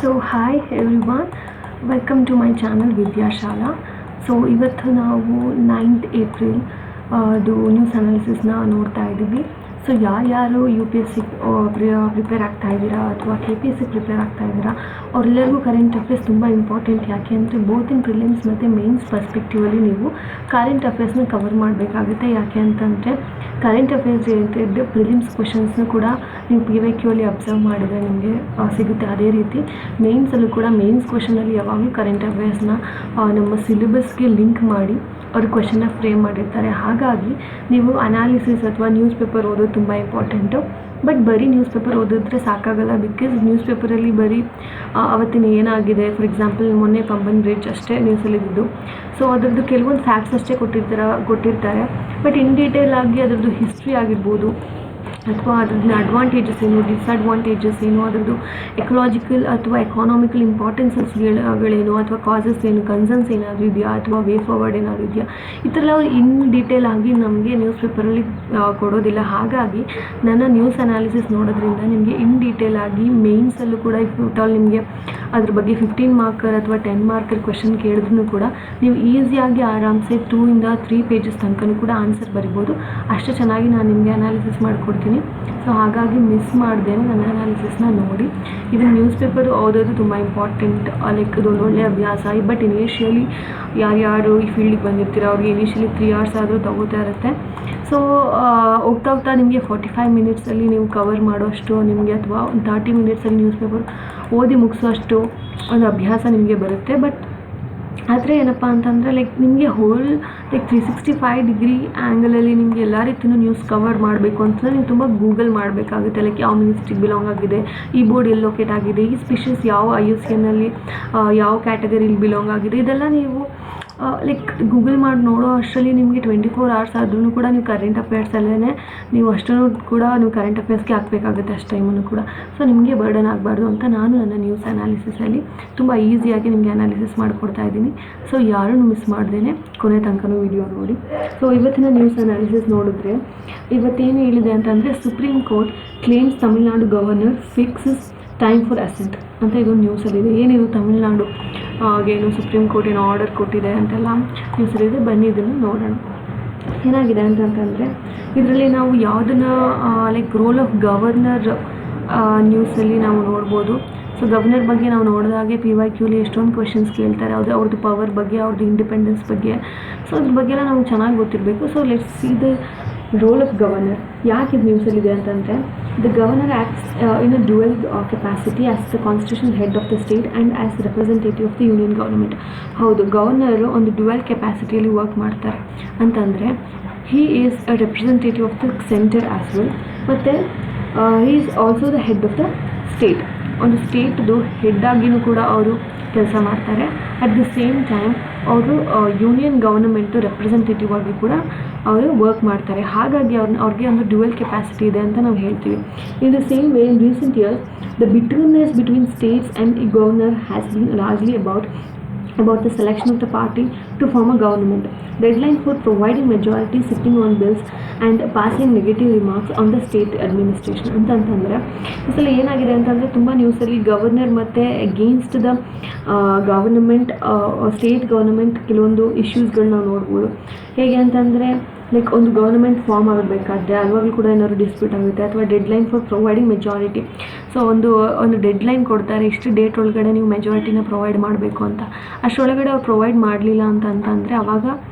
So hi everyone, welcome to my channel Vidyashala. So ಇವತ್ತು ನಾವು 9th April ಅದು news ಅನಾಲಿಸಿಸ್ನ ನೋಡ್ತಾ ಇದ್ದೀವಿ. ಸೊ ಯಾರು U P S C prepare ಆಗ್ತಾ ಇದ್ದೀರಾ ಅಥವಾ K P S C prepare ಆಗ್ತಾ ಇದ್ದೀರಾ ಅವರೆಲ್ಲರಿಗೂ ಕರೆಂಟ್ ಅಫೇರ್ಸ್ ತುಂಬ ಇಂಪಾರ್ಟೆಂಟ್. ಯಾಕೆ ಅಂದರೆ ಬೋತ್ ಇನ್ ಪ್ರಿಲಿಮ್ಸ್ ಮತ್ತು ಮೇನ್ಸ್ ಪರ್ಸ್ಪೆಕ್ಟಿವಲ್ಲಿ ನೀವು ಕರೆಂಟ್ ಅಫೇರ್ಸ್ನ ಕವರ್ ಮಾಡಬೇಕಾಗುತ್ತೆ. ಯಾಕೆ ಅಂತಂದರೆ ಕರೆಂಟ್ ಅಫೇರ್ಸ್ ರಿಲೇಟೆಡ್ ಪ್ರಿಲಿಮ್ಸ್ ಕ್ವೆಶನ್ಸ್ನ ಕೂಡ ನೀವು PYQ ಅಲ್ಲಿ ಅಬ್ಸರ್ವ್ ಮಾಡಿದರೆ ನಿಮಗೆ ಸಿಗುತ್ತೆ. ಅದೇ ರೀತಿ ಮೇನ್ಸಲ್ಲೂ ಕೂಡ ಮೇನ್ಸ್ ಕ್ವೆಶನಲ್ಲಿ ಯಾವಾಗಲೂ ಕರೆಂಟ್ ಅಫೇರ್ಸ್ನ ನಮ್ಮ ಸಿಲೆಬಸ್ಗೆ ಲಿಂಕ್ ಮಾಡಿ ಅವರು ಕ್ವೆಶನ್ನ ಫ್ರೇಮ್ ಮಾಡಿರ್ತಾರೆ. ಹಾಗಾಗಿ ನೀವು ಅನಾಲಿಸಿಸ್ ಅಥವಾ ನ್ಯೂಸ್ ಪೇಪರ್ ಓದೋದು ತುಂಬ ಇಂಪಾರ್ಟೆಂಟು. ಬಟ್ ಬರೀ ನ್ಯೂಸ್ ಪೇಪರ್ ಓದಿದ್ರೆ ಸಾಕಾಗಲ್ಲ. ಬಿಕಾಸ್ ನ್ಯೂಸ್ ಪೇಪರಲ್ಲಿ ಬರೀ ಅವತ್ತಿನ ಏನಾಗಿದೆ, ಫಾರ್ ಎಕ್ಸಾಂಪಲ್ ಮೊನ್ನೆ ಪಂಬನ್ ಬ್ರಿಡ್ಜ್ ಅಷ್ಟೇ ನ್ಯೂಸಲ್ಲಿದ್ದು. ಸೊ ಅದರದ್ದು ಕೆಲವೊಂದು ಫ್ಯಾಕ್ಟ್ಸ್ ಅಷ್ಟೇ ಕೊಟ್ಟಿರ್ತಾರೆ. ಬಟ್ ಇನ್ ಡೀಟೇಲ್ ಆಗಿ ಅದರದ್ದು ಹಿಸ್ಟ್ರಿ ಆಗಿರ್ಬೋದು ಅಥವಾ ಅದ್ರದ್ದು ಅಡ್ವಾಂಟೇಜಸ್ ಏನು, ಡಿಸ್ಅಡ್ವಾಂಟೇಜಸ್ ಏನು, ಅದರದ್ದು ಎಕಲಾಜಿಕಲ್ ಅಥವಾ ಎಕಾನಾಮಿಕಲ್ ಇಂಪಾರ್ಟೆನ್ಸಸ್ಗಳೇನು ಅಥವಾ ಕಾಸಸ್ ಏನು, ಕನ್ಸರ್ನ್ಸ್ ಏನಾದರೂ ಇದೆಯಾ ಅಥವಾ ವೇ ಫಾರ್ವರ್ಡ್ ಏನಾದರೂ ಇದೆಯಾ, ಈ ಥರ ಎಲ್ಲ ಇನ್ ಡೀಟೇಲ್ ಆಗಿ ನಮಗೆ ನ್ಯೂಸ್ ಪೇಪರಲ್ಲಿ ಕೊಡೋದಿಲ್ಲ. ಹಾಗಾಗಿ ನನ್ನ ನ್ಯೂಸ್ ಅನಾಲಿಸಿಸ್ ನೋಡೋದ್ರಿಂದ ನಿಮಗೆ ಇನ್ ಡೀಟೇಲ್ ಆಗಿ ಮೇನ್ಸಲ್ಲೂ ಕೂಡ ಟೋಟಲ್ ನಿಮಗೆ ಅದ್ರ ಬಗ್ಗೆ 15 ಮಾರ್ಕರ್ ಅಥವಾ 10 ಮಾರ್ಕರ್ ಕ್ವೆಶನ್ ಕೇಳಿದ್ರೂ ಕೂಡ ನೀವು ಈಸಿಯಾಗಿ ಆರಾಮ್ಸೆ 2 ಇಂದ 3 ಪೇಜಸ್ ತನಕ ಕೂಡ ಆನ್ಸರ್ ಬರಿಬೋದು. ಅಷ್ಟು ಚೆನ್ನಾಗಿ ನಾನು ನಿಮಗೆ ಅನಾಲಿಸಿಸ್ ಮಾಡಿಕೊಡ್ತೀನಿ. ಸೊ ಹಾಗಾಗಿ ಮಿಸ್ ಮಾಡ್ದೇನೆ ನನ್ನ ಅನಾಲಿಸಿಸ್ನ ನೋಡಿ. ಇದು ನ್ಯೂಸ್ ಪೇಪರ್ ಓದೋದು ತುಂಬ ಇಂಪಾರ್ಟೆಂಟ್, ಲೈಕ್ ಅದೊಂದು ಒಳ್ಳೆಯ ಅಭ್ಯಾಸ. ಬಟ್ ಇನಿಷಿಯಲಿ ಯಾರು ಈ ಫೀಲ್ಡಿಗೆ ಬಂದಿರ್ತೀರೋ ಅವ್ರಿಗೆ ಇನಿಷಿಯಲಿ 3 hours ಆದರೂ ತಗೋತಾ ಇರುತ್ತೆ. ಸೊ ಹೋಗ್ತಾ ನಿಮಗೆ 45 ಮಿನಿಟ್ಸಲ್ಲಿ ನೀವು ಕವರ್ ಮಾಡೋಷ್ಟು ನಿಮಗೆ ಅಥವಾ ಒಂದು 30 ಮಿನಿಟ್ಸಲ್ಲಿ ನ್ಯೂಸ್ ಪೇಪರ್ ಓದಿ ಮುಗಿಸೋಷ್ಟು ಒಂದು ಅಭ್ಯಾಸ ನಿಮಗೆ ಬರುತ್ತೆ. ಬಟ್ ಆದರೆ ಏನಪ್ಪ ಅಂತಂದರೆ ಲೈಕ್ ನಿಮಗೆ ಹೋಲ್ ಲೈಕ್ 365 ಡಿಗ್ರಿ ಆ್ಯಂಗಲಲ್ಲಿ ನಿಮಗೆ ಎಲ್ಲ ರೀತಿಯೂ ನ್ಯೂಸ್ ಕವರ್ ಮಾಡಬೇಕು ಅಂತಂದರೆ ನೀವು ತುಂಬ ಗೂಗಲ್ ಮಾಡಬೇಕಾಗುತ್ತೆ. ಲೈಕ್ ಯಾವ ಮಿನಿಸ್ಟ್ರಿಗೆ ಬಿಲಾಂಗ್ ಆಗಿದೆ, ಈ ಬೋರ್ಡ್ ಎಲ್ಲಿ ಲೊಕೇಟ್ ಆಗಿದೆ, ಈ ಸ್ಪೀಷೀಸ್ ಯಾವ IUCNನಲ್ಲಿ ಯಾವ ಕ್ಯಾಟಗರಿಲಿ ಬಿಲಾಂಗ್ ಆಗಿದೆ, ಇದೆಲ್ಲ ನೀವು ಲೈಕ್ ಗೂಗಲ್ ಮಾಡಿ ನೋಡೋ ಅಷ್ಟರಲ್ಲಿ ನಿಮಗೆ 24 hours ಆದ್ರೂ ಕೂಡ ನೀವು ಕರೆಂಟ್ ಅಫೇರ್ಸಲ್ಲೇ ನೀವು ಅಷ್ಟನ್ನು ಕೂಡ ನೀವು ಕರೆಂಟ್ ಅಫೇರ್ಸ್ಗೆ ಹಾಕಬೇಕಾಗುತ್ತೆ ಅಷ್ಟು ಟೈಮನ್ನು ಕೂಡ. ಸೊ ನಿಮಗೆ ಬರ್ಡನ್ ಆಗಬಾರ್ದು ಅಂತ ನಾನು ನನ್ನ ನ್ಯೂಸ್ ಅನಾಲಿಸಿಸಲ್ಲಿ ತುಂಬ ಈಸಿಯಾಗಿ ನಿಮಗೆ ಅನಾಲಿಸಿಸ್ ಮಾಡಿಕೊಡ್ತಾ ಇದ್ದೀನಿ. ಸೊ ಯಾರೂ ಮಿಸ್ ಮಾಡ್ದೇನೆ ಕೊನೆ ತನಕನೂ ವಿಡಿಯೋ ನೋಡಿ. ಸೊ ಇವತ್ತಿನ ನ್ಯೂಸ್ ಅನಾಲಿಸಿಸ್ ನೋಡಿದ್ರೆ ಇವತ್ತೇನು ಹೇಳಿದೆ ಅಂತಂದರೆ supreme court claims Tamil Nadu governor fixes time for asset ಅಂತ ಇದೊಂದು ನ್ಯೂಸಲ್ಲಿದೆ. ಏನಿದು ತಮಿಳ್ನಾಡು ಏನು ಸುಪ್ರೀಂ ಕೋರ್ಟ್ ಏನು ಆರ್ಡರ್ ಕೊಟ್ಟಿದೆ ಅಂತೆಲ್ಲ ನ್ಯೂಸಲ್ಲಿದೆ. ಬನ್ನಿ ಇದನ್ನು ನೋಡೋಣ ಏನಾಗಿದೆ ಅಂತಂದರೆ ಇದರಲ್ಲಿ ನಾವು ಯಾವುದನ್ನು ಲೈಕ್ ರೋಲ್ ಆಫ್ ಗವರ್ನರ್ ನ್ಯೂಸಲ್ಲಿ ನಾವು ನೋಡ್ಬೋದು. ಸೊ ಗವರ್ನರ್ ಬಗ್ಗೆ ನಾವು ನೋಡಿದಾಗೆ PYQಲಿ ಎಷ್ಟೊಂದು ಕ್ವೆಶನ್ಸ್ ಕೇಳ್ತಾರೆ, ಅವ್ರದ್ದು ಪವರ್ ಬಗ್ಗೆ, ಅವ್ರದ್ದು ಇಂಡಿಪೆಂಡೆನ್ಸ್ ಬಗ್ಗೆ. ಸೊ ಅದ್ರ ಬಗ್ಗೆ ಎಲ್ಲ ನಮ್ಗೆ ಚೆನ್ನಾಗಿ ಗೊತ್ತಿರಬೇಕು. So let's see the role of governor. ಯಾಕೆ ಇದು ನ್ಯೂಸಲ್ಲಿದೆ ಅಂತಂದರೆ the governor acts in a dual capacity as the constitution head of the state and as representative of the union government. ಹೌದು, ಗವರ್ನರು ಒಂದು ಡ್ಯುಯಲ್ ಕೆಪಾಸಿಟಿಯಲ್ಲಿ ವರ್ಕ್ ಮಾಡ್ತಾರೆ ಅಂತಂದರೆ he is a representative of the centre as well, ಮತ್ತು he is also the head of the state. ಒಂದು ಸ್ಟೇಟ್ದು head ಆಗಿಯೂ ಕೂಡ ಅವರು ಕೆಲಸ ಮಾಡ್ತಾರೆ. ಅಟ್ ದ ಸೇಮ್ ಟೈಮ್ ಅವರು ಯೂನಿಯನ್ ಗವರ್ನಮೆಂಟು ರೆಪ್ರೆಸೆಂಟೇಟಿವ್ ಆಗಿ ಕೂಡ ಅವರು ವರ್ಕ್ ಮಾಡ್ತಾರೆ. ಹಾಗಾಗಿ ಅವ್ರಿಗೆ ಒಂದು ಡ್ಯುಯಲ್ ಕೆಪಾಸಿಟಿ ಇದೆ ಅಂತ ನಾವು ಹೇಳ್ತೀವಿ. In the same way in recent years the betweenness between states and ಈ governor has been largely about the selection of the party to form a government. Deadline for providing majority sitting on bills and passing negative remarks on the state administration ಅಂತಂದರೆ ಇದರಲ್ಲಿ ಏನಾಗಿದೆ ಅಂತಂದರೆ ತುಂಬ ನ್ಯೂಸಲ್ಲಿ governor ಮತ್ತು against the government state government ಕೆಲವೊಂದು ಇಶ್ಯೂಸ್ಗಳನ್ನ ನಾವು ನೋಡ್ಬೋದು. ಹೇಗೆ ಅಂತಂದರೆ ಲೈಕ್ ಒಂದು ಗವರ್ನಮೆಂಟ್ ಫಾರ್ಮ್ ಆಗಬೇಕಾದ್ರೆ ಅವಾಗಲೂ ಕೂಡ ಏನಾದ್ರು ಡಿಸ್ಪ್ಯೂಟ್ ಆಗುತ್ತೆ, ಅಥವಾ deadline for providing majority. So ಒಂದು ಡೆಡ್ಲೈನ್ ಕೊಡ್ತಾರೆ, ಇಷ್ಟು ಡೇಟ್ ಒಳಗಡೆ ನೀವು ಮೆಜಾರಿಟಿನ ಪ್ರೊವೈಡ್ ಮಾಡಬೇಕು ಅಂತ. ಅಷ್ಟರೊಳಗಡೆ ಅವ್ರು ಪ್ರೊವೈಡ್ ಮಾಡಲಿಲ್ಲ ಅಂತಂದರೆ ಆವಾಗ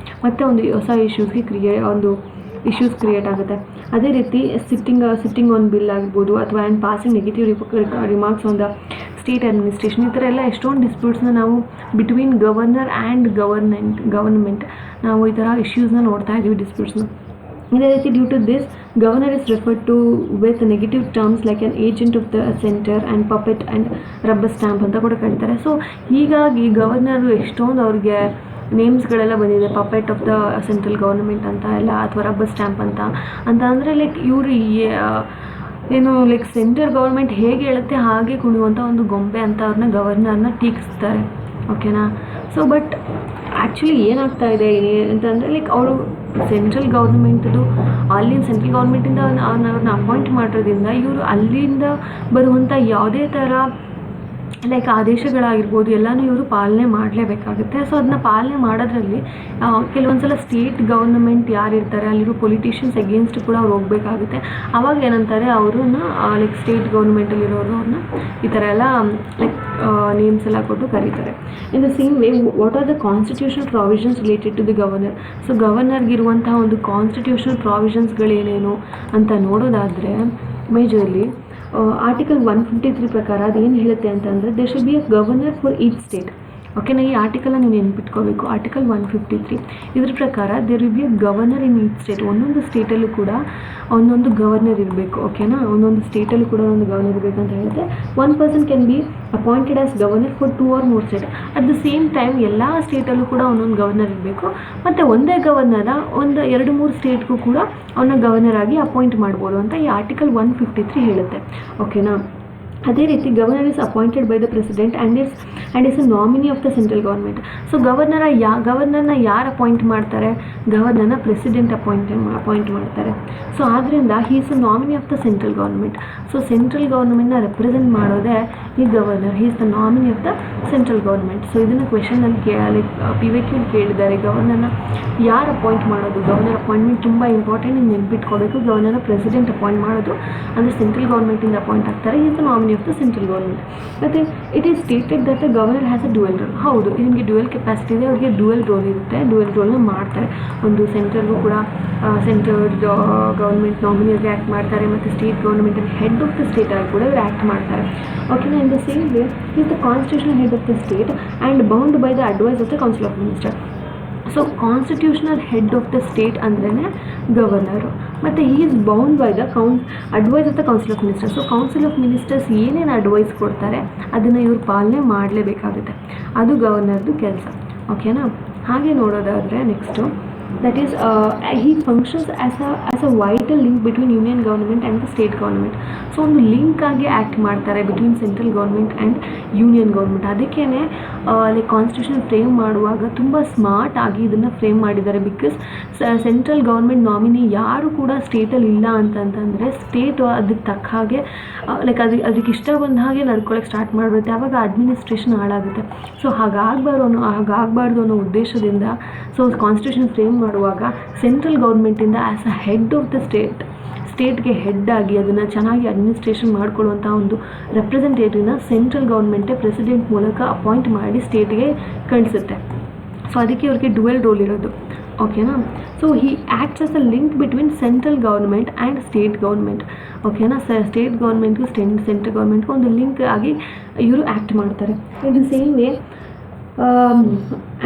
ಮತ್ತೆ ಒಂದು ಹೊಸ ಇಶ್ಯೂಸ್ ಕ್ರಿಯೇಟ್ ಆಗುತ್ತೆ. ಅದೇ ರೀತಿ ಸಿಟ್ಟಿಂಗ್ ಆನ್ ಬಿಲ್ ಆಗ್ಬೋದು, ಅಥವಾ and passing negative remarks on the state administration. ಈ ಥರ ಎಲ್ಲ ಎಷ್ಟೊಂದು ಡಿಸ್ಪ್ಯೂಟ್ಸ್ನ ನಾವು ಬಿಟ್ವೀನ್ ಗವರ್ನರ್ ಆ್ಯಂಡ್ ಗವರ್ನಮೆಂಟ್ ನಾವು ಈ ಥರ ಇಶ್ಯೂಸ್ನ ನೋಡ್ತಾ ಇದ್ದೀವಿ, ಡಿಸ್ಪ್ಯೂಟ್ಸ್ನ. ಇದೇ ರೀತಿ due to this governor is referred to with negative terms like an agent of the center and puppet and rubber stamp ಅಂತ ಕೂಡ ಕರೀತಾರೆ. ಸೊ ಹೀಗಾಗಿ ಗವರ್ನರು ಎಷ್ಟೊಂದು ಅವ್ರಿಗೆ ನೇಮ್ಸ್ಗಳೆಲ್ಲ ಬಂದಿದೆ, puppet of the central government ಅಂತ ಎಲ್ಲ, ಅಥವಾ ರಬ್ಬರ್ ಸ್ಟ್ಯಾಂಪ್ ಅಂತ ಅಂದರೆ ಲೈಕ್ ಇವರು ಏನು ಲೈಕ್ ಸೆಂಟ್ರಲ್ ಗೌರ್ಮೆಂಟ್ ಹೇಗೆ ಹೇಳುತ್ತೆ ಹಾಗೆ ಕುಣಿಯುವಂಥ ಒಂದು ಗೊಂಬೆ ಅಂತ ಅವ್ರನ್ನ ಗವರ್ನರ್ನ ಟೀಕಿಸ್ತಾರೆ. ಓಕೆನಾ? ಸೊ ಬಟ್ ಆ್ಯಕ್ಚುಲಿ ಏನಾಗ್ತಾ ಇದೆ ಅಂತಂದರೆ ಲೈಕ್ ಅವರು ಸೆಂಟ್ರಲ್ ಗೌರ್ಮೆಂಟ್ದು ಅಲ್ಲಿನ ಸೆಂಟ್ರಲ್ ಗೌರ್ಮೆಂಟಿಂದ ಅವ್ರನ್ನ ಅಪಾಯಿಂಟ್ ಮಾಡಿರೋದ್ರಿಂದ ಇವರು ಅಲ್ಲಿಂದ ಬರುವಂಥ ಯಾವುದೇ ಥರ ಲೈಕ್ ಆದೇಶಗಳಾಗಿರ್ಬೋದು ಎಲ್ಲನೂ ಇವರು ಪಾಲನೆ ಮಾಡಲೇಬೇಕಾಗುತ್ತೆ. ಸೊ ಅದನ್ನ ಪಾಲನೆ ಮಾಡೋದ್ರಲ್ಲಿ ಕೆಲವೊಂದು ಸಲ ಸ್ಟೇಟ್ ಗೌರ್ನಮೆಂಟ್ ಯಾರಿರ್ತಾರೆ ಅಲ್ಲಿರೋ ಪೊಲಿಟಿಷಿಯನ್ಸ್ ಎಗೇನ್ಸ್ಟ್ ಕೂಡ ಅವ್ರು ಹೋಗಬೇಕಾಗುತ್ತೆ. ಆವಾಗ ಏನಂತಾರೆ ಅವ್ರನ್ನ ಲೈಕ್ ಸ್ಟೇಟ್ ಗೌರ್ಮೆಂಟಲ್ಲಿರೋರನ್ನ ಈ ಥರ ಎಲ್ಲ ಲೈಕ್ ನೇಮ್ಸ್ ಎಲ್ಲ ಕೊಟ್ಟು ಕರೀತಾರೆ. In the same way what are the constitutional provisions related to the governor. So ಗವರ್ನರ್ಗಿರುವಂತಹ ಒಂದು ಕಾನ್ಸ್ಟಿಟ್ಯೂಷನಲ್ ಪ್ರಾವಿಷನ್ಸ್ಗಳೇನೇನು ಅಂತ ನೋಡೋದಾದರೆ ಮೇಜರ್ಲಿ ಆರ್ಟಿಕಲ್ 153 ಪ್ರಕಾರ ಅದೇನು ಹೇಳುತ್ತೆ ಅಂತಂದರೆ they should be a governor for each state. ಓಕೆನಾ, ಈ ಆರ್ಟಿಕಲ್ನ ನೀವು ನೆನ್ಪಿಟ್ಕೋಬೇಕು. ಆರ್ಟಿಕಲ್ 153 ಇದ್ರ ಪ್ರಕಾರ there will be a governor in each state. ಒಂದೊಂದು ಸ್ಟೇಟಲ್ಲೂ ಕೂಡ ಒಂದೊಂದು ಗವರ್ನರ್ ಇರಬೇಕು. ಓಕೆನಾ, ಒಂದೊಂದು ಸ್ಟೇಟಲ್ಲೂ ಕೂಡ ಒಂದು ಗವರ್ನರ್ ಇರಬೇಕು ಅಂತ ಹೇಳುತ್ತೆ. One person can be appointed as governor for 2 or more state. At the same time ಎಲ್ಲ ಸ್ಟೇಟಲ್ಲೂ ಕೂಡ ಒಂದೊಂದು ಗವರ್ನರ್ ಇರಬೇಕು. ಮತ್ತು ಒಂದೇ ಗವರ್ನರ ಒಂದು 2-3 ಸ್ಟೇಟ್ಗೂ ಕೂಡ ಅವನ್ನ ಗವರ್ನರ್ ಆಗಿ ಅಪಾಯಿಂಟ್ ಮಾಡ್ಬೋದು ಅಂತ ಈ ಆರ್ಟಿಕಲ್ 153 ಹೇಳುತ್ತೆ. ಓಕೆನಾ, ಅದೇ ರೀತಿ governor is appointed by the president and is a nominee of the central government. So ಗವರ್ನರ್ನ ಯಾರು ಅಪಾಯಿಂಟ್ ಮಾಡ್ತಾರೆ? ಗವರ್ನರ್ನ ಪ್ರೆಸಿಡೆಂಟ್ ಅಪಾಯಿಂಟ್ ಮಾಡ್ತಾರೆ. ಸೊ ಆದ್ದರಿಂದ he is a nominee of the central government. So central ಗೌರ್ಮೆಂಟ್ನ ರೆಪ್ರೆಸೆಂಟ್ ಮಾಡೋದೇ ಈ governor. He is the nominee of the central government. So ಇದನ್ನು ಕ್ವೆಶನಲ್ಲಿ ಲೈಕ್ PVQ ಕೇಳಿದ್ದಾರೆ. ಗವರ್ನರ್ನ ಯಾರು ಅಪಾಯಿಂಟ್ ಮಾಡೋದು? ಗವರ್ನರ್ ಅಪಾಯಿಂಟ್ಮೆಂಟ್ ತುಂಬ ಇಂಪಾರ್ಟೆಂಟ್, ನೀವು ನೆನ್ಪಿಟ್ಕೋಬೇಕು. ಗವರ್ನರ್ನ ಪ್ರೆಸಿಡೆಂಟ್ ಅಪಾಯಿಂಟ್ ಮಾಡೋದು ಅಂದರೆ ಸೆಂಟ್ರಲ್ ಗೌರ್ಮೆಂಟಿಂದ ಅಪಾಯಿಂಟ್ ಆಗ್ತಾರೆ. Is the nominee of the central government. ಮತ್ತು it is stated that the governor has a dual role. ಹೌದು, ನಿಮಗೆ ಡ್ಯುಯಲ್ ಕೆಪಾಸಿಟಿ ಇದೆ, ಅವ್ರಿಗೆ ಡ್ಯುಯಲ್ ರೋಲ್ ಇರುತ್ತೆ. ಡ್ಯುಯಲ್ ರೋಲ್ನ ಮಾಡ್ತಾರೆ. ಒಂದು ಸೆಂಟ್ರಲ್ಗೂ ಕೂಡ ಸೆಂಟ್ರಲ್ ಗೌರ್ಮೆಂಟ್ ನಾಮಿನಿಯಾಗಿ ಆ್ಯಕ್ಟ್ ಮಾಡ್ತಾರೆ, ಮತ್ತು ಸ್ಟೇಟ್ ಗೌರ್ಮೆಂಟಲ್ಲಿ ಹೆಡ್ ಆಫ್ ದ ಸ್ಟೇಟ್ ಆಗಿ ಕೂಡ ಇವರು ಆ್ಯಕ್ಟ್ ಮಾಡ್ತಾರೆ. ಓಕೆನಾ, in the same way is the constitutional head of the state and bound by the advice of the council of minister. So constitutional head of the state ಅಂದ್ರೇ governor, ಮತ್ತು ಈ is bound by the advice of the council of ministers. So council of ministers ಏನೇನು advice ಕೊಡ್ತಾರೆ ಅದನ್ನು ಇವ್ರು ಪಾಲನೆ ಮಾಡಲೇಬೇಕಾಗುತ್ತೆ. ಅದು ಗವರ್ನರ್ದು ಕೆಲಸ. ಓಕೆನಾ, ಹಾಗೆ ನೋಡೋದಾದರೆ next that is he functions as a vital link between union government and the state government. So ಒಂದು ಲಿಂಕ್ ಆಗಿ ಆ್ಯಕ್ಟ್ ಮಾಡ್ತಾರೆ between central government and union government. ಅದಕ್ಕೇ ಲೈಕ್ ಕಾನ್ಸ್ಟಿಟ್ಯೂಷನ್ ಫ್ರೇಮ್ ಮಾಡುವಾಗ ತುಂಬ ಸ್ಮಾರ್ಟ್ ಆಗಿ ಇದನ್ನು ಫ್ರೇಮ್ ಮಾಡಿದ್ದಾರೆ. ಬಿಕಾಸ್ ಸೆಂಟ್ರಲ್ ಗೌರ್ಮೆಂಟ್ ನಾಮಿನಿ ಯಾರು ಕೂಡ ಸ್ಟೇಟಲ್ಲಿ ಇಲ್ಲ ಅಂತಂತಂದರೆ ಸ್ಟೇಟ್ ಅದಕ್ಕೆ ತಕ್ಕ ಹಾಗೆ ಲೈಕ್ ಅದಕ್ಕೆ ಇಷ್ಟ ಬಂದ ಹಾಗೆ ನಡ್ಕೊಳ್ಳೋಕೆ ಸ್ಟಾರ್ಟ್ ಮಾಡಿಬಿಡುತ್ತೆ. ಆವಾಗ ಅಡ್ಮಿನಿಸ್ಟ್ರೇಷನ್ ಹಾಳಾಗುತ್ತೆ. ಸೊ ಹಾಗಾಗಬಾರ್ದು ಅನ್ನೋ ಉದ್ದೇಶದಿಂದ ಸೊ ಕಾನ್ಸ್ಟಿಟ್ಯೂಷನ್ ಫ್ರೇಮ್ ಮಾಡುವಾಗ ಸೆಂಟ್ರಲ್ ಗೌರ್ಮೆಂಟಿಂದ as a head of the ಸ್ಟೇಟ್ಗೆ ಹೆಡ್ ಆಗಿ ಅದನ್ನು ಚೆನ್ನಾಗಿ ಅಡ್ಮಿನಿಸ್ಟ್ರೇಷನ್ ಮಾಡ್ಕೊಳ್ಳುವಂಥ ಒಂದು ರೆಪ್ರೆಸೆಂಟೇಟಿವ್ನ ಸೆಂಟ್ರಲ್ ಗೌರ್ಮೆಂಟೇ ಪ್ರೆಸಿಡೆಂಟ್ ಮೂಲಕ ಅಪಾಯಿಂಟ್ ಮಾಡಿ ಸ್ಟೇಟ್ಗೆ ಕಳಿಸುತ್ತೆ. ಸೊ ಅದಕ್ಕೆ ಅವ್ರಿಗೆ ಡ್ಯುಯಲ್ ರೋಲ್ ಇರೋದು. ಓಕೆನಾ, so he acts as a link between central government and state government. ಓಕೆನಾ, ಸ್ಟೇಟ್ ಗೌರ್ಮೆಂಟ್ಗೂ ಸೆಂಟ್ರಲ್ ಗೌರ್ಮೆಂಟ್ಗೂ ಒಂದು ಲಿಂಕ್ ಆಗಿ ಇವರು ಆ್ಯಕ್ಟ್ ಮಾಡ್ತಾರೆ. ಇನ್ the same way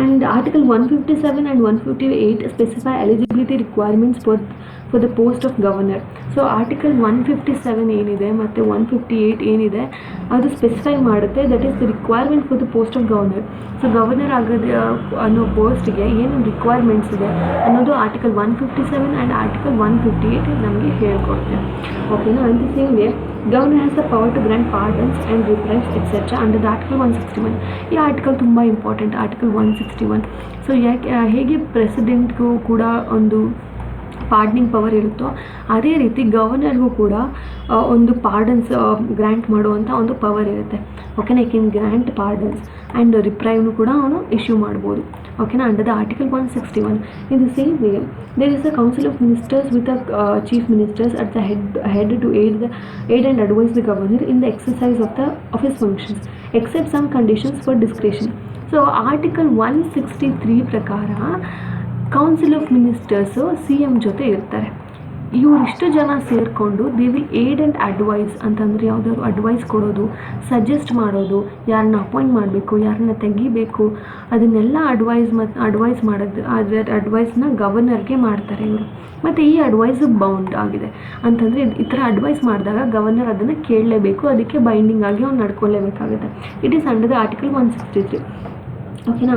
and Article 157 and 158 specify eligibility requirements for the post of governor. So article 157 ಏನಿದೆ ಮತ್ತು 158 ಏನಿದೆ ಅದು specify ಮಾಡುತ್ತೆ that is the requirement for the post of governor. So governor ಆಗೋದು ಅನ್ನೋ ಪೋಸ್ಟ್ಗೆ ಏನೇನು ರಿಕ್ವೈರ್ಮೆಂಟ್ಸ್ ಇದೆ ಅನ್ನೋದು ಆರ್ಟಿಕಲ್ 157 ಆ್ಯಂಡ್ ಆರ್ಟಿಕಲ್ 158 ನಮಗೆ ಹೇಳ್ಕೊಡುತ್ತೆ. ಓಕೆನಾ, and the same way governor has the power to grant pardons and reprieves etcetera under the article 161. ಈ ಆರ್ಟಿಕಲ್ ತುಂಬ ಇಂಪಾರ್ಟೆಂಟ್, ಆರ್ಟಿಕಲ್ 161. ಸೊ ಹೇಗೆ ಪ್ರೆಸಿಡೆಂಟ್ಗೂ ಕೂಡ ಒಂದು ಪಾರ್ಡನಿಂಗ್ ಪವರ್ ಇರುತ್ತೋ ಅದೇ ರೀತಿ ಗವರ್ನರ್ಗೂ ಕೂಡ ಒಂದು ಪಾರ್ಡನ್ಸ್ ಗ್ರ್ಯಾಂಟ್ ಮಾಡುವಂಥ ಒಂದು ಪವರ್ ಇರುತ್ತೆ. ಓಕೆನಾ, ಈ ಕ್ಯಾನ್ ಗ್ರ್ಯಾಂಟ್ ಪಾರ್ಡನ್ಸ್ ಆ್ಯಂಡ್ ರಿಪ್ರೈವ್ನು ಕೂಡ ಅವನು ಇಶ್ಯೂ ಮಾಡ್ಬೋದು. ಓಕೆನಾ, under the article 161. In the same way there is a council of ministers with a chief ministers at the head to aid and advise the governor in the exercise of his functions except some conditions for discretion. So article 163 ಪ್ರಕಾರ council of ministers CM ಜೊತೆ ಇರ್ತಾರೆ. ಇವರಿಷ್ಟು ಜನ ಸೇರಿಕೊಂಡು they will aid and advise ಅಂತಂದರೆ ಯಾವುದಾದ್ರು advice ಕೊಡೋದು, suggest ಮಾಡೋದು, ಯಾರನ್ನ ಅಪಾಯಿಂಟ್ ಮಾಡಬೇಕು, ಯಾರನ್ನ ತೆಗಿಬೇಕು, ಅದನ್ನೆಲ್ಲ ಅಡ್ವೈಸ್ ಮಾಡೋದು. ಅಡ್ವೈಸ್ನ ಗವರ್ನರ್ಗೆ ಮಾಡ್ತಾರೆ ಇವರು. ಮತ್ತು ಈ ಅಡ್ವೈಸು ಬೌಂಡ್ ಆಗಿದೆ ಅಂತಂದರೆ ಈ ಥರ ಅಡ್ವೈಸ್ ಮಾಡಿದಾಗ ಗವರ್ನರ್ ಅದನ್ನು ಕೇಳಲೇಬೇಕು, ಅದಕ್ಕೆ ಬೈಂಡಿಂಗ್ ಆಗಿ ಅವ್ನು ನಡ್ಕೊಳ್ಳೇಬೇಕಾಗುತ್ತೆ. It is under the article 163. ಓಕೆನಾ.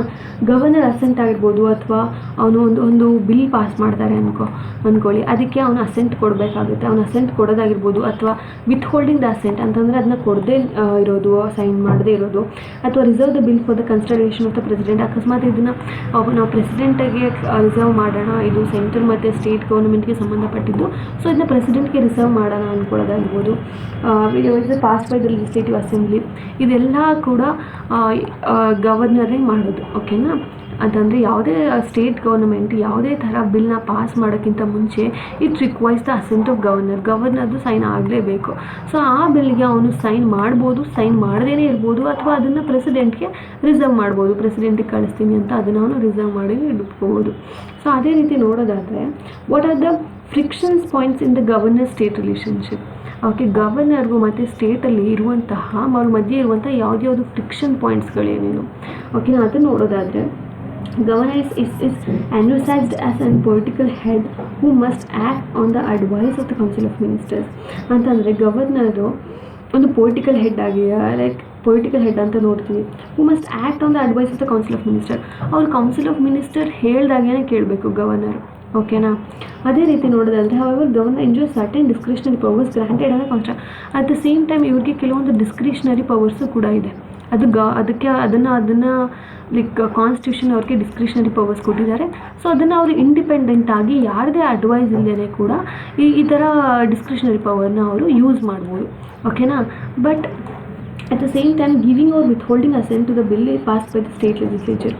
ಗವರ್ನರ್ ಅಸೆಂಟ್ ಆಗಿರ್ಬೋದು, ಅಥವಾ ಅವನು ಒಂದು ಬಿಲ್ ಪಾಸ್ ಮಾಡ್ತಾರೆ ಅಂದ್ಕೊಳ್ಳಿ, ಅದಕ್ಕೆ ಅವನು ಅಸೆಂಟ್ ಕೊಡಬೇಕಾಗುತ್ತೆ. ಅವನು ಅಸೆಂಟ್ ಕೊಡೋದಾಗಿರ್ಬೋದು, ಅಥವಾ ವಿತ್ ಹೋಲ್ಡಿಂಗ್ ದ ಅಸೆಂಟ್ ಅಂತಂದರೆ ಅದನ್ನ ಕೊಡದೇ ಇರೋದು, ಸೈನ್ ಮಾಡದೇ ಇರೋದು, ಅಥವಾ reserve the bill for the consideration of the president. ಅಕಸ್ಮಾತ್ ಇದನ್ನು ನಾವು ಪ್ರೆಸಿಡೆಂಟಿಗೆ ರಿಸರ್ವ್ ಮಾಡೋಣ, ಇದು ಸೆಂಟ್ರಲ್ ಮತ್ತು ಸ್ಟೇಟ್ ಗೌರ್ಮೆಂಟ್ಗೆ ಸಂಬಂಧಪಟ್ಟಿದ್ದು, ಸೊ ಇದನ್ನ ಪ್ರೆಸಿಡೆಂಟ್ಗೆ ರಿಸರ್ವ್ ಮಾಡೋಣ ಅಂದ್ಕೊಳ್ಳೋದಾಗಿರ್ಬೋದು. Pass by the legislative assembly, ಇದೆಲ್ಲ ಕೂಡ ಗವರ್ನರೇ ಮಾಡೋದು. ಓಕೆನಾ. ಅಂತಂದರೆ ಯಾವುದೇ ಸ್ಟೇಟ್ ಗೌರ್ಮೆಂಟ್ ಯಾವುದೇ ಥರ ಬಿಲ್ನ ಪಾಸ್ ಮಾಡೋಕ್ಕಿಂತ ಮುಂಚೆ it requires the assent of ಗವರ್ನರ್ದು ಸೈನ್ ಆಗಲೇಬೇಕು. ಸೊ ಆ ಬಿಲ್ಗೆ ಅವನು ಸೈನ್ ಮಾಡ್ಬೋದು, ಸೈನ್ ಮಾಡದೇ ಇರ್ಬೋದು, ಅಥವಾ ಅದನ್ನು ಪ್ರೆಸಿಡೆಂಟ್ಗೆ ರಿಸರ್ವ್ ಮಾಡ್ಬೋದು. ಪ್ರೆಸಿಡೆಂಟಿಗೆ ಕಳಿಸ್ತೀನಿ ಅಂತ ಅದನ್ನು ಅವನು ರಿಸರ್ವ್ ಮಾಡಿ ಇಟ್ಕೋಬೋದು. ಸೊ ಅದೇ ರೀತಿ ನೋಡೋದಾದರೆ, what are the frictions points in the governor state relationship. Okay, ಗವರ್ನರ್ಗೂ ಮತ್ತು ಸ್ಟೇಟಲ್ಲಿ ಇರುವಂತಹ ಅವ್ರ ಮಧ್ಯೆ ಇರುವಂಥ ಯಾವುದ್ಯಾವುದು ಫ್ರಿಕ್ಷನ್ ಪಾಯಿಂಟ್ಸ್ಗಳೇನೇನು, ಓಕೆನಾ, ಅದನ್ನು ನೋಡೋದಾದರೆ, governor is envisaged as a political head who must act on the advice of the council of ministers. ಅಂತಂದರೆ ಗವರ್ನರು ಒಂದು ಪೊಲಿಟಿಕಲ್ ಹೆಡ್ ಆಗಿ, ಲೈಕ್ ಪೊಲಿಟಿಕಲ್ ಹೆಡ್ ಅಂತ ನೋಡ್ತೀವಿ. Who must act on the advice of the council of minister. ಅವ್ರು council of minister ಹೇಳ್ದಾಗೇ ಕೇಳಬೇಕು governor. ಓಕೆನಾ. ಅದೇ ರೀತಿ ನೋಡೋದಾದರೆ, however governor enjoy certain discretionary powers granted on constitution. At the same time ಇವ್ರಿಗೆ ಕೆಲವೊಂದು ಡಿಸ್ಕ್ರಿಷನರಿ ಪವರ್ಸು ಕೂಡ ಇದೆ. ಅದಕ್ಕೆ ಅದನ್ನು ಲೈಕ್ ಕಾನ್ಸ್ಟಿಟ್ಯೂಷನ್ ಅವ್ರಿಗೆ ಡಿಸ್ಕ್ರಿಷನರಿ ಪವರ್ಸ್ ಕೊಟ್ಟಿದ್ದಾರೆ. ಸೊ ಅದನ್ನು ಅವರು ಇಂಡಿಪೆಂಡೆಂಟಾಗಿ ಯಾರದೇ ಅಡ್ವೈಸ್ ಇಲ್ಲದೇ ಕೂಡ ಈ ಥರ ಡಿಸ್ಕ್ರಿಷನರಿ ಪವರ್ನ ಅವರು ಯೂಸ್ ಮಾಡ್ಬೋದು. ಓಕೆನಾ. But at the same time giving or withholding assent to the bill passed by the state legislature.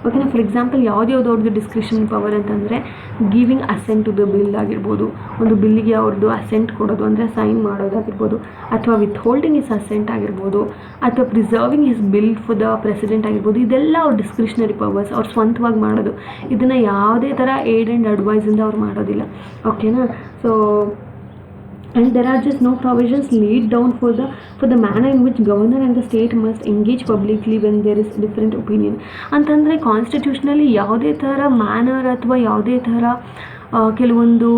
ಓಕೆನಾ. ಫಾರ್ ಎಕ್ಸಾಂಪಲ್ ಅವ್ರದ್ದು ಡಿಸ್ಕ್ರಿಷನ್ ಪವರ್ ಅಂತಂದರೆ giving assent to the bill ಆಗಿರ್ಬೋದು, ಒಂದು ಬಿಲ್ಲಿಗೆ ಅವ್ರದ್ದು ಅಸೆಂಟ್ ಕೊಡೋದು ಅಂದರೆ ಸೈನ್ ಮಾಡೋದಾಗಿರ್ಬೋದು, ಅಥವಾ ವಿತ್ ಹೋಲ್ಡಿಂಗ್ ಇಸ್ ಅಸೆಂಟ್ ಆಗಿರ್ಬೋದು, ಅಥವಾ preserving is bill for the president ಆಗಿರ್ಬೋದು. ಇದೆಲ್ಲ ಅವ್ರ ಡಿಸ್ಕ್ರಿಷನರಿ ಪವರ್ಸ್, ಅವ್ರು ಸ್ವಂತವಾಗಿ ಮಾಡೋದು. ಇದನ್ನು ಯಾವುದೇ ಥರ ಏಡ್ ಆ್ಯಂಡ್ ಅಡ್ವೈಸಿಂದ ಅವ್ರು ಮಾಡೋದಿಲ್ಲ. ಓಕೆನಾ. So and there are just no provisions laid down for the manner in which governor and the state must engage publicly when there is different opinion. ಅಂತಂದರೆ ಕಾನ್ಸ್ಟಿಟ್ಯೂಷನಲ್ಲಿ ಯಾವುದೇ ಥರ ಮ್ಯಾನರ್ ಅಥವಾ ಯಾವುದೇ ಥರ ಕೆಲವೊಂದು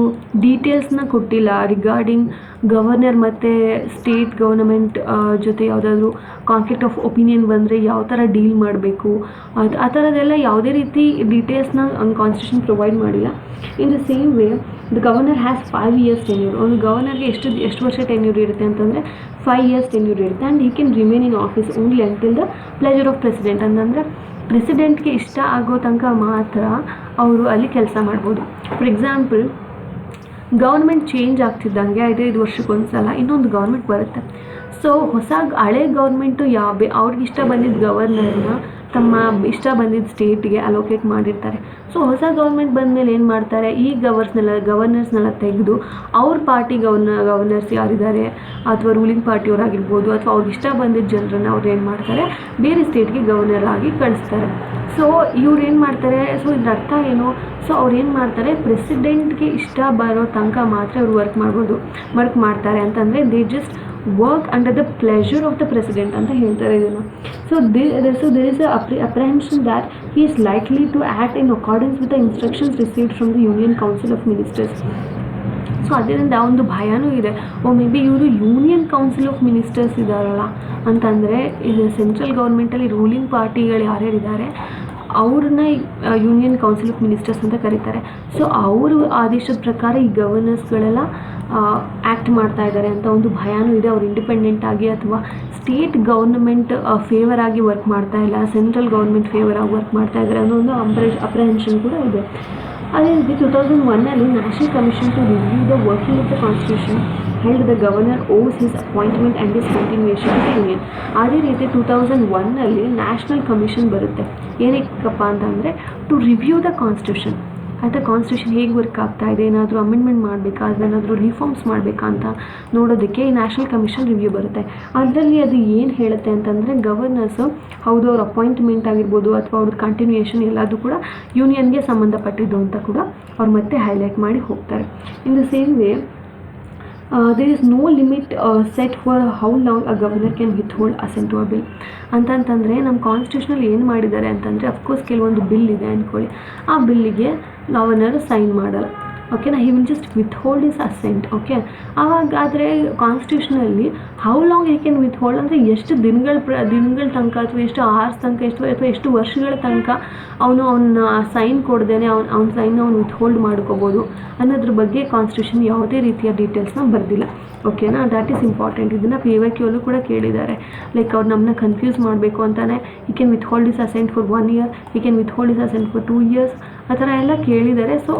ಡೀಟೇಲ್ಸ್ನ ಕೊಟ್ಟಿಲ್ಲ ರಿಗಾರ್ಡಿಂಗ್ ಗವರ್ನರ್ ಮತ್ತು ಸ್ಟೇಟ್ ಗೌರ್ನಮೆಂಟ್ ಜೊತೆ ಯಾವುದಾದ್ರೂ ಕಾನ್ಫ್ಲಿಕ್ಟ್ ಆಫ್ ಒಪಿನಿಯನ್ ಬಂದರೆ ಯಾವ ಥರ ಡೀಲ್ ಮಾಡಬೇಕು, ಆ ಥರದ್ದೆಲ್ಲ ಯಾವುದೇ ರೀತಿ ಡೀಟೇಲ್ಸ್ನ ಕಾನ್ಸ್ಟಿಟ್ಯೂಷನ್ ಪ್ರೊವೈಡ್ ಮಾಡಿಲ್ಲ. ಇನ್ the same way the governor has 5 years tenure. ಒಂದು ಗವರ್ನರ್ಗೆ ಎಷ್ಟು ವರ್ಷ ಟೆನ್ಯೂರ್ ಇರುತ್ತೆ ಅಂತಂದರೆ 5 years ಟೆನ್ಯೂರ್ ಇರುತ್ತೆ. And he can remain in office only until the pleasure of president. ಅಂತಂದರೆ ಪ್ರೆಸಿಡೆಂಟ್ಗೆ ಇಷ್ಟ ಆಗೋ ತನಕ ಮಾತ್ರ ಅವರು ಅಲ್ಲಿ ಕೆಲಸ ಮಾಡ್ಬೋದು. ಫಾರ್ ಎಕ್ಸಾಂಪಲ್, ಗೌರ್ಮೆಂಟ್ ಚೇಂಜ್ ಆಗ್ತಿದ್ದಂಗೆ 5 ವರ್ಷಕ್ಕೊಂದು ಸಲ ಇನ್ನೊಂದು ಗೌರ್ಮೆಂಟ್ ಬರುತ್ತೆ. ಸೊ ಹಳೆ ಗೌರ್ಮೆಂಟು ಅವ್ರಿಗೆ ಇಷ್ಟ ಬಂದಿದ್ದ ಗವರ್ನರ್ನ ತಮ್ಮ ಇಷ್ಟ ಬಂದಿದ್ದ ಸ್ಟೇಟ್ಗೆ ಅಲೋಕೇಟ್ ಮಾಡಿರ್ತಾರೆ. ಸೊ ಹೊಸ ಗೌರ್ಮೆಂಟ್ ಬಂದಮೇಲೆ ಏನು ಮಾಡ್ತಾರೆ, ಈ ಗವರ್ನರ್ಸ್ನೆಲ್ಲ ತೆಗೆದು ಅವ್ರ ಪಾರ್ಟಿ ಗವರ್ನರ್ಸ್ ಯಾರಿದ್ದಾರೆ ಅಥವಾ ರೂಲಿಂಗ್ ಪಾರ್ಟಿಯವರಾಗಿರ್ಬೋದು ಅಥವಾ ಅವ್ರಿಗೆ ಇಷ್ಟ ಬಂದಿದ್ದ ಜನರನ್ನು ಅವ್ರು ಏನು ಮಾಡ್ತಾರೆ, ಬೇರೆ ಸ್ಟೇಟ್ಗೆ ಗವರ್ನರ್ ಆಗಿ ಕಳಿಸ್ತಾರೆ. ಸೊ ಇವ್ರು ಏನು ಮಾಡ್ತಾರೆ, ಸೊ ಇದ್ರ ಅರ್ಥ ಏನು, ಸೊ ಅವ್ರು ಏನು ಮಾಡ್ತಾರೆ, ಪ್ರೆಸಿಡೆಂಟ್ಗೆ ಇಷ್ಟ ಬರೋ ತನಕ ಮಾತ್ರ ಅವ್ರು ವರ್ಕ್ ಮಾಡ್ತಾರೆ. ಅಂತಂದರೆ they just work under the pleasure of the president ಅಂತ ಹೇಳ್ತಾರೆ ಇದನ್ನು. So there is a apprehension that he is likely to act in accordance with the instructions received from the Union Council of Ministers. So ಅದರಿಂದ ಒಂದು ಭಯನೂ ಇದೆ, may be ಇವರು union council of ministers ಇದ್ದಾರಲ್ಲ ಅಂತಂದರೆ ಇದು ಸೆಂಟ್ರಲ್ ಗೌರ್ಮೆಂಟಲ್ಲಿ ರೂಲಿಂಗ್ ಪಾರ್ಟಿಗಳು ಯಾರ್ಯಾರಿದ್ದಾರೆ ಅವ್ರನ್ನ union council of ministers ಅಂತ ಕರೀತಾರೆ. ಸೊ ಅವರು ಆದೇಶದ ಪ್ರಕಾರ ಈ ಗವರ್ನರ್ಸ್ಗಳೆಲ್ಲ ಆ್ಯಕ್ಟ್ ಮಾಡ್ತಾ ಇದ್ದಾರೆ ಅಂತ ಒಂದು ಭಯನೂ ಇದೆ. ಅವ್ರು ಇಂಡಿಪೆಂಡೆಂಟ್ ಆಗಿ ಅಥವಾ ಸ್ಟೇಟ್ ಗೌರ್ಮೆಂಟ್ ಫೇವರ್ ಆಗಿ ವರ್ಕ್ ಮಾಡ್ತಾ ಇಲ್ಲ, ಸೆಂಟ್ರಲ್ ಗೌರ್ಮೆಂಟ್ ಫೇವರ್ ಆಗಿ ವರ್ಕ್ ಮಾಡ್ತಾ ಇದ್ದಾರೆ ಅನ್ನೋ ಒಂದು ಅಪ್ರಹೆನ್ಷನ್ ಕೂಡ ಇದೆ. ಅದೇ ರೀತಿ 2001 national commission to review the working of the constitution held the governor owes his appointment and his continuation to the union. ಅದೇ ರೀತಿ 2001 ನ್ಯಾಷನಲ್ ಕಮಿಷನ್ ಬರುತ್ತೆ. ಏನಕ್ಕಪ್ಪ ಅಂತಂದರೆ ಟು ರಿವ್ಯೂ ದ ಕಾನ್ಸ್ಟಿಟ್ಯೂಷನ್. ಆಯಿತಾ, ಕಾನ್ಸ್ಟಿಟ್ಯೂಷನ್ ಹೇಗೆ ವರ್ಕ್ ಆಗ್ತಾ ಇದೆ, ಏನಾದರೂ ಅಮೆಂಡ್ಮೆಂಟ್ ಮಾಡಬೇಕಾ, ಏನಾದರೂ ರಿಫಾರ್ಮ್ಸ್ ಮಾಡಬೇಕಾ ಅಂತ ನೋಡೋದಕ್ಕೆ ಈ ನ್ಯಾಷನಲ್ ಕಮಿಷನ್ ರಿವ್ಯೂ ಬರುತ್ತೆ. ಅದರಲ್ಲಿ ಅದು ಏನು ಹೇಳುತ್ತೆ ಅಂತಂದರೆ ಗವರ್ನರ್ಸು ಹೌದು ಅವ್ರ ಅಪಾಯಿಂಟ್ಮೆಂಟ್ ಆಗಿರ್ಬೋದು ಅಥವಾ ಅವ್ರ ಕಂಟಿನ್ಯೂಯೇಷನ್ ಎಲ್ಲದೂ ಕೂಡ ಯೂನಿಯನ್ಗೆ ಸಂಬಂಧಪಟ್ಟಿದ್ದು ಅಂತ ಕೂಡ ಅವ್ರು ಮತ್ತೆ ಹೈಲೈಟ್ ಮಾಡಿ ಹೋಗ್ತಾರೆ. ಇನ್ the same way there is no limit set for how long a governor can withhold assent to a bill. ಅಂತಂತಂದರೆ ನಮ್ಮ ಕಾನ್ಸ್ಟಿಟ್ಯೂಷನಲ್ಲಿ ಏನು ಮಾಡಿದ್ದಾರೆ ಅಂತಂದರೆ, ಅಫ್ಕೋರ್ಸ್ ಕೆಲವೊಂದು ಬಿಲ್ ಇದೆ ಅಂದ್ಕೊಳ್ಳಿ, ಆ ಬಿಲ್ಲಿಗೆ ಗವರ್ನರ್ ಸೈನ್ ಮಾಡಲ್ಲ. ಓಕೆನಾ. He will just withhold is assent. Okay, ಆವಾಗ ಆದರೆ ಕಾನ್ಸ್ಟಿಟ್ಯೂಷನಲ್ಲಿ how long he can withhold ಅಂದರೆ ಎಷ್ಟು ದಿನಗಳ ತನಕ ಅಥವಾ ಎಷ್ಟು ಅವರ್ಸ್ ತನಕ ಅಥವಾ ಎಷ್ಟು ವರ್ಷಗಳ ತನಕ ಅವನ ಸೈನ್ ಕೊಡ್ದೇನೆ ಅವ್ನ ಸೈನ್ ಅವ್ನು ವಿತ್ಹೋಲ್ಡ್ ಮಾಡ್ಕೋಬೋದು ಅನ್ನೋದ್ರ ಬಗ್ಗೆ ಕಾನ್ಸ್ಟಿಟ್ಯೂಷನ್ ಯಾವುದೇ ರೀತಿಯ ಡೀಟೇಲ್ಸ್ನ ಬರೆದಿಲ್ಲ. ಓಕೆನಾ, ದ್ಯಾಟ್ ಈಸ್ ಇಂಪಾರ್ಟೆಂಟ್. ಇದನ್ನು PYQ ಅಲ್ಲೂ ಕೂಡ ಕೇಳಿದ್ದಾರೆ. ಲೈಕ್ ಅವ್ರು ನಮ್ಮನ್ನ ಕನ್ಫ್ಯೂಸ್ ಮಾಡಬೇಕು ಅಂತಾನೆ he can withhold is assent for 1 year, he can withhold is assent for 2 years, ಆ ಥರ ಎಲ್ಲ ಕೇಳಿದ್ದಾರೆ. ಸೊ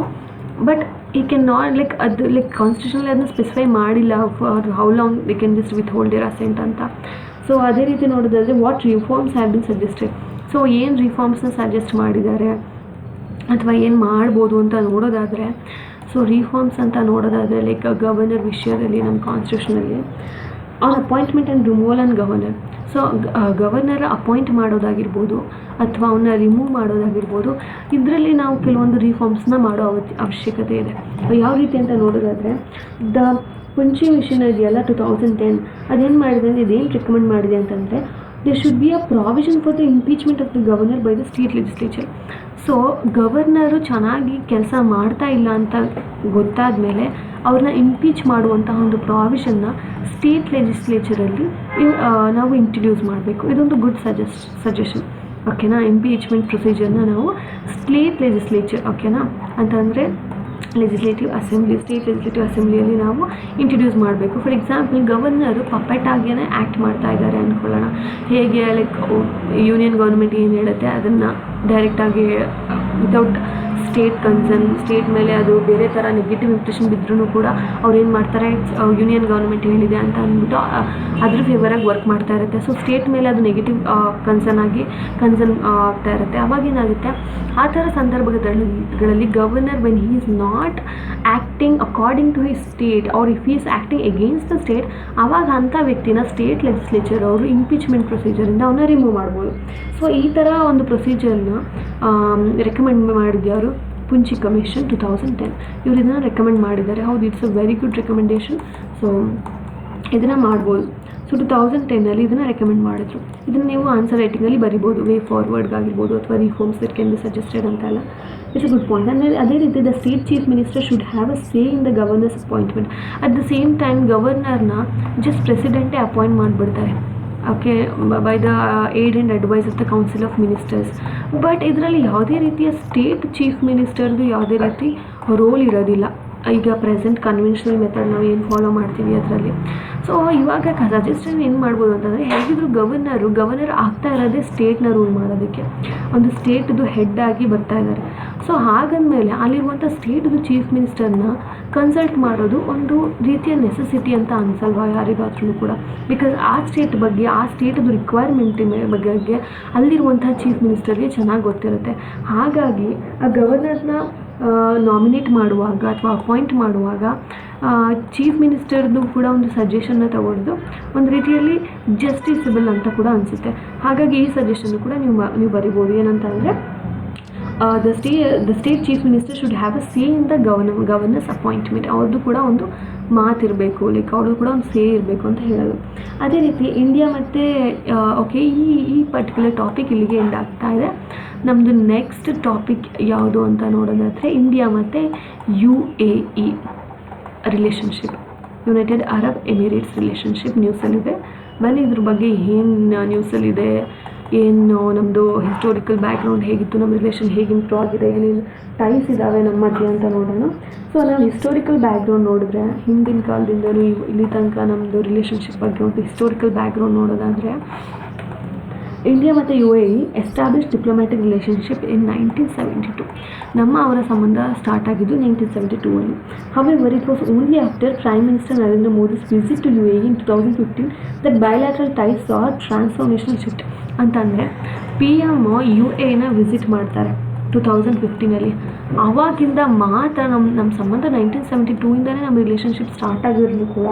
ಬಟ್ ಈ ಕ್ಯಾನ್ ನಾಟ್ ಲೈಕ್ ಕಾನ್ಸ್ಟಿಟ್ಯೂಷನಲ್ಲಿ ಅದನ್ನ ಸ್ಪೆಸಿಫೈ ಮಾಡಿಲ್ಲ for how long the can just withhold there assent ಅಂತ. ಸೊ ಅದೇ ರೀತಿ ನೋಡೋದಾದರೆ what reforms have been suggested. So ಏನು ರಿಫಾರ್ಮ್ಸ್ನ ಸಜೆಸ್ಟ್ ಮಾಡಿದ್ದಾರೆ ಅಥವಾ ಏನು ಮಾಡ್ಬೋದು ಅಂತ ನೋಡೋದಾದರೆ, ಸೊ ರಿಫಾರ್ಮ್ಸ್ ಅಂತ ನೋಡೋದಾದರೆ ಲೈಕ್ ಗವರ್ನರ್ ವಿಷಯದಲ್ಲಿ ನಮ್ಮ ಕಾನ್ಸ್ಟಿಟ್ಯೂಷನಲ್ಲಿ on appointment and removal and governor. So governor appoint ಮಾಡೋದಾಗಿರ್ಬೋದು ಅಥವಾ ಅವನ್ನ ರಿಮೂವ್ ಮಾಡೋದಾಗಿರ್ಬೋದು, ಇದರಲ್ಲಿ ನಾವು ಕೆಲವೊಂದು ರಿಫಾರ್ಮ್ಸ್ನ ಮಾಡೋ ಅವಶ್ಯಕತೆ ಇದೆ. ಯಾವ ರೀತಿ ಅಂತ ನೋಡೋದಾದರೆ, ದ ಪುಂಚಿ ಮಿಷನ್ ಇದೆಯಲ್ಲ 2010, ಅದೇನು ಮಾಡಿದೆ ಅಂದರೆ ಇದೇನು ರೆಕಮೆಂಡ್ ಮಾಡಿದೆ ಅಂತಂದರೆ there should be a provision for the impeachment of the governor by the state legislature. So governor ಚೆನ್ನಾಗಿ ಕೆಲಸ ಮಾಡ್ತಾ ಇಲ್ಲ ಅಂತ ಗೊತ್ತಾದ ಮೇಲೆ ಅವ್ರನ್ನ ಇಂಪೀಚ್ ಮಾಡುವಂತಹ ಒಂದು ಪ್ರಾವಿಷನ್ನ ಸ್ಟೇಟ್ ಲೆಜಿಸ್ಲೇಚರಲ್ಲಿ ನಾವು ಇಂಟ್ರಡ್ಯೂಸ್ ಮಾಡಬೇಕು. ಇದೊಂದು ಗುಡ್ ಸಜೆಷನ್. ಓಕೆನಾ. ಇಂಪೀಚ್ಮೆಂಟ್ ಪ್ರೊಸೀಜರ್ನ ನಾವು ಸ್ಟೇಟ್ ಲೆಜಿಸ್ಲೇಚರ್, ಓಕೆನಾ, ಅಂತಂದರೆ ಲೆಜಿಸ್ಲೇಟಿವ್ ಅಸೆಂಬ್ಲಿ, ಸ್ಟೇಟ್ ಲೆಜಿಸ್ಲೇಟಿವ್ ಅಸೆಂಬ್ಲಿಯಲ್ಲಿ ನಾವು ಇಂಟ್ರಡ್ಯೂಸ್ ಮಾಡಬೇಕು. ಫಾರ್ ಎಕ್ಸಾಂಪಲ್, ಗವರ್ನರು ಪಪೆಟ್ ಆಗಿಯೇ ಆ್ಯಕ್ಟ್ ಮಾಡ್ತಾ ಇದ್ದಾರೆ ಅಂದ್ಕೊಳ್ಳೋಣ. ಹೇಗೆ ಲೈಕ್ ಯೂನಿಯನ್ ಗೌರ್ಮೆಂಟ್ ಏನು ಹೇಳುತ್ತೆ ಅದನ್ನು ಡೈರೆಕ್ಟಾಗಿ ವಿತೌಟ್ ಸ್ಟೇಟ್ ಕನ್ಸರ್ನ್, ಸ್ಟೇಟ್ ಮೇಲೆ ಅದು ಬೇರೆ ಥರ ನೆಗೆಟಿವ್ ಇಂಪ್ರೆಷನ್ ಬಿದ್ದರೂ ಕೂಡ ಅವ್ರು ಏನು ಮಾಡ್ತಾರೆ, ಯೂನಿಯನ್ ಗೌರ್ಮೆಂಟ್ ಹೇಳಿದೆ ಅಂತ ಅಂದ್ಬಿಟ್ಟು ಅದ್ರ ಫೇವರಾಗಿ ವರ್ಕ್ ಮಾಡ್ತಾ ಇರುತ್ತೆ. ಸೊ ಸ್ಟೇಟ್ ಮೇಲೆ ಅದು ನೆಗೆಟಿವ್ ಕನ್ಸರ್ನ್ ಆಗ್ತಾ ಇರುತ್ತೆ. ಅವಾಗೇನಾಗುತ್ತೆ, ಆ ಥರ ಸಂದರ್ಭಗಳಲ್ಲಿ governor when he is not acting according to his state or if he is acting against the state, ಆವಾಗ ಅಂಥ ವ್ಯಕ್ತಿನ ಸ್ಟೇಟ್ ಲೆಜಿಸ್ಲೇಚರ್ ಅವರು ಇಂಪೀಚ್ಮೆಂಟ್ ಪ್ರೊಸೀಜರಿಂದ ಅವನ್ನ ರಿಮೂವ್ ಮಾಡ್ಬೋದು. ಸೊ ಈ ಥರ ಒಂದು ಪ್ರೊಸೀಜರ್ನ ರೆಕಮೆಂಡ್ ಮಾಡಿದ್ಯಾರು, ಪುಂಚಿ ಕಮಿಷನ್ 2010. ಇವರು ಇದನ್ನು ರೆಕಮೆಂಡ್ ಮಾಡಿದ್ದಾರೆ. ಹೌದು, it's a very good recommendation. So ಇದನ್ನು ಮಾಡ್ಬೋದು. ಸೊ 2010 ಇದನ್ನು ರೆಕಮೆಂಡ್ ಮಾಡಿದ್ರು. ಇದನ್ನು ನೀವು ಆನ್ಸರ್ ರೈಟಿಂಗಲ್ಲಿ ಬರಿಬೋದು, ವೇ ಫಾರ್ವರ್ಡ್ಗಾಗಿರ್ಬೋದು ಅಥವಾ reforms that can be suggested ಅಂತೆಲ್ಲ. It's a good point. ಅಂದರೆ ಅದೇ ರೀತಿ the state chief minister should have a say in the governor's appointment. At the same time ಗವರ್ನರ್ನ ಜಸ್ಟ್ ಪ್ರೆಸಿಡೆಂಟೇ ಅಪಾಯಿಂಟ್ ಮಾಡಿಬಿಡ್ತಾರೆ. Okay, by the aid and advise of the council of ministers. But ಇದರಲ್ಲಿ ಯಾವುದೇ ರೀತಿಯ state chief ಮಿನಿಸ್ಟರ್ದು ಯಾವುದೇ ರೀತಿ roll ಇರೋದಿಲ್ಲ. ಈಗ ಪ್ರೆಸೆಂಟ್ ಕನ್ವೆನ್ಷನಲ್ ಮೆಥಡ್ ನಾವು ಏನು ಫಾಲೋ ಮಾಡ್ತೀವಿ ಅದರಲ್ಲಿ. ಸೊ ಇವಾಗ ಸಜೆಷನ್ ಏನು ಮಾಡ್ಬೋದು ಅಂತಂದರೆ, ಹೇಗಿದ್ರು ಗವರ್ನರ್ ಆಗ್ತಾ ಇರೋದೇ ಸ್ಟೇಟ್ನ ರೂಲ್ ಮಾಡೋದಕ್ಕೆ, ಒಂದು ಸ್ಟೇಟ್ದು ಹೆಡ್ ಆಗಿ ಬರ್ತಾ ಇದ್ದಾರೆ. ಸೊ ಹಾಗಂದಮೇಲೆ ಅಲ್ಲಿರುವಂಥ ಸ್ಟೇಟ್ದು ಚೀಫ್ ಮಿನಿಸ್ಟರ್ನ ಕನ್ಸಲ್ಟ್ ಮಾಡೋದು ಒಂದು ರೀತಿಯ ನೆಸೆಸಿಟಿ ಅಂತ ಅನ್ಸಲ್ವಾ ಯಾರಿಗಾದ್ರೂ ಕೂಡ. ಬಿಕಾಸ್ ಆ ಸ್ಟೇಟ್ ಬಗ್ಗೆ, ಆ ಸ್ಟೇಟ್ದು ರಿಕ್ವೈರ್ಮೆಂಟಿನ ಬಗ್ಗೆ ಅಲ್ಲಿರುವಂಥ ಚೀಫ್ ಮಿನಿಸ್ಟರ್ಗೆ ಚೆನ್ನಾಗಿ ಗೊತ್ತಿರುತ್ತೆ. ಹಾಗಾಗಿ ಆ ಗವರ್ನರ್ನ ನಾಮಿನೇಟ್ ಮಾಡುವಾಗ ಅಥವಾ ಅಪಾಯಿಂಟ್ ಮಾಡುವಾಗ ಚೀಫ್ ಮಿನಿಸ್ಟರ್ದು ಕೂಡ ಒಂದು ಸಜೆಷನ್ನ ತಗೊಳ್ಳೋದು ಒಂದು ರೀತಿಯಲ್ಲಿ ಜಸ್ಟಿಸಬಲ್ ಅಂತ ಕೂಡ ಅನಿಸುತ್ತೆ. ಹಾಗಾಗಿ ಈ ಸಜೆಷನ್ನು ಕೂಡ ನೀವು ಬರಿಬೋದು. ಏನಂತಂದರೆ, the state chief minister should have a say in the governor's appointment. ಅವ್ರದ್ದು ಕೂಡ ಒಂದು ಮಾತಿರಬೇಕು, ಲೈಕ್ ಅವ್ರದ್ದು ಕೂಡ ಒಂದು ಸೇ ಇರಬೇಕು ಅಂತ ಹೇಳೋದು. ಅದೇ ರೀತಿ ಇಂಡಿಯಾ ಮತ್ತು ಓಕೆ, ಈ ಪರ್ಟಿಕ್ಯುಲರ್ ಟಾಪಿಕ್ ಇಲ್ಲಿಗೆ ಎಂಡ್ ಆಗ್ತಾ ಇದೆ. ನಮ್ಮದು ನೆಕ್ಸ್ಟ್ ಟಾಪಿಕ್ ಯಾವುದು ಅಂತ ನೋಡೋದಾದರೆ, ಇಂಡಿಯಾ ಮತ್ತು UAE relationship, united Arab Emirates relationship ನ್ಯೂಸಲ್ಲಿದೆ. ಬನ್ನಿ ಇದ್ರ ಬಗ್ಗೆ ಏನು ನ್ಯೂಸಲ್ಲಿದೆ, ಏನು ನಮ್ಮದು ಹಿಸ್ಟೋರಿಕಲ್ ಬ್ಯಾಕ್ಗ್ರೌಂಡ್ ಹೇಗಿತ್ತು, ನಮ್ಮ ರಿಲೇಷನ್ ಹೇಗೆ ಇಂಪ್ರೂವ್ ಆಗಿದೆ, ಏನೇನು ಟೈಸ್ ಇದ್ದಾವೆ ನಮ್ಮ ಮಧ್ಯೆ ಅಂತ ನೋಡೋಣ. ಸೊ ನಾವು ಹಿಸ್ಟೋರಿಕಲ್ ಬ್ಯಾಕ್ಗ್ರೌಂಡ್ ನೋಡಿದ್ರೆ, ಹಿಂದಿನ ಕಾಲದಿಂದಲೂ ಇಲ್ಲಿ ತನಕ ನಮ್ಮದು ರಿಲೇಷನ್ಶಿಪ್ ಬಗ್ಗೆ ಒಂದು ಹಿಸ್ಟೋರಿಕಲ್ ಬ್ಯಾಕ್ಗ್ರೌಂಡ್ ನೋಡೋದಾದರೆ, ಇಂಡಿಯಾ ಮತ್ತು UAE ಎಸ್ಟಾಬ್ಲಿಷ್ ಡಿಪ್ಲೊಮ್ಯಾಟಿಕ್ ರಿಲೇಷನ್ಶಿಪ್ ಇನ್ 1972. ಅವರ ಸಂಬಂಧ ಸ್ಟಾರ್ಟ್ ಆಗಿದ್ದು 1972. However, it was only after Prime Minister Narendra Modi's visit to UAE in 2015 that bilateral ties saw a transformational shift. ಅಂತಂದರೆ PM UAEನ ವಿಸಿಟ್ ಮಾಡ್ತಾರೆ 2015. ಆವಾಗಿಂದ ಮಾತ್ರ ನಮ್ಮ ಸಂಬಂಧ 1972ಇಂದನೇ ನಮ್ಮ ರಿಲೇಷನ್ಶಿಪ್ ಸ್ಟಾರ್ಟ್ ಆಗಿರಲು ಕೂಡ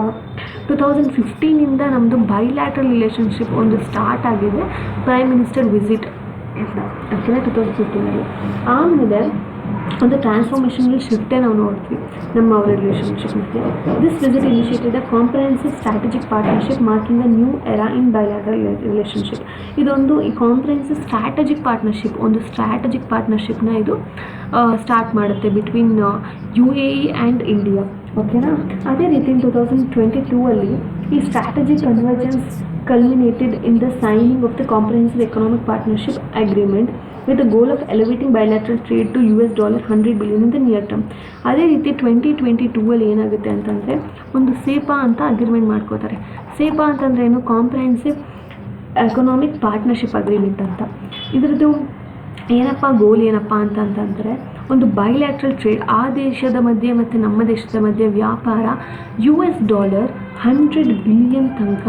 2015ಇಂದ ನಮ್ಮದು ಬೈಲ್ಯಾಟ್ರಲ್ ರಿಲೇಷನ್ಶಿಪ್ ಒಂದು ಸ್ಟಾರ್ಟ್ ಆಗಿದೆ ಪ್ರೈಮ್ ಮಿನಿಸ್ಟರ್ ವಿಸಿಟ್ ಓಕೆನಾ 2015. ಆಮೇಲೆ ಒಂದು ಟ್ರಾನ್ಸ್ಫಾರ್ಮೇಷನಲ್ ಶಿಫ್ಟೇ ನಾವು ನೋಡ್ತೀವಿ ನಮ್ಮ ಅವರ ರಿಲೇಷನ್ಶಿಪ್ ಮಧ್ಯೆ. This visit initiated a comprehensive strategic partnership marking a new era in ಬೈಲ್ಯಾಟರಲ್ relationship. ಇದೊಂದು ಈ ಕಾಂಪ್ರಹೆನ್ಸಿವ್ ಸ್ಟ್ರಾಟಜಿಕ್ ಪಾರ್ಟ್ನರ್ಶಿಪ್, ಒಂದು ಸ್ಟ್ರಾಟಜಿಕ್ ಪಾರ್ಟ್ನರ್ಶಿಪ್ನ ಇದು ಸ್ಟಾರ್ಟ್ ಮಾಡುತ್ತೆ ಬಿಟ್ವೀನ್ UAE ಆ್ಯಂಡ್ ಇಂಡಿಯಾ. ಓಕೆನಾ. ಅದೇ ರೀತಿ 2022 ಅಲ್ಲಿ ಈ strategic convergence culminated in the signing of the Comprehensive Economic Partnership Agreement with the goal of elevating bilateral trade to $100 billion in the near term. ಅದೇ ರೀತಿ 2022 ಅಲ್ಲಿ ಏನಾಗುತ್ತೆ ಅಂತಂದರೆ ಒಂದು ಸೇಪಾ ಅಂತ ಅಗ್ರಿಮೆಂಟ್ ಮಾಡ್ಕೋತಾರೆ. ಸೇಪಾ ಅಂತಂದರೆ ಏನು? ಕಾಂಪ್ರಹೆನ್ಸಿವ್ ಎಕನಾಮಿಕ್ ಪಾರ್ಟ್ನರ್ಶಿಪ್ ಅಗ್ರಿಮೆಂಟ್ ಅಂತ. ಇದರದ್ದು ಏನಪ್ಪ ಗೋಲ್ ಏನಪ್ಪ ಅಂತಂದರೆ ಒಂದು ಬೈಲ್ಯಾಟ್ರಲ್ ಟ್ರೇಡ್, ಆ ದೇಶದ ಮಧ್ಯೆ ಮತ್ತು ನಮ್ಮ ದೇಶದ ಮಧ್ಯೆ ವ್ಯಾಪಾರ $100 ಬಿಲಿಯನ್ ತನಕ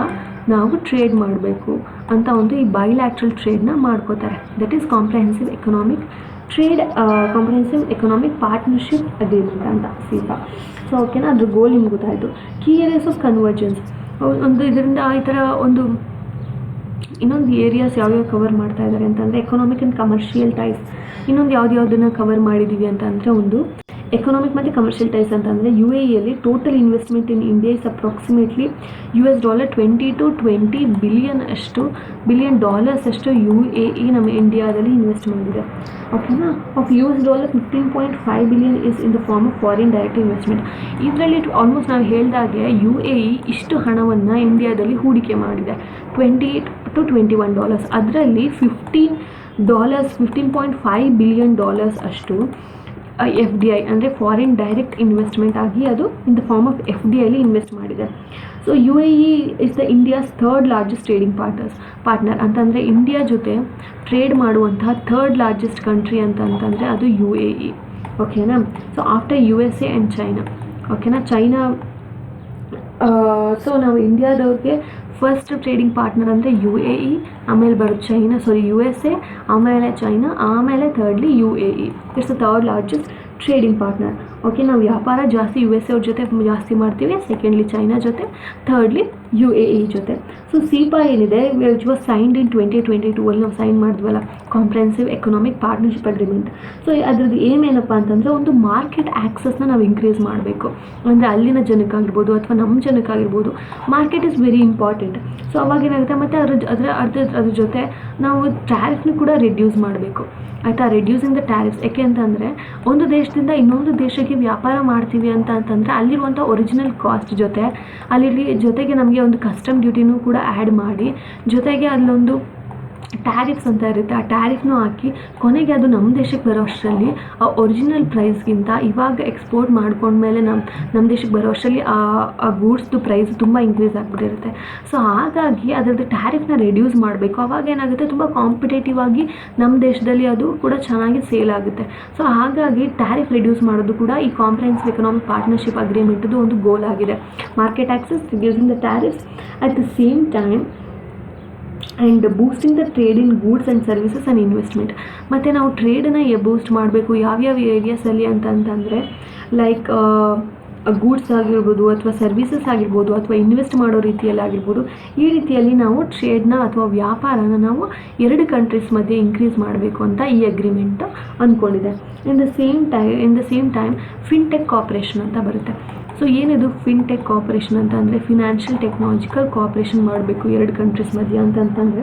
ನಾವು ಟ್ರೇಡ್ ಮಾಡಬೇಕು ಅಂತ ಒಂದು ಈ ಬೈಲ್ಯಾಟ್ರಲ್ ಟ್ರೇಡ್ನ ಮಾಡ್ಕೋತಾರೆ. That is comprehensive economic partnership agreement ಅಂತ ಸೇಪಾ. ಸೊ ಓಕೆನಾ, ಅದ್ರ ಗೋಲ್ ನಿಮ್ಗೆ ಗೊತ್ತಾಯಿತು. ಕೀ ಏರಿಯಾಸ್ ಆಫ್ ಕನ್ವರ್ಜೆನ್ಸ್, ಒಂದು ಇದರಿಂದ ಈ ಥರ ಒಂದು ಇನ್ನೊಂದು ಏರಿಯಾಸ್ ಯಾವ್ಯಾವ ಕವರ್ ಮಾಡ್ತಾ ಇದ್ದಾರೆ ಅಂತಂದರೆ ಎಕನಾಮಿಕ್ ಆ್ಯಂಡ್ ಕಮರ್ಷಿಯಲ್ ಟೈಸ್. ಇನ್ನೊಂದು ಯಾವುದನ್ನು ಕವರ್ ಮಾಡಿದ್ದೀವಿ ಅಂತಂದರೆ ಒಂದು ಎಕನಾಮಿಕ್ ಮತ್ತು ಕಮರ್ಷಿಯಲ್ ಟೈಸ್ ಅಂತಂದರೆ UAEಯಲ್ಲಿ total investment in India is approximately $20 to $20 billion ಅಷ್ಟು UAE ನಮ್ಮ ಇಂಡಿಯಾದಲ್ಲಿ ಇನ್ವೆಸ್ಟ್ ಮಾಡಿದೆ. ಓಕೆನಾ. Of $15.5 billion is in the form of foreign direct investment. ಇದರಲ್ಲಿ ಆಲ್ಮೋಸ್ಟ್ ನಾವು ಹೇಳಿದಾಗೆ UAE ಇಷ್ಟು ಹಣವನ್ನು ಇಂಡಿಯಾದಲ್ಲಿ ಹೂಡಿಕೆ ಮಾಡಿದೆ, $20 to $21. ಅದರಲ್ಲಿ $15.5 ಬಿಲಿಯನ್ ಅಷ್ಟು FDI ಅಂದರೆ ಫಾರಿನ್ ಡೈರೆಕ್ಟ್ ಇನ್ವೆಸ್ಟ್ಮೆಂಟ್ ಆಗಿ ಅದು ಇನ್ ದ ಫಾರ್ಮ್ ಆಫ್ FDIಲಿ ಇನ್ವೆಸ್ಟ್ ಮಾಡಿದೆ. So UAE is the India's third largest trading partner ಅಂತಂದರೆ ಇಂಡಿಯಾ ಜೊತೆ ಟ್ರೇಡ್ ಮಾಡುವಂತಹ ಥರ್ಡ್ ಲಾರ್ಜೆಸ್ಟ್ ಕಂಟ್ರಿ ಅಂತಂದರೆ ಅದು UAE. ಓಕೆನಾ. So after USA and China. ಓಕೆನಾ. ಚೈನಾ, ಸೊ ನಾವು ಇಂಡಿಯಾದವ್ರಿಗೆ ಫಸ್ಟ್ ಟ್ರೇಡಿಂಗ್ ಪಾರ್ಟ್ನರ್ ಅಂದರೆ UAE, ಆಮೇಲೆ ಬರೋದು USA, ಆಮೇಲೆ ಚೈನಾ, ಆಮೇಲೆ thirdly UAE. It's the third largest trading partner. Okay. ನಾವು ವ್ಯಾಪಾರ ಜಾಸ್ತಿ USA ಅವ್ರ ಜೊತೆ ಜಾಸ್ತಿ ಮಾಡ್ತೀವಿ, ಸೆಕೆಂಡ್ಲಿ ಚೈನಾ ಜೊತೆ, ಥರ್ಡ್ಲಿ UAE ಜೊತೆ. ಸೊ ಸೇಪಾ ಏನಿದೆ ವಿಚ್ ವಾಸ್ ಸೈನ್ಡ್ ಇನ್ 2022 ಅಲ್ಲಿ ನಾವು ಸೈನ್ ಮಾಡಿದ್ವಲ್ಲ, comprehensive economic partnership agreement. So ಅದ್ರದ್ದು ಏನಪ್ಪ ಅಂತಂದರೆ ಒಂದು ಮಾರ್ಕೆಟ್ ಆ್ಯಕ್ಸಸ್ನ ನಾವು ಇನ್ಕ್ರೀಸ್ ಮಾಡಬೇಕು. ಅಂದರೆ ಅಲ್ಲಿನ ಜನಕ್ಕಾಗಿರ್ಬೋದು ಅಥವಾ ನಮ್ಮ ಜನಕ್ಕಾಗಿರ್ಬೋದು market is very important. So ಅವಾಗೇನಾಗುತ್ತೆ, ಮತ್ತು ಅದ್ರ ಜೊತೆ ನಾವು ಟ್ಯಾರಿಫ್ನ ಕೂಡ ರೆಡ್ಯೂಸ್ ಮಾಡಬೇಕು. ಆಯಿತಾ. Reducing the tariffs. ಯಾಕೆ ಅಂತಂದರೆ ಒಂದು ದೇಶದಿಂದ ಇನ್ನೊಂದು ದೇಶಕ್ಕೆ ವ್ಯಾಪಾರ ಮಾಡ್ತೀವಿ ಅಂತಂದರೆ ಅಲ್ಲಿರುವಂಥ ಒರಿಜಿನಲ್ ಕಾಸ್ಟ್ ಜೊತೆಗೆ ನಮಗೆ ಒಂದು ಕಸ್ಟಮ್ ಡ್ಯೂಟಿನೂ ಕೂಡ ಆ್ಯಡ್ ಮಾಡಿ, ಜೊತೆಗೆ ಅಲ್ಲೊಂದು ಟ್ಯಾರಿಫ್ಸ್ ಅಂತ ಇರುತ್ತೆ, ಆ ಟ್ಯಾರಿಫ್ನೂ ಹಾಕಿ ಕೊನೆಗೆ ಅದು ನಮ್ಮ ದೇಶಕ್ಕೆ ಬರೋ ಅಷ್ಟರಲ್ಲಿ ಆ ಒರಿಜಿನಲ್ ಪ್ರೈಸ್ಗಿಂತ ಇವಾಗ ಎಕ್ಸ್ಪೋರ್ಟ್ ಮಾಡ್ಕೊಂಡ್ಮೇಲೆ ನಮ್ಮ ದೇಶಕ್ಕೆ ಬರೋ ಅಷ್ಟರಲ್ಲಿ ಆ ಗೂಡ್ಸ್ದು ಪ್ರೈಸ್ ತುಂಬ ಇನ್ಕ್ರೀಸ್ ಆಗಿಬಿಟ್ಟಿರುತ್ತೆ. ಸೊ ಹಾಗಾಗಿ ಅದರದ್ದು ಟ್ಯಾರಿಫ್ನ ರೆಡ್ಯೂಸ್ ಮಾಡಬೇಕು. ಅವಾಗ ಏನಾಗುತ್ತೆ, ತುಂಬ ಕಾಂಪಿಟೇಟಿವ್ ಆಗಿ ನಮ್ಮ ದೇಶದಲ್ಲಿ ಅದು ಕೂಡ ಚೆನ್ನಾಗಿ ಸೇಲ್ ಆಗುತ್ತೆ. ಸೊ ಹಾಗಾಗಿ ಟ್ಯಾರಿಫ್ ರೆಡ್ಯೂಸ್ ಮಾಡೋದು ಕೂಡ ಈ ಕಾಂಪ್ರಹೆನ್ಸಿವ್ ಎಕನಾಮಿಕ್ ಪಾರ್ಟ್ನರ್ಶಿಪ್ ಅಗ್ರಿಮೆಂಟ್ದು ಒಂದು ಗೋಲ್ ಆಗಿದೆ. Market access, reducing the tariffs at the same time and boosting the trade in goods and services and investment. ಮತ್ತು ನಾವು ಟ್ರೇಡನ್ನು ಬೂಸ್ಟ್ ಮಾಡಬೇಕು ಯಾವ್ಯಾವ ಏರಿಯಾಸಲ್ಲಿ ಅಂತಂದರೆ ಲೈಕ್ ಗೂಡ್ಸ್ ಆಗಿರ್ಬೋದು ಅಥವಾ ಸರ್ವಿಸಸ್ ಆಗಿರ್ಬೋದು ಅಥವಾ ಇನ್ವೆಸ್ಟ್ ಮಾಡೋ ರೀತಿಯಲ್ಲಿ ಆಗಿರ್ಬೋದು. ಈ ರೀತಿಯಲ್ಲಿ ನಾವು ಟ್ರೇಡ್ನ ಅಥವಾ ವ್ಯಾಪಾರನ ನಾವು 2 ಕಂಟ್ರೀಸ್ ಮಧ್ಯೆ ಇನ್ಕ್ರೀಸ್ ಮಾಡಬೇಕು ಅಂತ ಈ ಅಗ್ರಿಮೆಂಟ್ ಅಂದ್ಕೊಂಡಿದೆ. In the same time fintech cooperation ಅಂತ ಬರುತ್ತೆ. ಸೊ ಏನಿದು ಫಿನ್ಟೆಕ್ ಕಾಪರೇಷನ್ ಅಂತಂದರೆ ಫಿನಾನ್ಷಿಯಲ್ ಟೆಕ್ನಾಲಜಿಕಲ್ ಕಾಪರೇಷನ್ ಮಾಡಬೇಕು 2 ಕಂಟ್ರೀಸ್ ಮಧ್ಯೆ ಅಂತಂದರೆ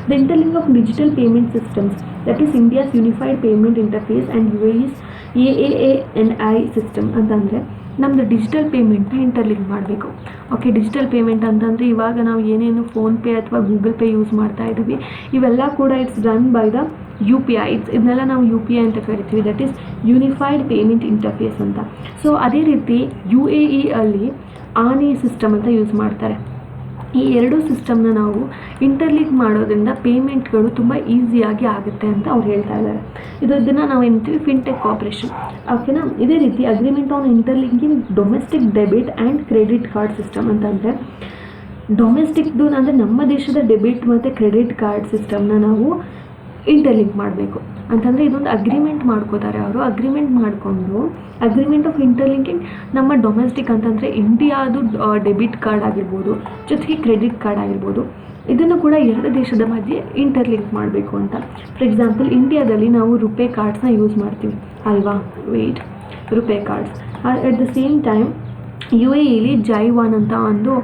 the interlink of digital payment systems, that is India's unified payment interface and UAE's AAANI system ಅಂತಂದರೆ ನಮ್ಮದು ಡಿಜಿಟಲ್ ಪೇಮೆಂಟ್ನ ಇಂಟರ್ಲಿಂಕ್ ಮಾಡಬೇಕು. ಓಕೆ. ಡಿಜಿಟಲ್ ಪೇಮೆಂಟ್ ಅಂತಂದರೆ ಇವಾಗ ನಾವು ಏನೇನು ಫೋನ್ಪೇ ಅಥವಾ ಗೂಗಲ್ ಪೇ ಯೂಸ್ ಮಾಡ್ತಾ ಇದ್ದೀವಿ, ಇವೆಲ್ಲ ಕೂಡ it's run by the UPI. ಇದನ್ನೆಲ್ಲ ನಾವು UPI ಅಂತ ಕರಿತೀವಿ, that is unified payment interface ಅಂತ. ಸೊ ಅದೇ ರೀತಿ UAE ಅಲ್ಲಿ ಆನಿ ಸಿಸ್ಟಮ್ ಅಂತ ಯೂಸ್ ಮಾಡ್ತಾರೆ. ಈ 2 ಸಿಸ್ಟಮ್ನ ನಾವು ಇಂಟರ್ಲಿಂಕ್ ಮಾಡೋದ್ರಿಂದ ಪೇಮೆಂಟ್ಗಳು ತುಂಬ ಈಸಿಯಾಗಿ ಆಗುತ್ತೆ ಅಂತ ಅವ್ರು ಹೇಳ್ತಾ ಇದ್ದಾರೆ. ಇದನ್ನು ನಾವು ಏನಂತೀವಿ ಫಿನ್ಟೆಕ್ ಕಾಪರೇಷನ್. ಓಕೆನಾ. ಇದೇ ರೀತಿ agreement on interlinking domestic debit and credit card system ಅಂತಂದರೆ ಡೊಮೆಸ್ಟಿಕ್ದು ಅಂದರೆ ನಮ್ಮ ದೇಶದ ಡೆಬಿಟ್ ಮತ್ತು ಕ್ರೆಡಿಟ್ ಕಾರ್ಡ್ ಸಿಸ್ಟಮ್ನ ನಾವು ಇಂಟರ್ಲಿಂಕ್ ಮಾಡಬೇಕು ಅಂತಂದರೆ ಇದೊಂದು ಅಗ್ರಿಮೆಂಟ್ ಮಾಡ್ಕೋತಾರೆ ಅವರು. ಅಗ್ರಿಮೆಂಟ್ ಮಾಡಿಕೊಂಡು ಅಗ್ರಿಮೆಂಟ್ ಆಫ್ ಇಂಟರ್ಲಿಂಕಿಂಗ್ ನಮ್ಮ ಡೊಮೆಸ್ಟಿಕ್ ಅಂತಂದರೆ ಇಂಡಿಯಾದು ಡೆಬಿಟ್ ಕಾರ್ಡ್ ಆಗಿರ್ಬೋದು, ಜೊತೆಗೆ ಕ್ರೆಡಿಟ್ ಕಾರ್ಡ್ ಆಗಿರ್ಬೋದು, ಇದನ್ನು ಕೂಡ ಎರಡು ದೇಶದ ಮಧ್ಯೆ ಇಂಟರ್ಲಿಂಕ್ ಮಾಡಬೇಕು ಅಂತ. ಫಾರ್ ಎಕ್ಸಾಂಪಲ್ ಇಂಡಿಯಾದಲ್ಲಿ ನಾವು ರುಪೇ ಕಾರ್ಡ್ಸ್ನ ಯೂಸ್ ಮಾಡ್ತೀವಿ ಅಲ್ವಾ, RuPay cards. At the same time U A ಇಲಿ ಜೈವಾನ್ ಅಂತ ಒಂದು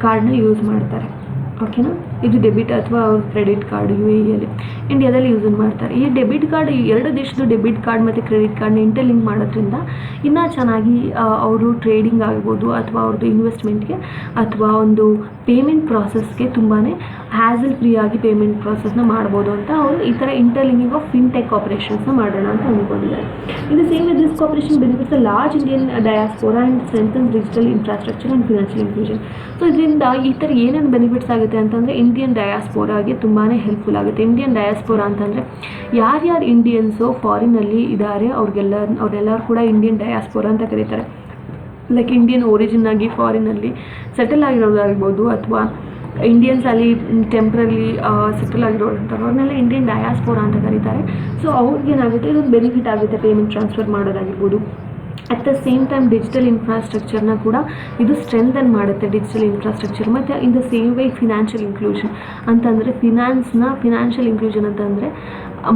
ಕಾರ್ಡ್ನ ಯೂಸ್ ಮಾಡ್ತಾರೆ. ಓಕೆನಾ, ಇದು ಡೆಬಿಟ್ ಅಥವಾ ಅವ್ರ ಕ್ರೆಡಿಟ್ ಕಾರ್ಡ್ ಯು ಎಲ್ಲಿ, ಇಂಡಿಯಾದಲ್ಲಿ ಯೂಸ್ ಮಾಡ್ತಾರೆ. ಈ ಡೆಬಿಟ್ ಕಾರ್ಡ್, ಎರಡು ದೇಶದ ಡೆಬಿಟ್ ಕಾರ್ಡ್ ಮತ್ತು ಕ್ರೆಡಿಟ್ ಕಾರ್ಡ್ನ ಇಂಟರ್ಲಿಂಕ್ ಮಾಡೋದ್ರಿಂದ ಇನ್ನೂ ಚೆನ್ನಾಗಿ ಅವರು ಟ್ರೇಡಿಂಗ್ ಆಗ್ಬೋದು ಅಥವಾ ಅವ್ರದ್ದು ಇನ್ವೆಸ್ಟ್ಮೆಂಟ್ಗೆ ಅಥವಾ ಒಂದು ಪೇಮೆಂಟ್ ಪ್ರಾಸೆಸ್ಗೆ ತುಂಬಾ ಹ್ಯಾಸಲ್ ಫ್ರೀ ಆಗಿ ಪೇಮೆಂಟ್ ಪ್ರಾಸೆಸ್ನ ಮಾಡ್ಬೋದು ಅಂತ ಅವರು ಈ ಥರ ಇಂಟರ್ಲಿಂಕಿಂಗ್ ಆಫ್ ಫಿನ್ಟೆಕ್ ಆಪರೇಷನ್ಸ್ನ ಮಾಡೋಣ ಅಂತ ಅಂದ್ಕೊಂಡಿದ್ದಾರೆ. ಇದು same with this cooperation benefits the large Indian ಡಯಾಸ್ಪೋರಾ and strengthen digital infrastructure and financial inclusion. So ಇದರಿಂದ ಈ ಥರ ಏನೇನು ಬೆನಿಫಿಟ್ಸ್ ಆಗುತ್ತೆ ಅಂತಂದರೆ ಇಂಡಿಯನ್ ಡಯಾಸ್ಪೋರಾಗೆ ತುಂಬಾ ಹೆಲ್ಪ್ಫುಲ್ ಆಗುತ್ತೆ. ಇಂಡಿಯನ್ ಡಯಾಸ್ಪೋರಾ ಅಂತಂದರೆ ಯಾರ್ಯಾರು ಇಂಡಿಯನ್ಸು ಫಾರಿನಲ್ಲಿ ಇದ್ದಾರೆ ಅವ್ರೆಲ್ಲರೂ ಕೂಡ ಇಂಡಿಯನ್ ಡಯಾಸ್ಪೋರಾ ಅಂತ ಕರೀತಾರೆ. ಲೈಕ್ ಇಂಡಿಯನ್ ಒರಿಜಿನ್ ಆಗಿ ಫಾರಿನಲ್ಲಿ ಸೆಟಲ್ ಆಗಿರೋದಾಗಿರ್ಬೋದು ಅಥವಾ ಇಂಡಿಯನ್ಸ್ ಅಲ್ಲಿ ಟೆಂಪ್ರರಿ ಸೆಟಲ್ ಆಗಿರೋರು ಅಂತಾರೆ, ಅವ್ರನ್ನೆಲ್ಲ ಇಂಡಿಯನ್ ಡಯಾಸ್ಪೋರಾ ಅಂತ ಕರೀತಾರೆ. ಸೊ ಅವ್ರಿಗೇನಾಗುತ್ತೆ, ಇದೊಂದು ಬೆನಿಫಿಟ್ ಆಗುತ್ತೆ ಪೇಮೆಂಟ್ ಟ್ರಾನ್ಸ್ಫರ್ ಮಾಡೋದಾಗಿರ್ಬೋದು. At the same time digital ಇನ್ಫ್ರಾಸ್ಟ್ರಕ್ಚರ್ನ ಕೂಡ ಇದು ಸ್ಟ್ರೆಂಥನ್ ಮಾಡುತ್ತೆ, ಡಿಜಿಟಲ್ ಇನ್ಫ್ರಾಸ್ಟ್ರಕ್ಚರ್. ಮತ್ತು in the same way financial inclusion ಅಂತಂದರೆ ಫಿನಾನ್ಷಿಯಲ್ ಇನ್ಕ್ಲೂಷನ್ ಅಂತಂದರೆ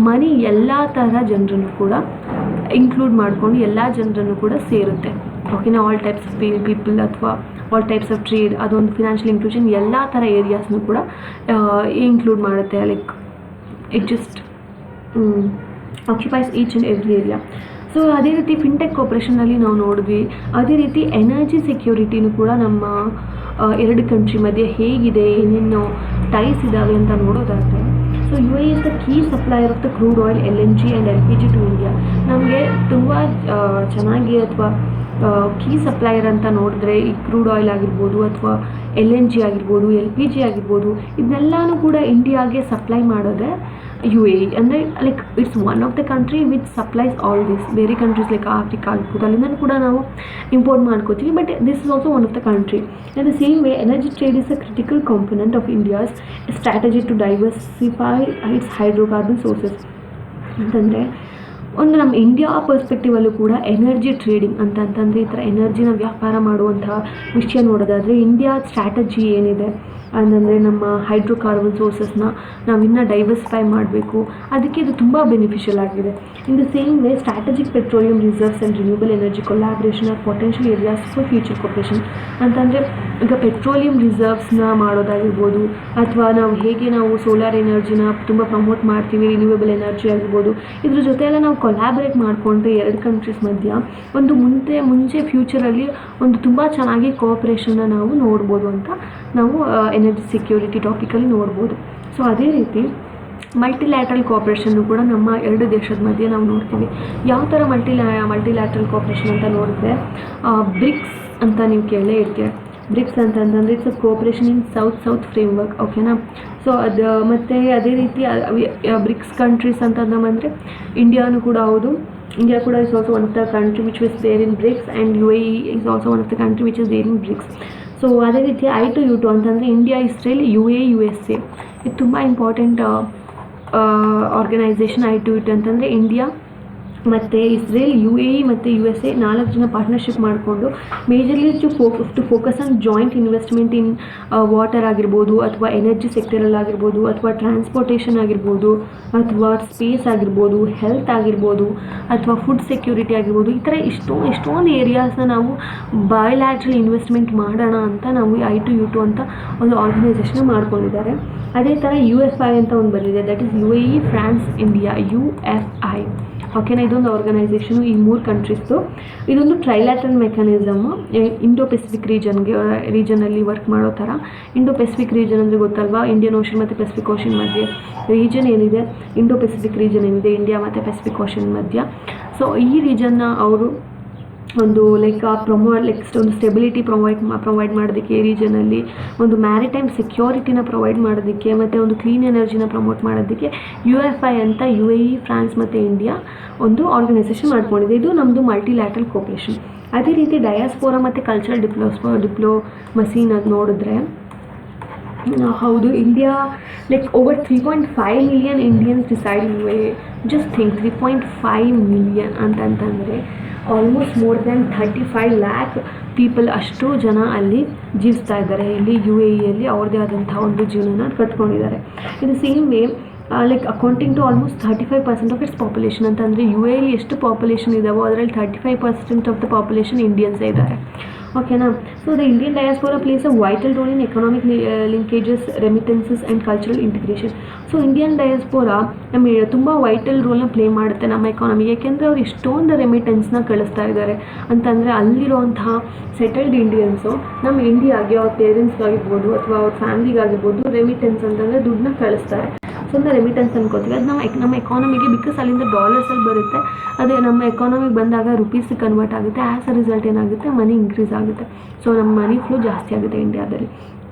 ಮನಿ ಎಲ್ಲ ಥರ ಜನರನ್ನು ಕೂಡ ಇನ್ಕ್ಲೂಡ್ ಮಾಡಿಕೊಂಡು ಎಲ್ಲ ಜನರನ್ನು ಕೂಡ ಸೇರುತ್ತೆ. ಓಕೆನಾ, ಆಲ್ ಟೈಪ್ಸ್ ಆಫ್ ಪೀಪಲ್ ಅಥವಾ ಆಲ್ ಟೈಪ್ಸ್ ಆಫ್ ಟ್ರೇಡ್, ಅದೊಂದು ಫಿನಾನ್ಷಿಯಲ್ ಇನ್ಕ್ಲೂಷನ್ ಎಲ್ಲ ಥರ ಏರಿಯಾಸ್ನೂ ಕೂಡ ಇನ್ಕ್ಲೂಡ್ ಮಾಡುತ್ತೆ. Like it just occupies each and every area. So ಅದೇ ರೀತಿ ಫಿನ್ಟೆಕ್ ಆಪರೇಷನಲ್ಲಿ ನಾವು ನೋಡಿದ್ವಿ. ಅದೇ ರೀತಿ ಎನರ್ಜಿ ಸೆಕ್ಯೂರಿಟಿನೂ ಕೂಡ ನಮ್ಮ ಎರಡು ಕಂಟ್ರಿ ಮಧ್ಯೆ ಹೇಗಿದೆ, ಏನೇನು ಟೈಸ್ ಇದ್ದಾವೆ ಅಂತ ನೋಡೋದಾದರೆ, so U A is the key supplier of the crude oil, LNG and LPG to India. ನಮಗೆ ತುಂಬ ಚೆನ್ನಾಗಿ ಅಥವಾ ಕೀ ಸಪ್ಲೈಯರ್ ಅಂತ ನೋಡಿದ್ರೆ ಈ ಕ್ರೂಡ್ ಆಯಿಲ್ ಆಗಿರ್ಬೋದು ಅಥವಾ LNG ಆಗಿರ್ಬೋದು, LPG ಆಗಿರ್ಬೋದು, ಇದನ್ನೆಲ್ಲನೂ ಕೂಡ ಇಂಡಿಯಾಗೆ ಸಪ್ಲೈ ಮಾಡೋದೇ ಯು ಎ ಇ. ಅಂದರೆ like it's one of the country which supplies all this. ಬೇರೆ ಕಂಟ್ರೀಸ್ ಲೈಕ್ ಆಫ್ರಿಕಾ ಆಗಿರ್ಬೋದು, ಅಲ್ಲಿಂದ ಕೂಡ ನಾವು ಇಂಪೋರ್ಟ್ ಮಾಡ್ಕೋತೀವಿ, but this is also one of the country. In the same way energy trade is a critical component of India's strategy to diversify its hydrocarbon sources. ಅಂತಂದರೆ ಒಂದು ನಮ್ಮ India ಪರ್ಸ್ಪೆಕ್ಟಿವಲ್ಲೂ ಕೂಡ energy trading ಅಂತಂತಂದರೆ ಈ ಥರ ಎನರ್ಜಿನ ವ್ಯಾಪಾರ ಮಾಡುವಂತಹ ವಿಷಯ ನೋಡೋದಾದರೆ ಇಂಡಿಯಾ ಸ್ಟ್ರಾಟಜಿ ಏನಿದೆ ಅಂತಂದರೆ ನಮ್ಮ ಹೈಡ್ರೋಕಾರ್ಬನ್ ಸೋರ್ಸಸ್ನ ನಾವಿನ್ನೂ ಡೈವರ್ಸಿಫೈ ಮಾಡಬೇಕು, ಅದಕ್ಕೆ ಇದು ತುಂಬ ಬೆನಿಫಿಷಿಯಲ್ ಆಗಿದೆ. In the same way strategic petroleum reserves and renewable energy collaboration are potential areas for future cooperation. ಅಂತಂದರೆ ಈಗ ಪೆಟ್ರೋಲಿಯಂ ರಿಸರ್ವ್ಸ್ನ ಮಾಡೋದಾಗಿರ್ಬೋದು ಅಥವಾ ನಾವು ಸೋಲಾರ್ ಎನರ್ಜಿನ ತುಂಬ ಪ್ರಮೋಟ್ ಮಾಡ್ತೀವಿ, ರಿನ್ಯೂವೇಬಲ್ ಎನರ್ಜಿ ಆಗಿರ್ಬೋದು, ಇದ್ರ ಜೊತೆ ಎಲ್ಲ ನಾವು ಕೊಲಾಬ್ರೇಟ್ ಮಾಡಿಕೊಂಡ್ರೆ ಎರಡು ಕಂಟ್ರೀಸ್ ಮಧ್ಯ ಒಂದು ಮುಂಚೆ ಫ್ಯೂಚರಲ್ಲಿ ಒಂದು ತುಂಬ ಚೆನ್ನಾಗಿ ಕೋಆಪ್ರೇಷನ್ನ ನಾವು ನೋಡ್ಬೋದು ಅಂತ ನಾವು ಎನರ್ಜಿ ಸೆಕ್ಯೂರಿಟಿ ಟಾಪಿಕಲ್ಲಿ ನೋಡ್ಬೋದು. ಸೊ ಅದೇ ರೀತಿ ಮಲ್ಟಿಲ್ಯಾಟ್ರಲ್ ಕೋಆಪ್ರೇಷನ್ನು ಕೂಡ ನಮ್ಮ ಎರಡು ದೇಶದ ಮಧ್ಯೆ ನಾವು ನೋಡ್ತೀವಿ. ಯಾವ ಥರ ಮಲ್ಟಿಲ್ಯಾಟ್ರಲ್ ಕೋಆಪ್ರೇಷನ್ ಅಂತ ನೋಡಿದ್ರೆ ಬ್ರಿಕ್ಸ್ ಅಂತ ನೀವು ಕೇಳೇ ಇರ್ತೀರ. ಬ್ರಿಕ್ಸ್ ಅಂತಂದರೆ it's a cooperation in south framework. ಓಕೆನಾ, ಸೊ ಅದು ಮತ್ತು ಅದೇ ರೀತಿ ಬ್ರಿಕ್ಸ್ ಕಂಟ್ರೀಸ್ ಅಂತಂದ್ರೆ ಬಂದರೆ ಇಂಡಿಯಾನು ಕೂಡ ಹೌದು. India kuda is also one of the country which was there in BRICS, and UAE is also one of the country which is there in BRICS. So ಅದೇ ರೀತಿ I2U2 ಅಂತಂದರೆ ಇಂಡಿಯಾ, ಇಸ್ರೇಲ್, UAE, USA ಇದು ತುಂಬ important organisation. I2U2 ಅಂತಂದರೆ India ಮತ್ತು Israel, UAE ಮತ್ತು USA 4 ಜನ partnership ಮಾಡಿಕೊಂಡು majorly to focus on joint investment in water ಆಗಿರ್ಬೋದು ಅಥವಾ ಎನರ್ಜಿ ಸೆಕ್ಟರಲ್ಲಿ ಆಗಿರ್ಬೋದು ಅಥವಾ ಟ್ರಾನ್ಸ್ಪೋರ್ಟೇಷನ್ ಆಗಿರ್ಬೋದು ಅಥವಾ ಸ್ಪೇಸ್ ಆಗಿರ್ಬೋದು, ಹೆಲ್ತ್ ಆಗಿರ್ಬೋದು ಅಥವಾ ಫುಡ್ ಸೆಕ್ಯೂರಿಟಿ ಆಗಿರ್ಬೋದು. ಈ ಥರ ಎಷ್ಟೊಂದು ಏರಿಯಾಸ್ನ ನಾವು ಬಯಲ್ಯಾಟ್ರಲ್ ಇನ್ವೆಸ್ಟ್ಮೆಂಟ್ ಮಾಡೋಣ ಅಂತ ನಾವು I2U2 ಅಂತ ಒಂದು ಆರ್ಗನೈಸೇಷನ್ ಮಾಡ್ಕೊಂಡಿದ್ದಾರೆ. ಅದೇ ಥರ UFI ಅಂತ ಒಂದು ಬಂದಿದೆ, that is UAE, France, India, UFI. ಓಕೆನಾ, ಇದೊಂದು ಆರ್ಗನೈಸೇಷನು ಈ 3 ಕಂಟ್ರೀಸ್ದು. ಇದೊಂದು ಟ್ರೈಲ್ಯಾಟ್ರಲ್ ಮೆಕ್ಯಾನಿಸಮ್ ಇಂಡೋ ಪೆಸಿಫಿಕ್ ರೀಜನಲ್ಲಿ ವರ್ಕ್ ಮಾಡೋ ಥರ. ಇಂಡೋ ಪೆಸಿಫಿಕ್ ರೀಜನ್ ಅಂದರೆ ಗೊತ್ತಲ್ವಾ, ಇಂಡಿಯನ್ ಓಷನ್ ಮತ್ತು ಪೆಸಿಫಿಕ್ ಓಷನ್ ಮಧ್ಯೆ ರೀಜನ್ ಏನಿದೆ, ಇಂಡೋ ಪೆಸಿಫಿಕ್ ರೀಜನ್ ಏನಿದೆ ಇಂಡಿಯಾ ಮತ್ತು ಪೆಸಿಫಿಕ್ ಓಷನ್ ಮಧ್ಯ. ಸೊ ಈ ರೀಜನ್ನ ಅವರು ಒಂದು ಒಂದು ಸ್ಟೆಬಿಲಿಟಿ ಪ್ರೊವೈಡ್ ಮಾಡೋದಕ್ಕೆ, ಈ ರೀಜನಲ್ಲಿ ಒಂದು ಮ್ಯಾರಿಟೈಮ್ ಸೆಕ್ಯೂರಿಟಿನ ಪ್ರೊವೈಡ್ ಮಾಡೋದಕ್ಕೆ ಮತ್ತು ಒಂದು ಕ್ಲೀನ್ ಎನರ್ಜಿನ ಪ್ರಮೋಟ್ ಮಾಡೋದಕ್ಕೆ UFI ಅಂತ UAE, ಫ್ರಾನ್ಸ್ ಮತ್ತು ಇಂಡಿಯಾ ಒಂದು ಆರ್ಗನೈಸೇಷನ್ ಮಾಡ್ಕೊಂಡಿದೆ. ಇದು ನಮ್ಮದು ಮಲ್ಟಿಲ್ಯಾಟ್ರಲ್ ಕೋಆಪ್ರೇಷನ್. ಅದೇ ರೀತಿ ಡಯಾಸ್ಪೋರಾ ಮತ್ತು ಕಲ್ಚರಲ್ ಡಿಪ್ಲೊಮಸಿನ ನೋಡಿದ್ರೆ ಹೌದು, India like over 3.5 million Indians decide U A. Just think 3.5 million ಅಂತಂತಂದರೆ almost more than 35 lakh people, ಅಷ್ಟು ಜನ ಅಲ್ಲಿ ಜೀವಿಸ್ತಾ ಇದ್ದಾರೆ. ಇಲ್ಲಿ ಯು ಎ ಇಯಲ್ಲಿ ಅವ್ರದ್ದೇ ಆದಂಥ ಒಂದು ಜೀವನನ ಕಟ್ಕೊಂಡಿದ್ದಾರೆ. ಇದು same way like accounting to almost 35% of its population ಅಂತಂದರೆ ಯು ಎಲ್ಲಿ ಎಷ್ಟು ಪಾಪ್ಯುಲೇಷನ್ ಇದಾವೋ ಅದರಲ್ಲಿ 35% ಆಫ್ ದ ಪಾಪ್ಯುಲೇಷನ್ ಇಂಡಿಯನ್ಸೇ ಇದ್ದಾರೆ. ಓಕೆನಾ. So the Indian diaspora plays a vital role in economic linkages, remittances and cultural integration. So Indian diaspora ನಮಗೆ ತುಂಬ ವೈಟಲ್ ರೋಲ್ನ ಪ್ಲೇ ಮಾಡುತ್ತೆ ನಮ್ಮ ಎಕಾನಮಿಗೆ. ಯಾಕೆಂದರೆ ಅವ್ರು ಎಷ್ಟೊಂದು ರೆಮಿಟೆನ್ಸ್ನ ಕಳಿಸ್ತಾ ಇದ್ದಾರೆ ಅಂತಂದರೆ ಅಲ್ಲಿರುವಂತಹ ಸೆಟಲ್ಡ್ ಇಂಡಿಯನ್ಸು ನಮ್ಮ ಇಂಡಿಯಾಗೆ ಅವ್ರ ಪೇರೆಂಟ್ಸ್ಗಾಗಿರ್ಬೋದು ಅಥವಾ ಅವ್ರ ಫ್ಯಾಮಿಲಿಗಾಗಿರ್ಬೋದು ರೆಮಿಟೆನ್ಸ್ ಅಂತಂದರೆ ದುಡ್ಡನ್ನ ಕಳಿಸ್ತಾರೆ. ಸೊ ರೆಮಿಟೆನ್ಸ್ ಅನ್ಕೋತೀವಿ. ಅದು ನಮ್ಮ ಎಕಾನಮಿಗೆ, ಬಿಕಾಸ್ ಅಲ್ಲಿಂದ ಡಾಲರ್ಸಲ್ಲಿ ಬರುತ್ತೆ, ಅದೇ ನಮ್ಮ ಎಕಾನಮಿಗೆ ಬಂದಾಗ ರುಪೀಸಿಗೆ ಕನ್ವರ್ಟ್ ಆಗುತ್ತೆ. ಆ್ಯಸ್ ಅ ರಿಸಲ್ಟ್ ಏನಾಗುತ್ತೆ, ಮನಿ ಇನ್ಕ್ರೀಸ್ ಆಗುತ್ತೆ. ಸೊ ನಮ್ಮ ಮನಿ ಫ್ಲೋ ಜಾಸ್ತಿ ಆಗುತ್ತೆ ಇಂಡಿಯಾದಲ್ಲಿ.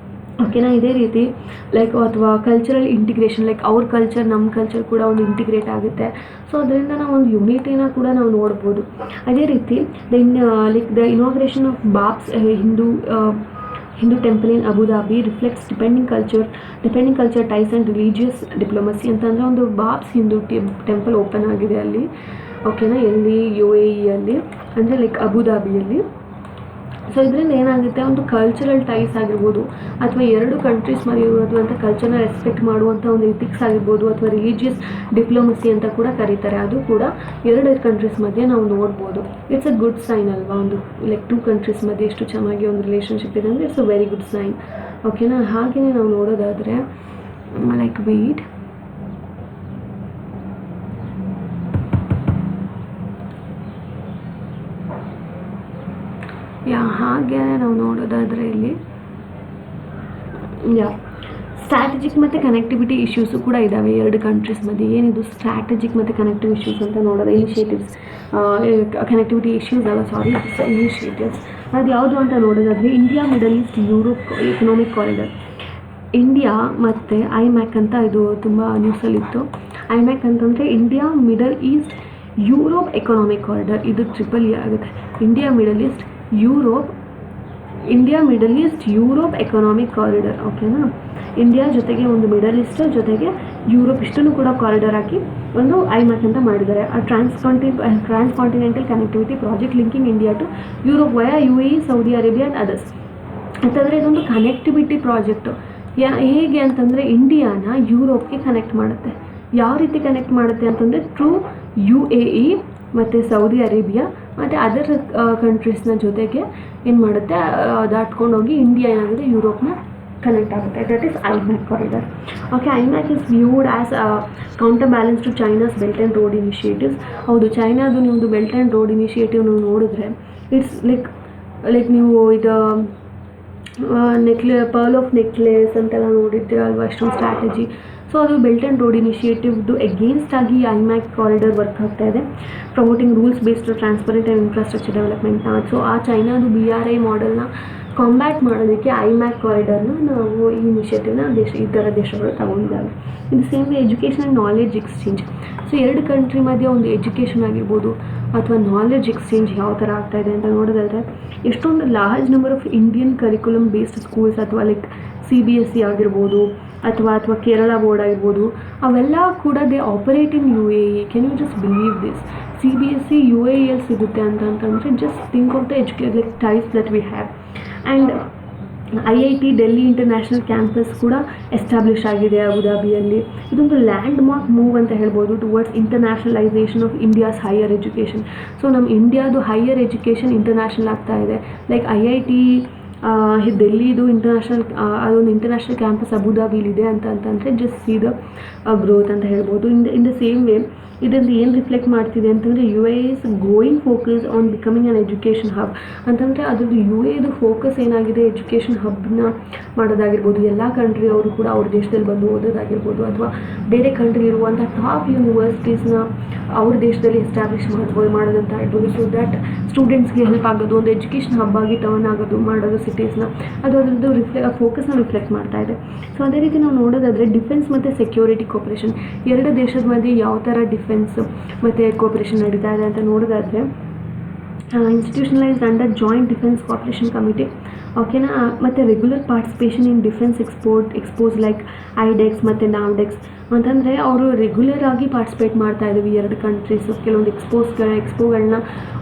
ಓಕೆನಾ. ಇದೇ ರೀತಿ ಲೈಕ್ ಅಥವಾ ಕಲ್ಚರಲ್ ಇಂಟಿಗ್ರೇಷನ್, ಲೈಕ್ ಅವ್ರ ಕಲ್ಚರ್ ನಮ್ಮ ಕಲ್ಚರ್ ಕೂಡ ಒಂದು ಇಂಟಿಗ್ರೇಟ್ ಆಗುತ್ತೆ. ಸೊ ಅದರಿಂದ ನಾವು ಒಂದು ಯುನಿಟಿನ ಕೂಡ ನಾವು ನೋಡ್ಬೋದು. ಅದೇ ರೀತಿ like the inauguration of BAPS Hindu temple in Abu Dhabi reflects depending culture ties and religious diplomacy ಅಂತಂದರೆ ಒಂದು ಬಾಬ್ಸ್ ಹಿಂದೂ ಟೆಂಪಲ್ ಓಪನ್ ಆಗಿದೆ ಅಲ್ಲಿ. ಓಕೆನಾ. ಎಲ್ಲಿ ಯು ಎ ಇಯಲ್ಲಿ ಅಂದರೆ ಲೈಕ್ ಅಬು ಧಾಬಿಯಲ್ಲಿ. ಸೊ ಇದರಿಂದ ಏನಾಗುತ್ತೆ, ಒಂದು ಕಲ್ಚರಲ್ ಟೈಸ್ ಆಗಿರ್ಬೋದು ಅಥವಾ ಎರಡು ಕಂಟ್ರೀಸ್ ಮಧ್ಯೆ ಇರುವಂಥ ಕಲ್ಚರ್ನ ರೆಸ್ಪೆಕ್ಟ್ ಮಾಡುವಂಥ ಒಂದು ಎಥಿಕ್ಸ್ ಆಗಿರ್ಬೋದು ಅಥವಾ ರಿಲಿಜಿಯಸ್ ಡಿಪ್ಲೊಮಸಿ ಅಂತ ಕೂಡ ಕರೀತಾರೆ. ಅದು ಕೂಡ ಎರಡು ಕಂಟ್ರೀಸ್ ಮಧ್ಯೆ ನಾವು ನೋಡ್ಬೋದು. ಇಟ್ಸ್ ಅ ಗುಡ್ ಸೈನ್ ಅಲ್ವಾ. ಒಂದು ಲೈಕ್ 2 ಕಂಟ್ರೀಸ್ ಮಧ್ಯೆ ಎಷ್ಟು ಚೆನ್ನಾಗಿ ಒಂದು ರಿಲೇಷನ್ಶಿಪ್ ಇದೆ ಅಂದರೆ it's a very good sign. ಓಕೆನಾ. ಹಾಗೆಯೇ ನಾವು ನೋಡೋದಾದರೆ ಲೈಕ್ ವೆಯ್ಟ್ ಹಾಗೆ ನಾವು ನೋಡೋದಾದರೆ ಇಲ್ಲಿ ಸ್ಟ್ರಾಟಜಿಕ್ ಮತ್ತು ಕನೆಕ್ಟಿವಿಟಿ ಇಶ್ಯೂಸು ಕೂಡ ಇದ್ದಾವೆ ಎರಡು ಕಂಟ್ರೀಸ್ ಮಧ್ಯೆ. ಏನಿದು ಸ್ಟ್ರಾಟಜಿಕ್ ಮತ್ತು ಕನೆಕ್ಟಿವ್ ಇಶ್ಯೂಸ್ ಅಂತ ನೋಡೋದು, ಇನಿಷಿಯೇಟಿವ್ಸ್, ಕನೆಕ್ಟಿವಿಟಿ ಇಶ್ಯೂಸ್ ಅಲ್ಲ, ಸಾರಿ, ಇನಿಷಿಯೇಟಿವ್ಸ್. ಅದು ಯಾವುದು ಅಂತ ನೋಡೋದಾದರೆ India middle East Europe economic corridor. India ಮತ್ತು ಐಮ್ಯಾಕ್ ಅಂತ ಇದು ತುಂಬ ನ್ಯೂಸಲ್ಲಿತ್ತು. ಐಮ್ಯಾಕ್ ಅಂತಂದರೆ India middle East Europe economic corridor. ಇದು ಟ್ರಿಪಲ್ ಇ ಆಗುತ್ತೆ. India middle East Europe economic corridor. ಓಕೆನಾ. ಇಂಡಿಯಾ ಜೊತೆಗೆ ಒಂದು ಮಿಡಲ್ ಈಸ್ಟ್ ಜೊತೆಗೆ ಯುರೋಪ್ ಇಷ್ಟನ್ನು ಕೂಡ ಕಾರಿಡಾರ್ ಹಾಕಿ ಒಂದು ಐಮ್ಯಾಕ್ ಅಂತ ಮಾಡಿದ್ದಾರೆ. ಆ transcontinental connectivity project linking India to Europe via U A, Saudi Arabia and others ಅಂತಂದರೆ ಇದೊಂದು ಕನೆಕ್ಟಿವಿಟಿ ಪ್ರಾಜೆಕ್ಟು. ಹೇಗೆ ಅಂತಂದರೆ ಇಂಡಿಯಾನ ಯುರೋಪ್ಗೆ ಕನೆಕ್ಟ್ ಮಾಡುತ್ತೆ. ಯಾವ ರೀತಿ ಕನೆಕ್ಟ್ ಮಾಡುತ್ತೆ ಅಂತಂದರೆ ಥ್ರೂ ಯು ಎ ಇ ಮತ್ತು ಸೌದಿ ಅರೇಬಿಯಾ ಮತ್ತು ಅದರ್ ಕಂಟ್ರೀಸ್ನ ಜೊತೆಗೆ ಏನು ಮಾಡುತ್ತೆ, ದಾಟ್ಕೊಂಡು ಹೋಗಿ ಇಂಡಿಯಾ ಏನಾಗುತ್ತೆ ಯುರೋಪ್ನ ಕನೆಕ್ಟ್ ಆಗುತ್ತೆ. That is IMEC corridor. Okay. IMEC is viewed as counter balance to China's belt and road initiatives. ಹೌದು, ಚೈನಾದು ನಿಮ್ಮದು ಬೆಲ್ಟ್ ಆ್ಯಂಡ್ ರೋಡ್ ಇನಿಷಿಯೇಟಿವ್ ನೀವು ನೋಡಿದ್ರೆ ಇಟ್ಸ್ ಲೈಕ್ ನೀವು ಇದು ಪರ್ಲ್ ಆಫ್ ನೆಕ್ಲೆಸ್ ಅಂತೆಲ್ಲ ನೋಡಿದ್ದೀರಲ್ವ, ಅಷ್ಟೊಂದು ಸ್ಟ್ರಾಟಜಿ. ಸೊ ಅದು ಬೆಲ್ಟ್ ಆ್ಯಂಡ್ ರೋಡ್ ಇನಿಷಿಯೇಟಿವ್ದು ಎಗೇನ್ಸ್ಟ್ ಆಗಿ ಐಮ್ಯಾಕ್ ಕಾರಿಡಾರ್ ವರ್ಕ್ ಆಗ್ತಾ ಇದೆ. Promoting rules based transparent and infrastructure ಡೆವಲಪ್ಮೆಂಟ್ನ. ಸೊ ಆ ಚೈನಾದು BRI ಮಾಡೆಲ್ನ ಕಾಂಬ್ಯಾಟ್ ಮಾಡೋದಕ್ಕೆ ಐಮ್ಯಾಕ್ ಕಾರಿಡಾರ್ನ ನಾವು ಈ ಇನಿಷಿಯೇಟಿವ್ನ ಈ ಥರ ದೇಶಗಳು ತಗೊಂಡಿದ್ದಾವೆ. ಇದು same education and knowledge exchange. So ಎರಡು ಕಂಟ್ರಿ ಮಧ್ಯೆ ಒಂದು ಎಜುಕೇಷನ್ ಆಗಿರ್ಬೋದು ಅಥವಾ ನಾಲೆಡ್ಜ್ ಎಕ್ಸ್ಚೇಂಜ್ ಯಾವ ಥರ ಆಗ್ತಾಯಿದೆ ಅಂತ ನೋಡೋದಾದರೆ ಎಷ್ಟೊಂದು large number of Indian curriculum based schools ಅಥವಾ ಲೈಕ್ CBSE ಆಗಿರ್ಬೋದು ಅಥವಾ ಕೇರಳ ಬೋರ್ಡ್ ಆಗಿರ್ಬೋದು, ಅವೆಲ್ಲ ಕೂಡ they operate in UAE. Can you just believe this? CBSE UAEಯಲ್ಲಿ ಸಿಗುತ್ತೆ ಅಂತಂದರೆ just think of the like types that we have. And IIT Delhi international campus ಕೂಡ ಎಸ್ಟಾಬ್ಲಿಷ್ ಆಗಿದೆ ಅಬುಧಾಬಿಯಲ್ಲಿ. ಇದೊಂದು ಲ್ಯಾಂಡ್ ಮಾರ್ಕ್ ಮೂವ್ ಅಂತ ಹೇಳ್ಬೋದು towards internationalisation of India's higher education. So ನಮ್ಮ ಇಂಡಿಯಾದು ಹೈಯರ್ ಎಜುಕೇಷನ್ ಇಂಟರ್ನ್ಯಾಷನಲ್ ಆಗ್ತಾ ಇದೆ. ಲೈಕ್ IIT ಡೆಲ್ಲಿದು ಅದೊಂದು ಇಂಟರ್ನ್ಯಾಷನಲ್ ಕ್ಯಾಂಪಸ್ ಅಬುಧಾಬಿಲಿದೆ ಅಂತಂದರೆ ಜಸ್ಟ್ ಸಿ ದ ಗ್ರೋತ್ ಅಂತ ಹೇಳ್ಬೋದು. ಇನ್ ದ ಸೇಮ್ ವೇ ಇದರಿಂದ ಏನು ರಿಫ್ಲೆಕ್ಟ್ ಮಾಡ್ತಿದೆ ಅಂತಂದರೆ UAE is going focus on becoming on education hub ಅಂತಂದರೆ ಅದ್ರದ್ದು UAEದು ಫೋಕಸ್ ಏನಾಗಿದೆ, ಎಜುಕೇಷನ್ ಹಬ್ನ ಮಾಡೋದಾಗಿರ್ಬೋದು. ಎಲ್ಲ ಕಂಟ್ರಿ ಅವರು ಕೂಡ ಅವ್ರ ದೇಶದಲ್ಲಿ ಬಂದು ಓದೋದಾಗಿರ್ಬೋದು ಅಥವಾ ಬೇರೆ ಕಂಟ್ರಿ ಇರುವಂಥ ಟಾಪ್ ಯೂನಿವರ್ಸಿಟೀಸ್ನ ಅವ್ರ ದೇಶದಲ್ಲಿ ಎಸ್ಟಾಬ್ಲಿಷ್ ಮಾಡೋದಂತ ಹೇಳ್ಬೋದು. ಸೊ ದ್ಯಾಟ್ ಸ್ಟೂಡೆಂಟ್ಸ್ಗೆ ಹೆಲ್ಪ್ ಆಗೋದು, ಒಂದು ಎಜುಕೇಷನ್ ಹಬ್ ಆಗಿ ಟರ್ನ್ ಆಗೋದು ಮಾಡೋದು ಸಿಟೀಸ್ನ, ಅದು ಅದರದ್ದು ಫೋಕಸ್ನ ರಿಫ್ಲೆಕ್ಟ್ ಮಾಡ್ತಾ ಇದೆ. ಸೊ ಅದೇ ರೀತಿ ನಾವು ನೋಡೋದಾದರೆ ಡಿಫೆನ್ಸ್ ಮತ್ತು ಸೆಕ್ಯೂರಿಟಿ ಕೋಪರೇಷನ್, ಎರಡು ದೇಶದ ಮಧ್ಯೆ ಯಾವ ಥರ ಡಿಫೆನ್ಸ್ ಮತ್ತು ಕೋಪರೇಷನ್ ನಡೀತಾ ಇದೆ ಅಂತ ನೋಡೋದಾದರೆ institutionalised under joint defence cooperation committee ಓಕೆನಾ. ಮತ್ತು regular participation in defence expos like IDEX ಮತ್ತು ನಾವ್ಡೆಕ್ಸ್ ಅಂತಂದರೆ ಅವರು ರೆಗ್ಯುಲರ್ ಆಗಿ ಪಾರ್ಟಿಸಿಪೇಟ್ ಮಾಡ್ತಾ ಇದ್ದೀವಿ ಎರಡು ಕಂಟ್ರೀಸು. ಕೆಲವೊಂದು ಎಕ್ಸ್ಪೋಗಳನ್ನ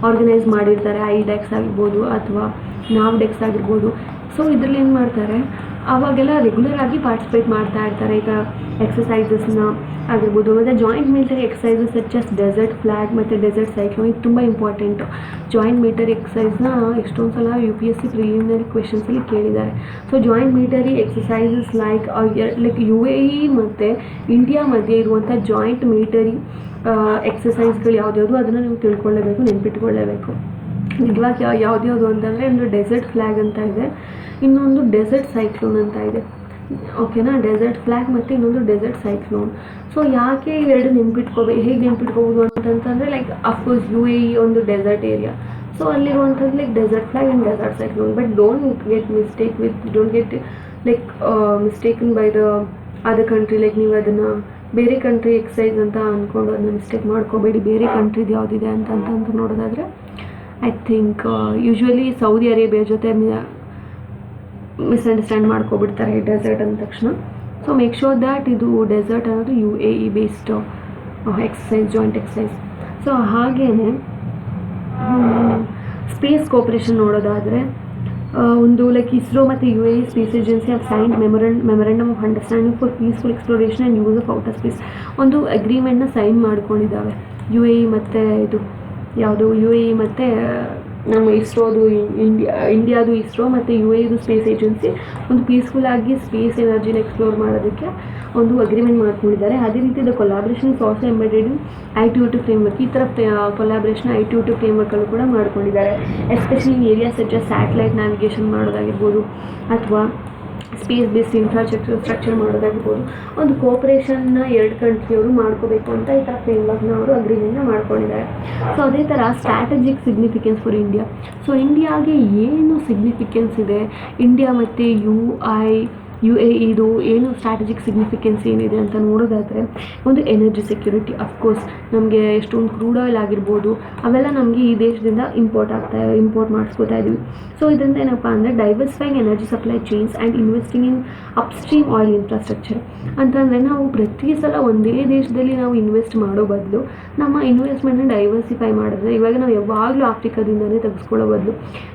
ಆರ್ಗನೈಸ್ ಮಾಡಿರ್ತಾರೆ, ಐಡೆಕ್ಸ್ ಆಗಿರ್ಬೋದು ಅಥವಾ ನಾವ್ಡೆಕ್ಸ್ ಆಗಿರ್ಬೋದು. ಸೊ ಇದರಲ್ಲಿ ಏನು ಮಾಡ್ತಾರೆ, ಅವಾಗೆಲ್ಲ ರೆಗ್ಯುಲರ್ ಆಗಿ ಪಾರ್ಟಿಸಿಪೇಟ್ ಮಾಡ್ತಾ ಇರ್ತಾರೆ. ಈಗ ಎಕ್ಸಸೈಸಸ್ನ ಆಗಿರ್ಬೋದು, ಮತ್ತು joint military exercises such as desert flag ಮತ್ತು ಡೆಸರ್ಟ್ ಸೈಕ್ಲೋನ್. ಇದು ತುಂಬ ಇಂಪಾರ್ಟೆಂಟು. ಜಾಯಿಂಟ್ ಮಿಲಿಟರಿ ಎಕ್ಸಸೈಸ್ನ ಎಷ್ಟೊಂದು ಸಲ UPSC ಪ್ರಿಲಿಮಿನರಿ ಕ್ವೆಶನ್ಸಲ್ಲಿ ಕೇಳಿದ್ದಾರೆ. So joint military exercises like UAE ಮತ್ತು ಇಂಡಿಯಾ ಮಧ್ಯೆ ಇರುವಂಥ ಜಾಯಿಂಟ್ ಮಿಲಿಟರಿ ಎಕ್ಸಸೈಸ್ಗಳು ಯಾವುದ್ಯಾವುದು ಅದನ್ನು ನೀವು ತಿಳ್ಕೊಳ್ಳೇಬೇಕು, ನೆನ್ಪಿಟ್ಕೊಳ್ಳೇಬೇಕು. ನಿಜವಾಗಿ ಯಾವ್ದ್ಯಾವುದು ಅಂತಂದರೆ ಒಂದು ಡೆಸರ್ಟ್ ಫ್ಲ್ಯಾಗ್ ಅಂತ ಇದೆ, ಇನ್ನೊಂದು ಡೆಸರ್ಟ್ ಸೈಕ್ಲೋನ್ ಅಂತ ಇದೆ. ಓಕೆನಾ, ಡೆಸರ್ಟ್ ಫ್ಲ್ಯಾಗ್ ಮತ್ತು ಇನ್ನೊಂದು ಡೆಸರ್ಟ್ ಸೈಕ್ಲೋನ್. ಸೊ ಯಾಕೆ ಎರಡು ಹೇಗೆ ನೆನ್ಪಿಟ್ಕೋಬೋದು ಅಂತಂತಂದರೆ ಲೈಕ್ ಅಫ್ಕೋರ್ಸ್ UAE ಒಂದು ಡೆಸರ್ಟ್ ಏರಿಯಾ. ಸೊ ಅಲ್ಲಿರುವಂಥದ್ದು like desert flag and desert cyclone. But don't get mistaken by the other country. Like ನೀವು ಅದನ್ನು ಬೇರೆ ಕಂಟ್ರಿ ಎಕ್ಸಸೈಸ್ ಅಂತ ಅಂದ್ಕೊಂಡು ಅದನ್ನ ಮಿಸ್ಟೇಕ್ ಮಾಡ್ಕೋಬೇಡಿ. ಬೇರೆ ಕಂಟ್ರಿದು ಯಾವುದಿದೆ ಅಂತ ನೋಡೋದಾದರೆ I think usually Saudi Arabia ಜೊತೆ ಮಿಸ್ಅಂಡರ್ಸ್ಟ್ಯಾಂಡ್ ಮಾಡ್ಕೊಬಿಡ್ತಾರೆ ಡೆಸರ್ಟ್ ಅಂದ ತಕ್ಷಣ. ಸೊ ಮೇಕ್ ಶೋರ್ ದ್ಯಾಟ್ ಇದು ಡೆಸರ್ಟ್ ಅನ್ನೋದು UAE based exercise, joint exercise. So ಹಾಗೆಯೇ ಸ್ಪೇಸ್ ಕೋಪರೇಷನ್ ನೋಡೋದಾದರೆ ಒಂದು ಲೈಕ್ ಇಸ್ರೋ ಮತ್ತು UAE space agency have signed memorandum of understanding for peaceful exploration and use of outer space. ಒಂದು ಅಗ್ರಿಮೆಂಟ್ನ sign ಮಾಡ್ಕೊಂಡಿದ್ದಾವೆ UAE ಮತ್ತು UAE ಮತ್ತು ನಮ್ಮ ಇಸ್ರೋದು ಇಂಡಿಯಾದು ಇಸ್ರೋ ಮತ್ತು UAEದು ಸ್ಪೇಸ್ ಏಜೆನ್ಸಿ ಒಂದು ಪೀಸ್ಫುಲ್ಲಾಗಿ ಸ್ಪೇಸ್ ಎನರ್ಜಿನ ಎಕ್ಸ್ಪ್ಲೋರ್ ಮಾಡೋದಕ್ಕೆ ಒಂದು ಅಗ್ರಿಮೆಂಟ್ ಮಾಡ್ಕೊಂಡಿದ್ದಾರೆ. ಅದೇ ರೀತಿ the collaboration is also embedded in ITOT framework. ಈ ಥರ ಕೊಲಾಬ್ರೇಷನ್ ITOT ಫ್ರೇಮ್ವರ್ಕಲ್ಲೂ ಕೂಡ ಮಾಡ್ಕೊಂಡಿದ್ದಾರೆ. Especially in area such as satellite navigation ಮಾಡೋದಾಗಿರ್ಬೋದು ಅಥವಾ ಸ್ಪೇಸ್ ಬೇಸ್ಡ್ ಇನ್ಫ್ರಾಸ್ಟ್ರಕ್ಚರ್ ಮಾಡೋದಾಗಿರ್ಬೋದು. ಒಂದು ಕೋಪರೇಷನ್ನ ಎರಡು ಕಂಟ್ರಿಯವರು ಮಾಡ್ಕೋಬೇಕು ಅಂತ ಈ ಥರ ಫ್ರೇಮ್ವರ್ಕ್ನ ಅವರು ಅಗ್ರಿಮೆಂಟ್ನ ಮಾಡ್ಕೊಂಡಿದ್ದಾರೆ. ಸೊ ಅದೇ ಥರ strategic significance for India. So ಇಂಡಿಯಾಗೆ ಏನು ಸಿಗ್ನಿಫಿಕೆನ್ಸ್ ಇದೆ, ಇಂಡಿಯಾ ಮತ್ತು UAEದು ಏನು ಸ್ಟ್ರಾಟಜಿಕ್ ಸಿಗ್ನಿಫಿಕೆನ್ಸ್ ಏನಿದೆ ಅಂತ ನೋಡೋದಾದರೆ ಒಂದು ಎನರ್ಜಿ ಸೆಕ್ಯೂರಿಟಿ. ಅಫ್ಕೋರ್ಸ್ ನಮಗೆ ಎಷ್ಟೊಂದು ಕ್ರೂಡ್ ಆಯಿಲ್ ಆಗಿರ್ಬೋದು ಅವೆಲ್ಲ ನಮಗೆ ಈ ದೇಶದಿಂದ ಇಂಪೋರ್ಟ್ ಮಾಡಿಸ್ಕೋತಾ ಇದ್ದೀವಿ. ಸೊ ಇದರಿಂದ ಏನಪ್ಪ ಅಂದರೆ ಡೈವರ್ಸಿಫೈಯಿಂಗ್ energy supply chains and investing in upstream oil infrastructure. ಅಂತಂದರೆ ನಾವು ಪ್ರತಿ ಸಲ ಒಂದೇ ದೇಶದಲ್ಲಿ ನಾವು ಇನ್ವೆಸ್ಟ್ ಮಾಡೋ ಬದಲು ನಮ್ಮ ಇನ್ವೆಸ್ಟ್ಮೆಂಟ್ನ ಡೈವರ್ಸಿಫೈ ಮಾಡಿದ್ರೆ, ಇವಾಗ ನಾವು ಯಾವಾಗಲೂ ಆಫ್ರಿಕಾದಿಂದಲೇ ತೆಗೆಸ್ಕೊಳ್ಳೋ ಬದಲು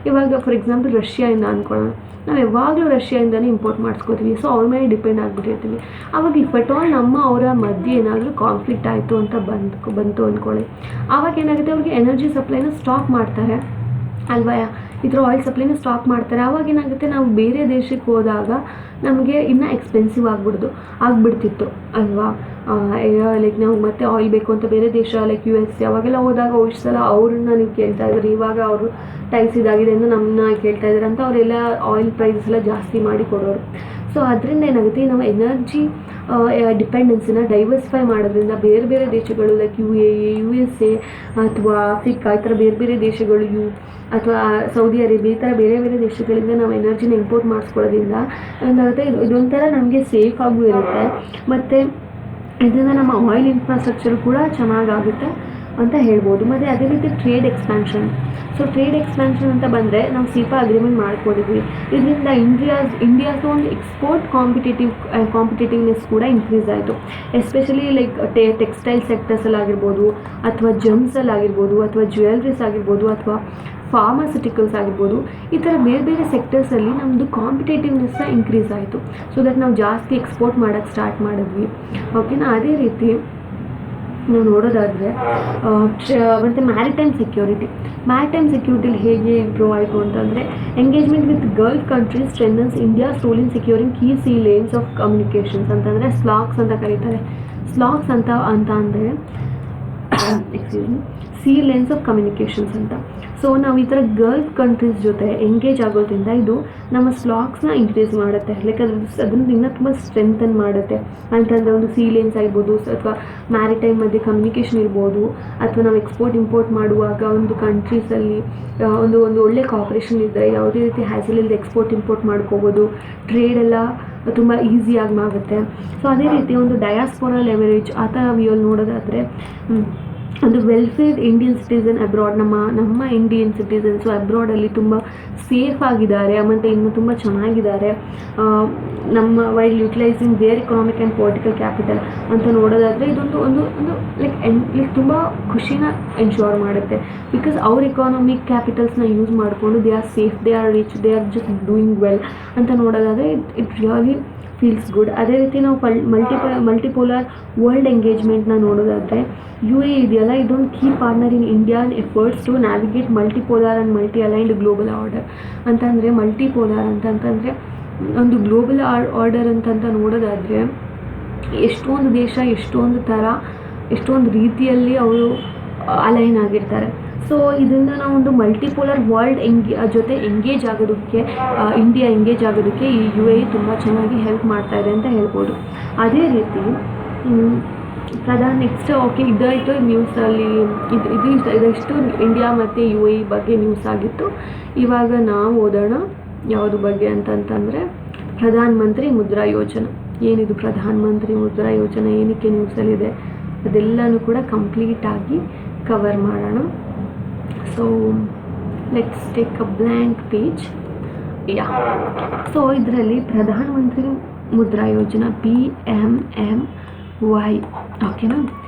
ಇವಾಗ ಫಾರ್ ಎಕ್ಸಾಂಪಲ್ ರಷ್ಯಾದಿಂದ ಅಂದ್ಕೊಳ್ಳೋಣ, ನಾವು ಯಾವಾಗಲೂ ರಷ್ಯಾಯಿಂದಲೇ ಇಂಪೋರ್ಟ್ ಮಾಡಿಸ್ಕೋತೀವಿ. ಸೊ ಅವ್ರ ಮೇಲೆ ಡಿಪೆಂಡ್ ಆಗಿಬಿಟ್ಟಿರ್ತೀವಿ. ಆವಾಗ ಇಫ್ ಅಟ್ ಆಲ್ ಅವರ ಮಧ್ಯೆ ಏನಾದರೂ ಕಾನ್ಫ್ಲಿಕ್ಟ್ ಆಯಿತು ಅಂತ ಬಂತು ಅಂದ್ಕೊಳ್ಳಿ, ಆವಾಗ ಏನಾಗುತ್ತೆ, ಅವ್ರಿಗೆ ಎನರ್ಜಿ ಸಪ್ಲೈನ ಸ್ಟಾಪ್ ಮಾಡ್ತಾರೆ ಅಲ್ವಾ, ಈ ಥರ ಆಯಿಲ್ ಸಪ್ಲೈನ ಸ್ಟಾಪ್ ಮಾಡ್ತಾರೆ. ಆವಾಗ ಏನಾಗುತ್ತೆ, ನಾವು ಬೇರೆ ದೇಶಕ್ಕೆ ಹೋದಾಗ ನಮಗೆ ಇನ್ನೂ ಎಕ್ಸ್ಪೆನ್ಸಿವ್ ಆಗಿಬಿಡ್ತಿತ್ತು ಅಲ್ವಾ. ಲೈಕ್ ನಾವು ಮತ್ತೆ ಆಯಿಲ್ ಬೇಕು ಅಂತ ಬೇರೆ ದೇಶ ಲೈಕ್ US ಅವಾಗೆಲ್ಲ ಹೋದಾಗ ಇಷ್ಟು ಸಲ ಅವ್ರನ್ನ ನೀವು ಕೇಳ್ತಾ ಇದ್ರಿ, ಇವಾಗ ಅವರು ಟೈಲ್ಸ್ ಇದಾಗಿದೆ ಅಂತ ನಮ್ಮನ್ನ ಕೇಳ್ತಾ ಇದ್ದಾರೆ ಅಂತ ಅವರೆಲ್ಲ ಆಯಿಲ್ ಪ್ರೈಸಸ್ ಎಲ್ಲ ಜಾಸ್ತಿ ಮಾಡಿ ಕೊಡೋರು. ಸೊ ಅದರಿಂದ ಏನಾಗುತ್ತೆ, ನಾವು ಎನರ್ಜಿ ಡಿಪೆಂಡೆನ್ಸಿನ ಡೈವರ್ಸಿಫೈ ಮಾಡೋದ್ರಿಂದ ಬೇರೆ ಬೇರೆ ದೇಶಗಳು ಲೈಕ್ UAE USA ಅಥವಾ ಆಫ್ರಿಕಾ ಈ ಥರ ಬೇರೆ ಬೇರೆ ದೇಶಗಳು ಅಥವಾ ಸೌದಿ ಅರೇಬಿಯಾ ಈ ಥರ ಬೇರೆ ಬೇರೆ ದೇಶಗಳಿಂದ ನಾವು ಎನರ್ಜಿನ ಇಂಪೋರ್ಟ್ ಮಾಡಿಸ್ಕೊಳ್ಳೋದ್ರಿಂದ ಏನಾಗುತ್ತೆ, ಇದೊಂಥರ ನಮಗೆ ಸೇಫ್ ಆಗೂ ಇರುತ್ತೆ ಮತ್ತು ಇದರಿಂದ ನಮ್ಮ ಆಯಿಲ್ ಇನ್ಫ್ರಾಸ್ಟ್ರಕ್ಚರ್ ಕೂಡ ಚೆನ್ನಾಗಾಗುತ್ತೆ ಅಂತ ಹೇಳ್ಬೋದು. ಮತ್ತು ಅದೇ ರೀತಿ trade expansion. So trade expansion ಅಂತ ಬಂದರೆ ನಾವು CEPA ಅಗ್ರಿಮೆಂಟ್ ಮಾಡ್ಕೊಂಡಿದ್ವಿ. ಇದರಿಂದ ಇಂಡಿಯಾಸ್ ಒಂದು ಎಕ್ಸ್ಪೋರ್ಟ್ ಕಾಂಪಿಟೇಟಿವ್ನೆಸ್ ಕೂಡ ಇನ್ಕ್ರೀಸ್ ಆಯಿತು. ಎಸ್ಪೆಷಲಿ ಲೈಕ್ ಟೆಕ್ಸ್ಟೈಲ್ ಸೆಕ್ಟರ್ಸಲ್ಲಾಗಿರ್ಬೋದು ಅಥವಾ ಜೆಮ್ಸಲ್ಲಾಗಿರ್ಬೋದು ಅಥವಾ ಜ್ಯುವೆಲ್ರೀಸ್ ಆಗಿರ್ಬೋದು ಅಥವಾ ಫಾರ್ಮಾಸ್ಯೂಟಿಕಲ್ಸ್ ಆಗಿರ್ಬೋದು, ಈ ಥರ ಬೇರೆ ಬೇರೆ ಸೆಕ್ಟರ್ಸಲ್ಲಿ ನಮ್ಮದು ಕಾಂಪಿಟೇಟಿವ್ನೆಸ್ನ ಇನ್ಕ್ರೀಸ್ ಆಯಿತು. ಸೊ ದಟ್ ನಾವು ಜಾಸ್ತಿ ಎಕ್ಸ್ಪೋರ್ಟ್ ಮಾಡೋಕ್ಕೆ ಸ್ಟಾರ್ಟ್ ಮಾಡಿದ್ವಿ. ಓಕೆನಾ. ಅದೇ ರೀತಿ ನಾವು ನೋಡೋದಾದರೆ ಮತ್ತು ಮ್ಯಾರಿಟೈಮ್ ಸೆಕ್ಯೂರಿಟಿಲಿ ಹೇಗೆ ಇಂಪ್ರೂವ್ ಆಯಿತು ಅಂತಂದರೆ, engagement with gulf countries strengthens India's role in securing key sea lanes of communications ಅಂತಂದರೆ ಸ್ಲಾಕ್ಸ್ ಅಂತ ಕರೀತಾರೆ. ಸ್ಲಾಕ್ಸ್ ಅಂತ ಅಂದರೆ ಸೀ ಲೇನ್ಸ್ ಆಫ್ ಕಮ್ಯುನಿಕೇಷನ್ಸ್ ಅಂತ. ಸೊ ನಾವು ಈ ಥರ ಗಲ್ಫ್ ಕಂಟ್ರೀಸ್ ಜೊತೆ ಎಂಗೇಜ್ ಆಗೋದ್ರಿಂದ ಇದು ನಮ್ಮ ಸ್ಲಾಕ್ಸ್ನ ಇನ್ಕ್ರೀಸ್ ಮಾಡುತ್ತೆ. ಲೈಕ್ ಅದನ್ನು ಇನ್ನೂ ತುಂಬ ಸ್ಟ್ರೆಂಥನ್ ಮಾಡುತ್ತೆ. ಅಂತಂದರೆ ಒಂದು ಸೀ ಲೇನ್ಸ್ ಆಗಿರ್ಬೋದು ಅಥವಾ ಮ್ಯಾರಿಟೈಮ್ ಮಧ್ಯೆ ಕಮ್ಯುನಿಕೇಷನ್ ಇರ್ಬೋದು, ಅಥವಾ ನಾವು ಇಂಪೋರ್ಟ್ ಮಾಡುವಾಗ ಒಂದು ಕಂಟ್ರೀಸಲ್ಲಿ ಒಂದು ಒಳ್ಳೆ ಕಾಪರೇಷನ್ ಇದ್ದರೆ ಯಾವುದೇ ರೀತಿ ಹ್ಯಾಸಲ್ ಇಲ್ಲದೆ ಇಂಪೋರ್ಟ್ ಮಾಡ್ಕೋಬೋದು. ಟ್ರೇಡ್ ಎಲ್ಲ ತುಂಬ ಈಸಿಯಾಗಿ ಆಗುತ್ತೆ. ಸೊ ಅದೇ ರೀತಿ ಒಂದು ಡಯಾಸ್ಪೋರಾ ಲೆವರೇಜ್ ಆ ಥರ ವ್ಯೂಲ್ಲಿ ನೋಡೋದಾದರೆ ಒಂದು ವೆಲ್ಫೇರ್ಡ್ ಇಂಡಿಯನ್ ಸಿಟಿಸನ್ ಅಬ್ರಾಡ್, ನಮ್ಮ ಇಂಡಿಯನ್ ಸಿಟಿಸನ್ಸು ಅಬ್ರಾಡಲ್ಲಿ ತುಂಬ ಸೇಫ್ ಆಗಿದ್ದಾರೆ ಮತ್ತು ಇನ್ನು ತುಂಬ ಚೆನ್ನಾಗಿದ್ದಾರೆ ನಮ್ಮ while utilising their economic and political capital ಅಂತ ನೋಡೋದಾದರೆ ಇದೊಂದು ಒಂದು ಒಂದು ಲೈಕ್ ತುಂಬ ಖುಷಿನ ಎನ್ಶೋರ್ ಮಾಡುತ್ತೆ. ಬಿಕಾಸ್ ಅವ್ರ ಎಕಾನಮಿಕ್ ಕ್ಯಾಪಿಟಲ್ಸ್ನ ಯೂಸ್ ಮಾಡಿಕೊಂಡು they are safe, they are rich, they are just doing well ಅಂತ ನೋಡೋದಾದರೆ ಇಟ್ ರಿಯಲಿ ಫೀಲ್ಸ್ ಗುಡ್. ಅದೇ ರೀತಿ ನಾವು ಮಲ್ಟಿಪೋಲಾರ್ ವರ್ಲ್ಡ್ ಎಂಗೇಜ್ಮೆಂಟ್ನ ನೋಡೋದಾದರೆ UAE ಇದೆಯಲ್ಲ, ಇದೊಂದು key partner in Indian efforts to navigate multipolar and multi aligned global order. ಅಂತಂದರೆ multipolar ಅಂತಂದರೆ ಒಂದು ಗ್ಲೋಬಲ್ ಆರ್ಡರ್ ಅಂತ ನೋಡೋದಾದರೆ ಎಷ್ಟೊಂದು ದೇಶ ಎಷ್ಟೊಂದು ಥರ ಎಷ್ಟೊಂದು ರೀತಿಯಲ್ಲಿ ಅವರು ಅಲೈನ್ ಆಗಿರ್ತಾರೆ. ಸೊ ಇದರಿಂದ ನಾವೊಂದು ಮಲ್ಟಿಪೋಲರ್ ವರ್ಲ್ಡ್ ಜೊತೆ ಎಂಗೇಜ್ ಆಗೋದಕ್ಕೆ ಇಂಡಿಯಾ ಎಂಗೇಜ್ ಆಗೋದಕ್ಕೆ ಈ UAE ತುಂಬ ಚೆನ್ನಾಗಿ ಹೆಲ್ಪ್ ಮಾಡ್ತಾ ಇದೆ ಅಂತ ಹೇಳ್ಬೋದು. ಅದೇ ರೀತಿ ನೆಕ್ಸ್ಟ್ ಓಕೆ ಇದಾಯಿತು ನ್ಯೂಸಲ್ಲಿ ಇದೆಷ್ಟು ಇಂಡಿಯಾ ಮತ್ತು UAE ಬಗ್ಗೆ ನ್ಯೂಸ್ ಆಗಿತ್ತು. ಇವಾಗ ನಾವು ಓದೋಣ ಯಾವುದು ಬಗ್ಗೆ ಅಂತಂತಂದರೆ ಪ್ರಧಾನ ಮಂತ್ರಿ ಮುದ್ರಾ ಯೋಜನಾ. ಏನಿದು ಪ್ರಧಾನ ಮಂತ್ರಿ ಮುದ್ರಾ ಯೋಜನಾ, ಏನಕ್ಕೆ ನ್ಯೂಸಲ್ಲಿದೆ ಅದೆಲ್ಲನೂ ಕೂಡ ಕಂಪ್ಲೀಟಾಗಿ ಕವರ್ ಮಾಡೋಣ. So let's take a blank page. So ಇದರಲ್ಲಿ ಪ್ರಧಾನ ಮಂತ್ರಿ ಮುದ್ರಾ ಯೋಜನಾ PMMY, ಓಕೆನಾ.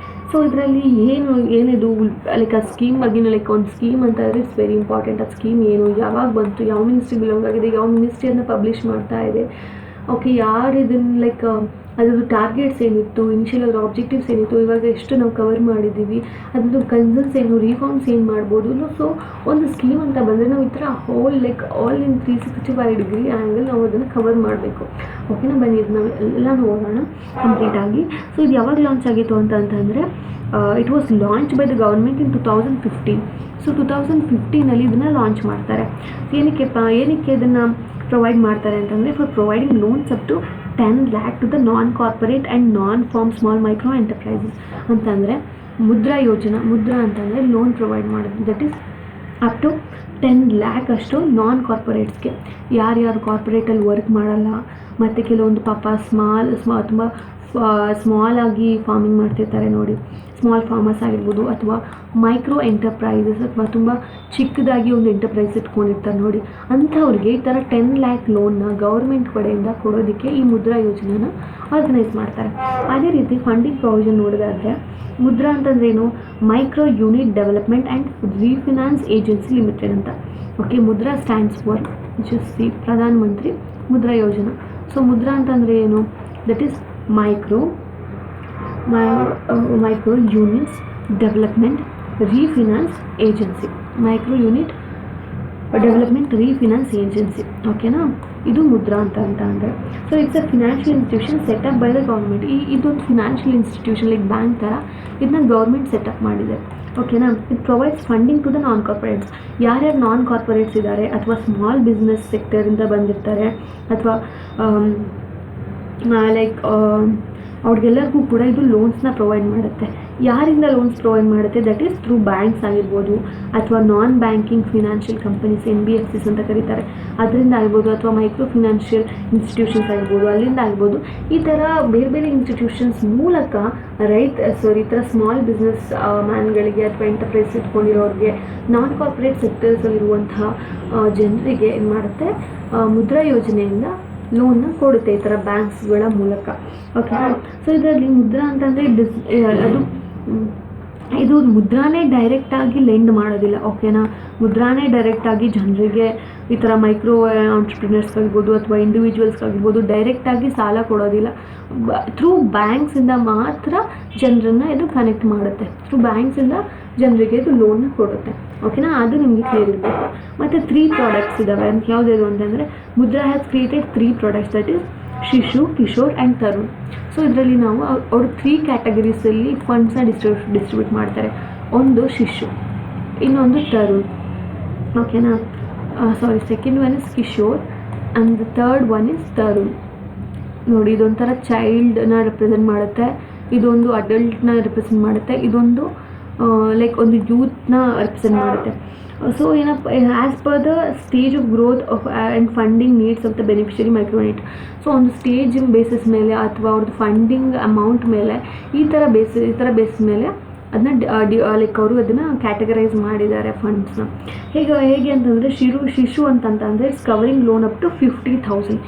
ಸೊ ಇದರಲ್ಲಿ ಏನಿದು ಲೈಕ್ ಆ ಸ್ಕೀಮ್ ಬಗ್ಗೆ ಒಂದು ಸ್ಕೀಮ್ ಅಂತ ಅಂದರೆ ಇಟ್ಸ್ ವೆರಿ ಇಂಪಾರ್ಟೆಂಟ್. ಆ ಸ್ಕೀಮ್ ಏನು, ಯಾವಾಗ ಬಂತು, ಯಾವ ಮಿನಿಸ್ಟ್ರಿ ಬಿಲಾಂಗ್ ಆಗಿದೆ, ಯಾವ ಮಿನಿಸ್ಟ್ರಿ ಅದನ್ನ ಪಬ್ಲಿಷ್ ಮಾಡ್ತಾ ಇದೆ, ಓಕೆ ಯಾರು ಇದನ್ನು ಲೈಕ್ ಅದ್ರದ್ದು ಟಾರ್ಗೆಟ್ಸ್ ಏನಿತ್ತು, ಇನಿಷಿಯಲ್ ಅದರ ಆಬ್ಜೆಕ್ಟಿವ್ಸ್ ಏನಿತ್ತು, ಇವಾಗ ಎಷ್ಟು ನಾವು ಕವರ್ ಮಾಡಿದ್ದೀವಿ, ಅದ್ರದ್ದು ಕನ್ಸರ್ನ್ಸ್ ಏನು, ರಿಫಾರ್ಮ್ಸ್ ಏನು ಮಾಡ್ಬೋದು. ಸೊ ಒಂದು ಸ್ಕೀಮ್ ಅಂತ ಬಂದರೆ ನಾವು ಈ ಥರ ಆಲ್ ಇನ್ 365 ಡಿಗ್ರಿ ಆ್ಯಂಗಲ್ ನಾವು ಅದನ್ನು ಕವರ್ ಮಾಡಬೇಕು. ಓಕೆನಾ, ಬನ್ನಿ ಇದು ನಾವು ಎಲ್ಲ ನೋಡೋಣ ಕಂಪ್ಲೀಟಾಗಿ. ಸೊ ಇದು ಯಾವಾಗ ಲಾಂಚ್ ಆಗಿತ್ತು ಅಂತಂದರೆ it was launch by the government in 2015. So 2015 ಇದನ್ನು ಲಾಂಚ್ ಮಾಡ್ತಾರೆ. ಏನಕ್ಕೆ ಇದನ್ನು ಪ್ರೊವೈಡ್ ಮಾಡ್ತಾರೆ ಅಂತಂದರೆ for providing loans up to 10 lakh to the non corporate and non farm small micro enterprises ಅಂತಂದರೆ ಮುದ್ರಾ ಅಂತಂದರೆ ಲೋನ್ ಪ್ರೊವೈಡ್ ಮಾಡೋದು. That is up to 10 lakh ಅಷ್ಟು ನಾನ್ ಕಾರ್ಪೊರೇಟ್ಸ್ಗೆ, ಯಾರ್ಯಾರು ಕಾರ್ಪೊರೇಟಲ್ಲಿ ವರ್ಕ್ ಮಾಡಲ್ಲ ಮತ್ತು ಕೆಲವೊಂದು ಪಾಪ ತುಂಬ ಸ್ಮಾಲ್ ಆಗಿ ಫಾರ್ಮಿಂಗ್ ಮಾಡ್ತಿರ್ತಾರೆ ನೋಡಿ, ಸ್ಮಾಲ್ ಫಾರ್ಮರ್ಸ್ ಆಗಿರ್ಬೋದು, ಅಥವಾ ಮೈಕ್ರೋ ಎಂಟರ್ಪ್ರೈಸಸ್ ಅಥವಾ ತುಂಬ ಚಿಕ್ಕದಾಗಿ ಒಂದು ಎಂಟರ್ಪ್ರೈಸ್ ಇಟ್ಕೊಂಡಿರ್ತಾರೆ ನೋಡಿ, ಅಂಥವ್ರಿಗೆ ಈ ಥರ 10 lakh ಲೋನ್ನ ಗೌರ್ಮೆಂಟ್ ಕಡೆಯಿಂದ ಕೊಡೋದಕ್ಕೆ ಈ ಮುದ್ರಾ ಯೋಜನೆನ ಆರ್ಗನೈಸ್ ಮಾಡ್ತಾರೆ. ಅದೇ ರೀತಿ ಫಂಡಿಂಗ್ ಪ್ರೊವಿಷನ್ ನೋಡೋದಾದರೆ ಮುದ್ರಾ ಅಂತಂದ್ರೆ ಏನು, micro unit development and refinance agency limited ಅಂತ. Okay, Mudra stands for just Pradhan Mantri Mudra Yojana. So Mudra ಅಂತಂದರೆ ಏನು, that is micro units development refinance agency, micro unit development refinance agency. ಓಕೆನಾ, ಇದು ಮುದ್ರಾ ಅಂತ ಅಂದರೆ. So it's a financial institution setup by the government. ಇದೊಂದು financial institution like bank ಥರ ಇದನ್ನ ಗೌರ್ಮೆಂಟ್ ಸೆಟಪ್ ಮಾಡಿದೆ. ಓಕೆನಾ, it provides funding to the non corporates. ಯಾರ್ಯಾರು ನಾನ್ ಕಾರ್ಪೊರೇಟ್ಸ್ ಇದ್ದಾರೆ ಅಥವಾ ಸ್ಮಾಲ್ ಬಿಸ್ನೆಸ್ ಸೆಕ್ಟರಿಂದ ಬಂದಿರ್ತಾರೆ ಅಥವಾ ಅವ್ರಿಗೆಲ್ಲರಿಗೂ ಕೂಡ ಇದು ಲೋನ್ಸ್ನ ಪ್ರೊವೈಡ್ ಮಾಡುತ್ತೆ. ಯಾರಿಂದ ಲೋನ್ಸ್ ಪ್ರೊವೈಡ್ ಮಾಡುತ್ತೆ, ದಟ್ ಈಸ್ ಥ್ರೂ ಬ್ಯಾಂಕ್ಸ್ ಆಗಿರ್ಬೋದು ಅಥವಾ ನಾನ್ ಬ್ಯಾಂಕಿಂಗ್ ಫಿನಾನ್ಷಿಯಲ್ ಕಂಪನೀಸ್ NBFCs ಅಂತ ಕರೀತಾರೆ, ಅದರಿಂದ ಆಗ್ಬೋದು, ಅಥವಾ ಮೈಕ್ರೋ ಫಿನಾನ್ಷಿಯಲ್ ಇನ್ಸ್ಟಿಟ್ಯೂಷನ್ಸ್ ಆಗಿರ್ಬೋದು, ಅಲ್ಲಿಂದ ಆಗ್ಬೋದು. ಈ ಥರ ಬೇರೆ ಬೇರೆ ಇನ್ಸ್ಟಿಟ್ಯೂಷನ್ಸ್ ಮೂಲಕ ಈ ಥರ ಸ್ಮಾಲ್ ಬಿಸ್ನೆಸ್ ಮ್ಯಾನ್ಗಳಿಗೆ ಅಥವಾ ಎಂಟರ್ಪ್ರೈಸ್ ಇಟ್ಕೊಂಡಿರೋರಿಗೆ, ನಾನ್ ಕಾರ್ಪೊರೇಟ್ ಸೆಕ್ಟರ್ಸಲ್ಲಿರುವಂತಹ ಜನರಿಗೆ ಏನು ಮಾಡುತ್ತೆ, ಮುದ್ರಾ ಯೋಜನೆಯಿಂದ ಲೋನ್ನ ಕೊಡುತ್ತೆ ಈ ಥರ ಬ್ಯಾಂಕ್ಸ್ಗಳ ಮೂಲಕ. ಓಕೆ, ಸೊ ಇದರಲ್ಲಿ ಮುದ್ರಾ ಅಂತಂದರೆ ಇದು ಮುದ್ರಾನೇ ಡೈರೆಕ್ಟಾಗಿ ಲೆಂಡ್ ಮಾಡೋದಿಲ್ಲ. ಓಕೆನಾ, ಮುದ್ರಾನೇ ಡೈರೆಕ್ಟಾಗಿ ಜನರಿಗೆ ಈ ಥರ ಮೈಕ್ರೋ ಆಂಟ್ರಪ್ರಿನರ್ಸ್ಗಾಗಿರ್ಬೋದು ಅಥವಾ ಇಂಡಿವಿಜುವಲ್ಸ್ಗಾಗಿರ್ಬೋದು ಡೈರೆಕ್ಟಾಗಿ ಸಾಲ ಕೊಡೋದಿಲ್ಲ. ಥ್ರೂ ಬ್ಯಾಂಕ್ಸಿಂದ ಮಾತ್ರ ಜನರನ್ನು ಇದು ಕನೆಕ್ಟ್ ಮಾಡುತ್ತೆ, ಥ್ರೂ ಬ್ಯಾಂಕ್ಸಿಂದ ಜನರಿಗೆ ಇದು ಲೋನ್ನ ಕೊಡುತ್ತೆ. ಓಕೆನಾ, ಅದು ನಿಮಗೆ ಕ್ಲಿಯರ್ ಇರಬೇಕು. ಮತ್ತು 3 ಪ್ರಾಡಕ್ಟ್ಸ್ ಇದ್ದಾವೆ. ಯಾವುದ್ಯಾವುದು ಅಂತಂದರೆ Mudra has created 3 products, that is Shishu, Kishore and Tarun. So ಇದರಲ್ಲಿ ನಾವು ಅವರು 3 ಕ್ಯಾಟಗರೀಸಲ್ಲಿ ಫಂಡ್ಸ್ನ ಡಿಸ್ಟ್ರಿಬ್ಯೂಟ್ ಮಾಡ್ತಾರೆ. ಒಂದು ಶಿಶು, ಇನ್ನೊಂದು ತರುಣ್. ಓಕೆನಾ, second one is Kishore and the third one is Tarun. ನೋಡಿ, ಇದೊಂಥರ ಚೈಲ್ಡ್ನ ರೆಪ್ರೆಸೆಂಟ್ ಮಾಡುತ್ತೆ, ಇದೊಂದು ಅಡಲ್ಟ್ನ ರೆಪ್ರೆಸೆಂಟ್ ಮಾಡುತ್ತೆ, ಇದೊಂದು ಒಂದು ಯೂತ್ನ ರೆಪ್ರೆಸೆಂಟ್ ಮಾಡುತ್ತೆ. ಸೊ ಏನಪ್ಪ, as per the stage of growth and funding needs of the beneficiary micro unit. So ಒಂದು ಸ್ಟೇಜ್ ಬೇಸಿಸ್ ಮೇಲೆ ಅಥವಾ ಅವ್ರದ್ದು ಫಂಡಿಂಗ್ ಅಮೌಂಟ್ ಮೇಲೆ ಈ ಥರ ಬೇಸಿಸ್ ಮೇಲೆ ಅದನ್ನ ಲೈಕ್ ಅವರು ಅದನ್ನು ಕ್ಯಾಟಗರೈಸ್ ಮಾಡಿದ್ದಾರೆ ಫಂಡ್ಸ್ನ. ಹೇಗೆ ಅಂತಂದರೆ ಶಿಶು ಅಂತಂತಂದರೆ it's covering loan up to 50,000.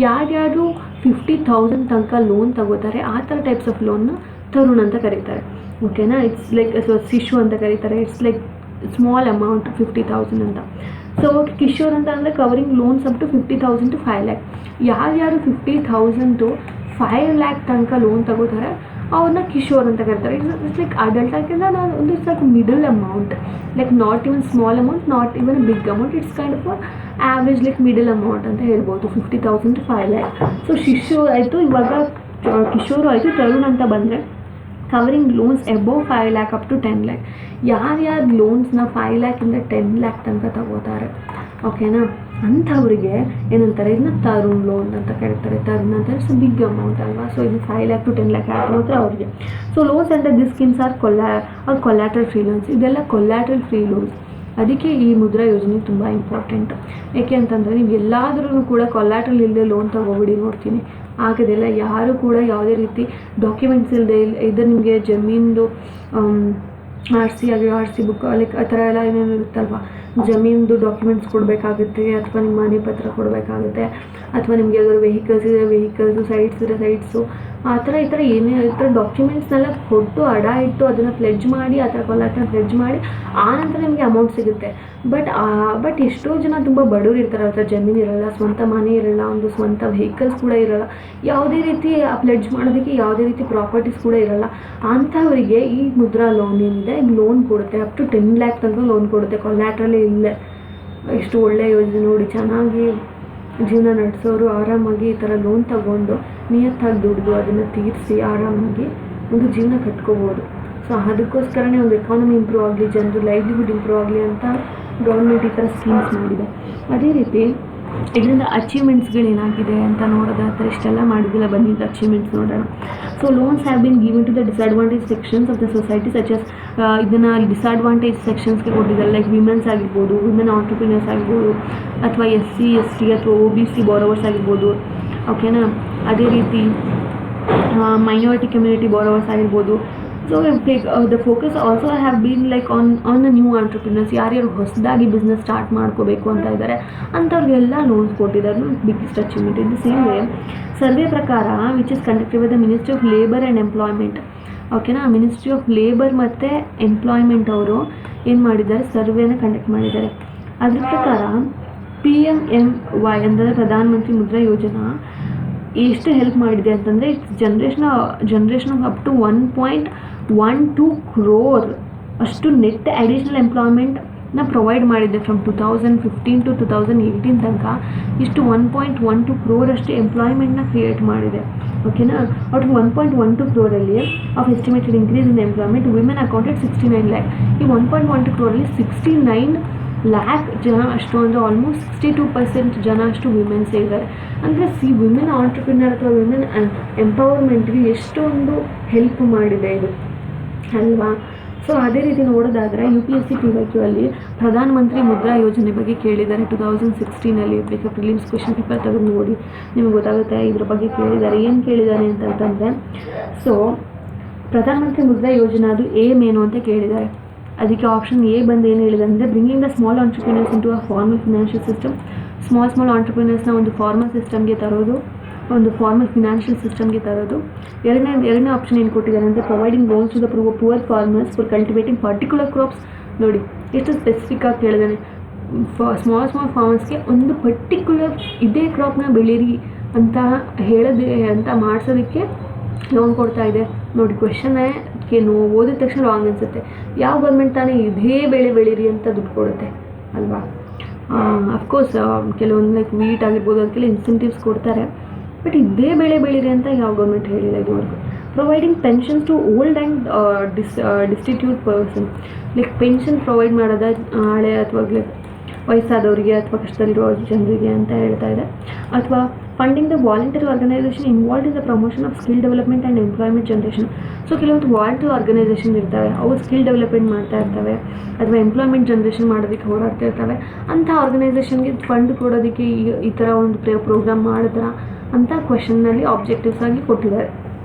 ಯಾರ್ಯಾರು 50,000 ತನಕ ಲೋನ್ ತಗೋತಾರೆ ಆ ಥರ ಟೈಪ್ಸ್ ಆಫ್ ಲೋನ್ನ ತರುಣ್ ಅಂತ ಕರೀತಾರೆ. ಓಕೆನಾ, ಇಟ್ಸ್ ಲೈಕ್ ಶಿಶು ಅಂತ ಕರೀತಾರೆ. ಇಟ್ಸ್ ಲೈಕ್ ಸ್ಮಾಲ್ ಅಮೌಂಟ್ 50,000 ಅಂತ. ಸೊ ಕಿಶೋರ್ ಅಂತ ಅಂದರೆ covering loans up to 50,000 to 5 lakh. ಯಾರ್ಯಾರು 50,000 to 5 lakh ತನಕ ಲೋನ್ ತಗೋತಾರೆ ಅವ್ರನ್ನ ಕಿಶೋರ್ ಅಂತ ಕರೀತಾರೆ. ಇಟ್ಸ್ ಲೈಕ್ ಅಡಲ್ಟ್ ಆಗಿಂದ ಒಂದು it's like middle amount, like not even small amount, not even big amount. It's kind of average like middle amount ಅಂತ ಹೇಳ್ಬೋದು, 50,000 to 5 lakh. ಸೊ ಶಿಶು ಆಯಿತು, ಇವಾಗ ಕಿಶೋರು ಆಯಿತು. ತರುಣ್ ಅಂತ ಬಂದರೆ covering loans above 5 lakh up to 10 lakh. ಯಾರ್ಯಾರು ಲೋನ್ಸ್ನ 5 lakh ಇಂದ 10 lakh ತನಕ ತಗೋತಾರೆ, ಓಕೆನಾ, ಅಂಥವ್ರಿಗೆ ಏನಂತಾರೆ, ಇದನ್ನ ತರುಣ್ ಲೋನ್ ಅಂತ ಕರೀತಾರೆ. ತರುಣ್ ಅಂತ ಇಟ್ಸ್ ಬಿಗ್ ಅಮೌಂಟ್ ಅಲ್ವಾ. ಸೊ ಇದು 5 lakh to 10 lakh ಮಾತ್ರ ಅವ್ರಿಗೆ. So loans under this schemes R collateral free loans. ಇದೆಲ್ಲ ಕೊಲ್ಯಾಟ್ರಲ್ ಫ್ರೀ ಲೋನ್ಸ್. ಅದಕ್ಕೆ ಈ ಮುದ್ರಾ ಯೋಜನೆ ತುಂಬ ಇಂಪಾರ್ಟೆಂಟ್. ಏಕೆ ಅಂತಂದರೆ ನೀವು ಎಲ್ಲಾದ್ರೂ ಕೂಡ ಕೊಲ್ಯಾಟ್ರಲ್ ಇಲ್ಲದೆ ಲೋನ್ ತಗೋಬಿಡಿ, ನೋಡ್ತೀನಿ ಆಗೋದಿಲ್ಲ. ಯಾರು ಕೂಡ ಯಾವುದೇ ರೀತಿ ಡಾಕ್ಯುಮೆಂಟ್ಸ್ ಇಲ್ಲದೆ ಇದು ನಿಮಗೆ ಜಮೀನ್ದು RC ಬುಕ್ ಲೈಕ್ ಆ ಥರ ಎಲ್ಲ ಏನೇನು ಇರುತ್ತಲ್ವ, ಜಮೀನ್ದು ಡಾಕ್ಯುಮೆಂಟ್ಸ್ ಕೊಡಬೇಕಾಗುತ್ತೆ, ಅಥವಾ ನಿಮ್ಮ ಮನೆ ಪತ್ರ ಕೊಡಬೇಕಾಗುತ್ತೆ, ಅಥವಾ ನಿಮಗೆ ಯಾವ್ದಾದ್ರು ವೆಹಿಕಲ್ಸ್ ಇದೆ ವೆಹಿಕಲ್ಸು, ಸೈಟ್ಸ್ ಇದೆ ಸೈಟ್ಸು, ಆ ಥರ ಈ ಥರ ಡಾಕ್ಯುಮೆಂಟ್ಸ್ನೆಲ್ಲ ಕೊಟ್ಟು ಅಡ ಇಟ್ಟು ಅದನ್ನು ಪ್ಲೆಡ್ಜ್ ಮಾಡಿ, ಆ ಥರ ಕೊಲ್ಯಾಟ್ರಲ್ ಪ್ಲೆಡ್ಜ್ ಮಾಡಿ ಆನಂತರ ನಿಮಗೆ ಅಮೌಂಟ್ ಸಿಗುತ್ತೆ. ಬಟ್ ಎಷ್ಟೋ ಜನ ತುಂಬ ಬಡವರು ಇರ್ತಾರೆ, ಅವ್ರ ಹತ್ರ ಜಮೀನು ಇರೋಲ್ಲ, ಸ್ವಂತ ಮನೆ ಇರೋಲ್ಲ, ಒಂದು ಸ್ವಂತ ವೆಹಿಕಲ್ಸ್ ಕೂಡ ಇರೋಲ್ಲ, ಯಾವುದೇ ರೀತಿ ಪ್ಲೆಡ್ಜ್ ಮಾಡೋದಕ್ಕೆ ಯಾವುದೇ ರೀತಿ ಪ್ರಾಪರ್ಟೀಸ್ ಕೂಡ ಇರೋಲ್ಲ. ಅಂಥವರಿಗೆ ಈ ಮುದ್ರಾ ಲೋನ್ ಏನಿದೆ ಇದು ಲೋನ್ ಕೊಡುತ್ತೆ, ಅಪ್ ಟು 10 lakh ತನಕ ಲೋನ್ ಕೊಡುತ್ತೆ. ಕೊಲ್ಯಾಟ್ರಲ್ಲೇ ಇಲ್ಲೇ ಎಷ್ಟು ಒಳ್ಳೆಯ ಯೋಜನೆ ನೋಡಿ. ಚೆನ್ನಾಗಿ ಜೀವನ ನಡೆಸೋರು ಆರಾಮಾಗಿ ಈ ಥರ ಲೋನ್ ತಗೊಂಡು ನಿಯತ್ತಾಗಿ ದುಡ್ದು ಅದನ್ನು ತೀರಿಸಿ ಆರಾಮಾಗಿ ಒಂದು ಜೀವನ ಕಟ್ಕೋಬೋದು. ಸೊ ಅದಕ್ಕೋಸ್ಕರನೇ ಒಂದು ಎಕಾನಮಿ ಇಂಪ್ರೂವ್ ಆಗಲಿ, ಜನರು ಲೈವ್ಲಿಹುಡ್ ಇಂಪ್ರೂವ್ ಆಗಲಿ ಅಂತ ಗೌರ್ಮೆಂಟ್ ಈ ಥರ ಸ್ಕೀಮ್ಸ್ ಮಾಡಿದೆ. ಅದೇ ರೀತಿ ಇದರಿಂದ ಅಚೀವ್ಮೆಂಟ್ಸ್ಗಳೇನಾಗಿದೆ ಅಂತ ನೋಡೋದಾದ್ರೆ ಇಷ್ಟೆಲ್ಲ ಮಾಡಿದಿಲ್ಲ, ಬಂದಿದ್ದ ಅಚೀವ್ಮೆಂಟ್ಸ್ ನೋಡೋಣ. So loans have been given to the disadvantage sections of the society such as, ಇದನ್ನು ಡಿಸ್ಅಡ್ವಾಂಟೇಜ್ ಸೆಕ್ಷನ್ಸ್ಗೆ ಕೊಟ್ಟಿದ್ದಾರೆ. ಲೈಕ್ ವಿಮೆನ್ಸ್ ಆಗಿರ್ಬೋದು, ವಿಮೆನ್ ಆಂಟ್ರಪ್ರಿನರ್ಸ್ ಆಗಿರ್ಬೋದು, ಅಥವಾ SC ST ಅಥವಾ OBC ಬಾರೋವರ್ಸ್ ಆಗಿರ್ಬೋದು, ಓಕೆನಾ. ಅದೇ ರೀತಿ ಮೈನಾರಿಟಿ ಕಮ್ಯುನಿಟಿ ಬಾರೋವರ್ಸ್ ಆಗಿರ್ಬೋದು. So the focus also have been like on the new entrepreneurs. ಯಾರ್ಯಾರು ಹೊಸದಾಗಿ ಬಿಸ್ನೆಸ್ ಸ್ಟಾರ್ಟ್ ಮಾಡ್ಕೋಬೇಕು ಅಂತ ಇದ್ದಾರೆ ಅಂಥವ್ರಿಗೆಲ್ಲ ಲೋನ್ಸ್ ಕೊಟ್ಟಿದ್ದಾರೆ. Biggest achievement. In the same way survey ಪ್ರಕಾರ which is conducted by the ministry of labour and employment, ಓಕೆನಾ. ಮಿನಿಸ್ಟ್ರಿ ಆಫ್ ಲೇಬರ್ ಮತ್ತು ಎಂಪ್ಲಾಯ್ಮೆಂಟ್ ಅವರು ಏನು ಮಾಡಿದ್ದಾರೆ, ಸರ್ವೆನ ಕಂಡಕ್ಟ್ ಮಾಡಿದ್ದಾರೆ. ಅದ್ರ ಪ್ರಕಾರ PMMY ಅಂದರೆ ಪ್ರಧಾನ ಮಂತ್ರಿ ಮುದ್ರಾ ಯೋಜನಾ ಎಷ್ಟು ಹೆಲ್ಪ್ ಮಾಡಿದೆ ಅಂತಂದರೆ it's generation of up to 1.12 crore ಅಷ್ಟು ನೆಟ್ ಅಡಿಷ್ನಲ್ ಎಂಪ್ಲಾಯ್ಮೆಂಟ್ನ ಪ್ರೊವೈಡ್ ಮಾಡಿದೆ. ಫ್ರಮ್ 2015 to 2018 ತನಕ ಇಷ್ಟು 1.12 crore ಅಷ್ಟು ಎಂಪ್ಲಾಯ್ಮೆಂಟ್ನ ಕ್ರಿಯೇಟ್ ಮಾಡಿದೆ, ಓಕೆನಾ. Out of 1.12 crore of estimated increase in employment women accountant 69 lakh. ಈ 1.12 crore 69 lakh ಜನ ಅಷ್ಟು ಅಂದರೆ ಆಲ್ಮೋಸ್ಟ್ 62% ಜನ ಅಷ್ಟು ವಿಮೆನ್ಸೇ ಇದ್ದಾರೆ. ಅಂದರೆ ವಿಮೆನ್ ಆಂಟ್ರಪ್ರಿನರ್ ಅಥವಾ ವಿಮೆನ್ ಎಂಪವರ್ಮೆಂಟ್ಗೆ ಎಷ್ಟೊಂದು ಹೆಲ್ಪ್ ಮಾಡಿದೆ ಇದು ಅಲ್ವಾ. ಸೊ ಅದೇ ರೀತಿ ನೋಡೋದಾದರೆ UPSC PYQ ಅಲ್ಲಿ ಪ್ರಧಾನಮಂತ್ರಿ ಮುದ್ರಾ ಯೋಜನೆ ಬಗ್ಗೆ ಕೇಳಿದ್ದಾರೆ 2016 ಬೇಕಾ ಪ್ರಿಲಿಮ್ಸ್ ಕ್ವೆಶ್ಚನ್ ಪೇಪರ್ ತೆಗೆದು ನೋಡಿ ನಿಮಗೆ ಗೊತ್ತಾಗುತ್ತೆ ಇದ್ರ ಬಗ್ಗೆ ಕೇಳಿದ್ದಾರೆ. ಏನು ಕೇಳಿದ್ದಾರೆ ಅಂತಂದರೆ, ಸೊ ಪ್ರಧಾನಮಂತ್ರಿ ಮುದ್ರಾ ಯೋಜನಾದು ಏಮ್ ಏನು ಅಂತ ಕೇಳಿದ್ದಾರೆ. ಅದಕ್ಕೆ ಆಪ್ಷನ್ ಎ ಬಂದು ಏನು ಹೇಳಿದೆ ಅಂದರೆ bringing the small entrepreneurs into a formal financial system. Small ಆಂಟ್ರಪ್ರಿನರ್ಸ್ನ ಒಂದು ಫಾರ್ಮಲ್ ಸಿಸ್ಟಮ್ಗೆ ತರೋದು, ಒಂದು ಫಾರ್ಮಲ್ ಫಿನಾನ್ಷಿಯಲ್ ಸಿಸ್ಟಮ್ಗೆ ತರೋದು. ಎರಡನೇ ಆಪ್ಷನ್ ಏನು ಕೊಟ್ಟಿದ್ದಾರೆ ಅಂದರೆ providing loans to the poor farmers for cultivating particular crops. ನೋಡಿ ಎಷ್ಟು ಸ್ಪೆಸಿಫಿಕ್ ಆಗಿ ಕೇಳಿದಾನೆ. ಸ್ಮಾಲ್ ಫಾರ್ಮರ್ಸ್ಗೆ ಒಂದು ಪರ್ಟಿಕ್ಯುಲರ್ ಇದೇ ಕ್ರಾಪ್ನ ಬೆಳೀರಿ ಅಂತ ಹೇಳೋದೇ ಅಂತ ಮಾಡಿಸೋದಕ್ಕೆ ಲೋನ್ ಕೊಡ್ತಾ ಇದೆ. ನೋಡಿ ಕ್ವೆಶನ್ನೇ ಓದಿದ ತಕ್ಷಣ ರಾಂಗ್ ಅನಿಸುತ್ತೆ. ಯಾವ ಗೌರ್ಮೆಂಟ್ ತಾನೇ ಇದೇ ಬೆಳೆ ಬೆಳೀರಿ ಅಂತ ದುಡ್ಡು ಕೊಡುತ್ತೆ ಅಲ್ವಾ. ಅಫ್ಕೋರ್ಸ್ ಕೆಲವೊಂದು ಲೈಕ್ ವೀಟ್ ಆಗಿರ್ಬೋದು ಅದಕ್ಕೆಲ್ಲ ಇನ್ಸೆಂಟಿವ್ಸ್ ಕೊಡ್ತಾರೆ, ಬಟ್ ಇದೇ ಬೆಳೆ ಬೆಳೀರಿ ಅಂತ ಯಾವ ಗೌರ್ಮೆಂಟ್ ಹೇಳಿಲ್ಲ ಇದುವರೆಗೂ. Providing pensions to old and destitute person. Like pension provide ಮಾಡೋದ ಹಳೆ ಅಥವಾ ವಯಸ್ಸಾದವರಿಗೆ ಅಥವಾ ಕಷ್ಟದಲ್ಲಿರೋ ಜನರಿಗೆ ಅಂತ ಹೇಳ್ತಾ ಇದೆ. ಅಥವಾ funding the voluntary organisation involve in the promotion of skill development and employment generation. So ಕೆಲವೊಂದು ವಾಲಂಟರಿ ಆರ್ಗನೈಸೇಷನ್ ಇರ್ತವೆ, ಅವು ಸ್ಕಿಲ್ ಡೆವಲಪ್ಮೆಂಟ್ ಮಾಡ್ತಾ ಇರ್ತವೆ ಅಥವಾ ಎಂಪ್ಲಾಯ್ಮೆಂಟ್ ಜನರೇಷನ್ ಮಾಡೋದಕ್ಕೆ ಹೋರಾಡ್ತಾ ಇರ್ತವೆ. ಅಂಥ ಆರ್ಗನೈಸೇಷನ್ಗೆ ಫಂಡ್ ಕೊಡೋದಕ್ಕೆ ಈ ಥರ ಒಂದು ಪ್ರೋಗ್ರಾಮ್ ಮಾಡಿದ್ರ ಅಂತ ಕ್ವೆಶನ್ನಲ್ಲಿ ಆಬ್ಜೆಕ್ಟಿವ್ಸ್ ಆಗಿ ಕೊಟ್ಟಿದ್ದಾರೆ.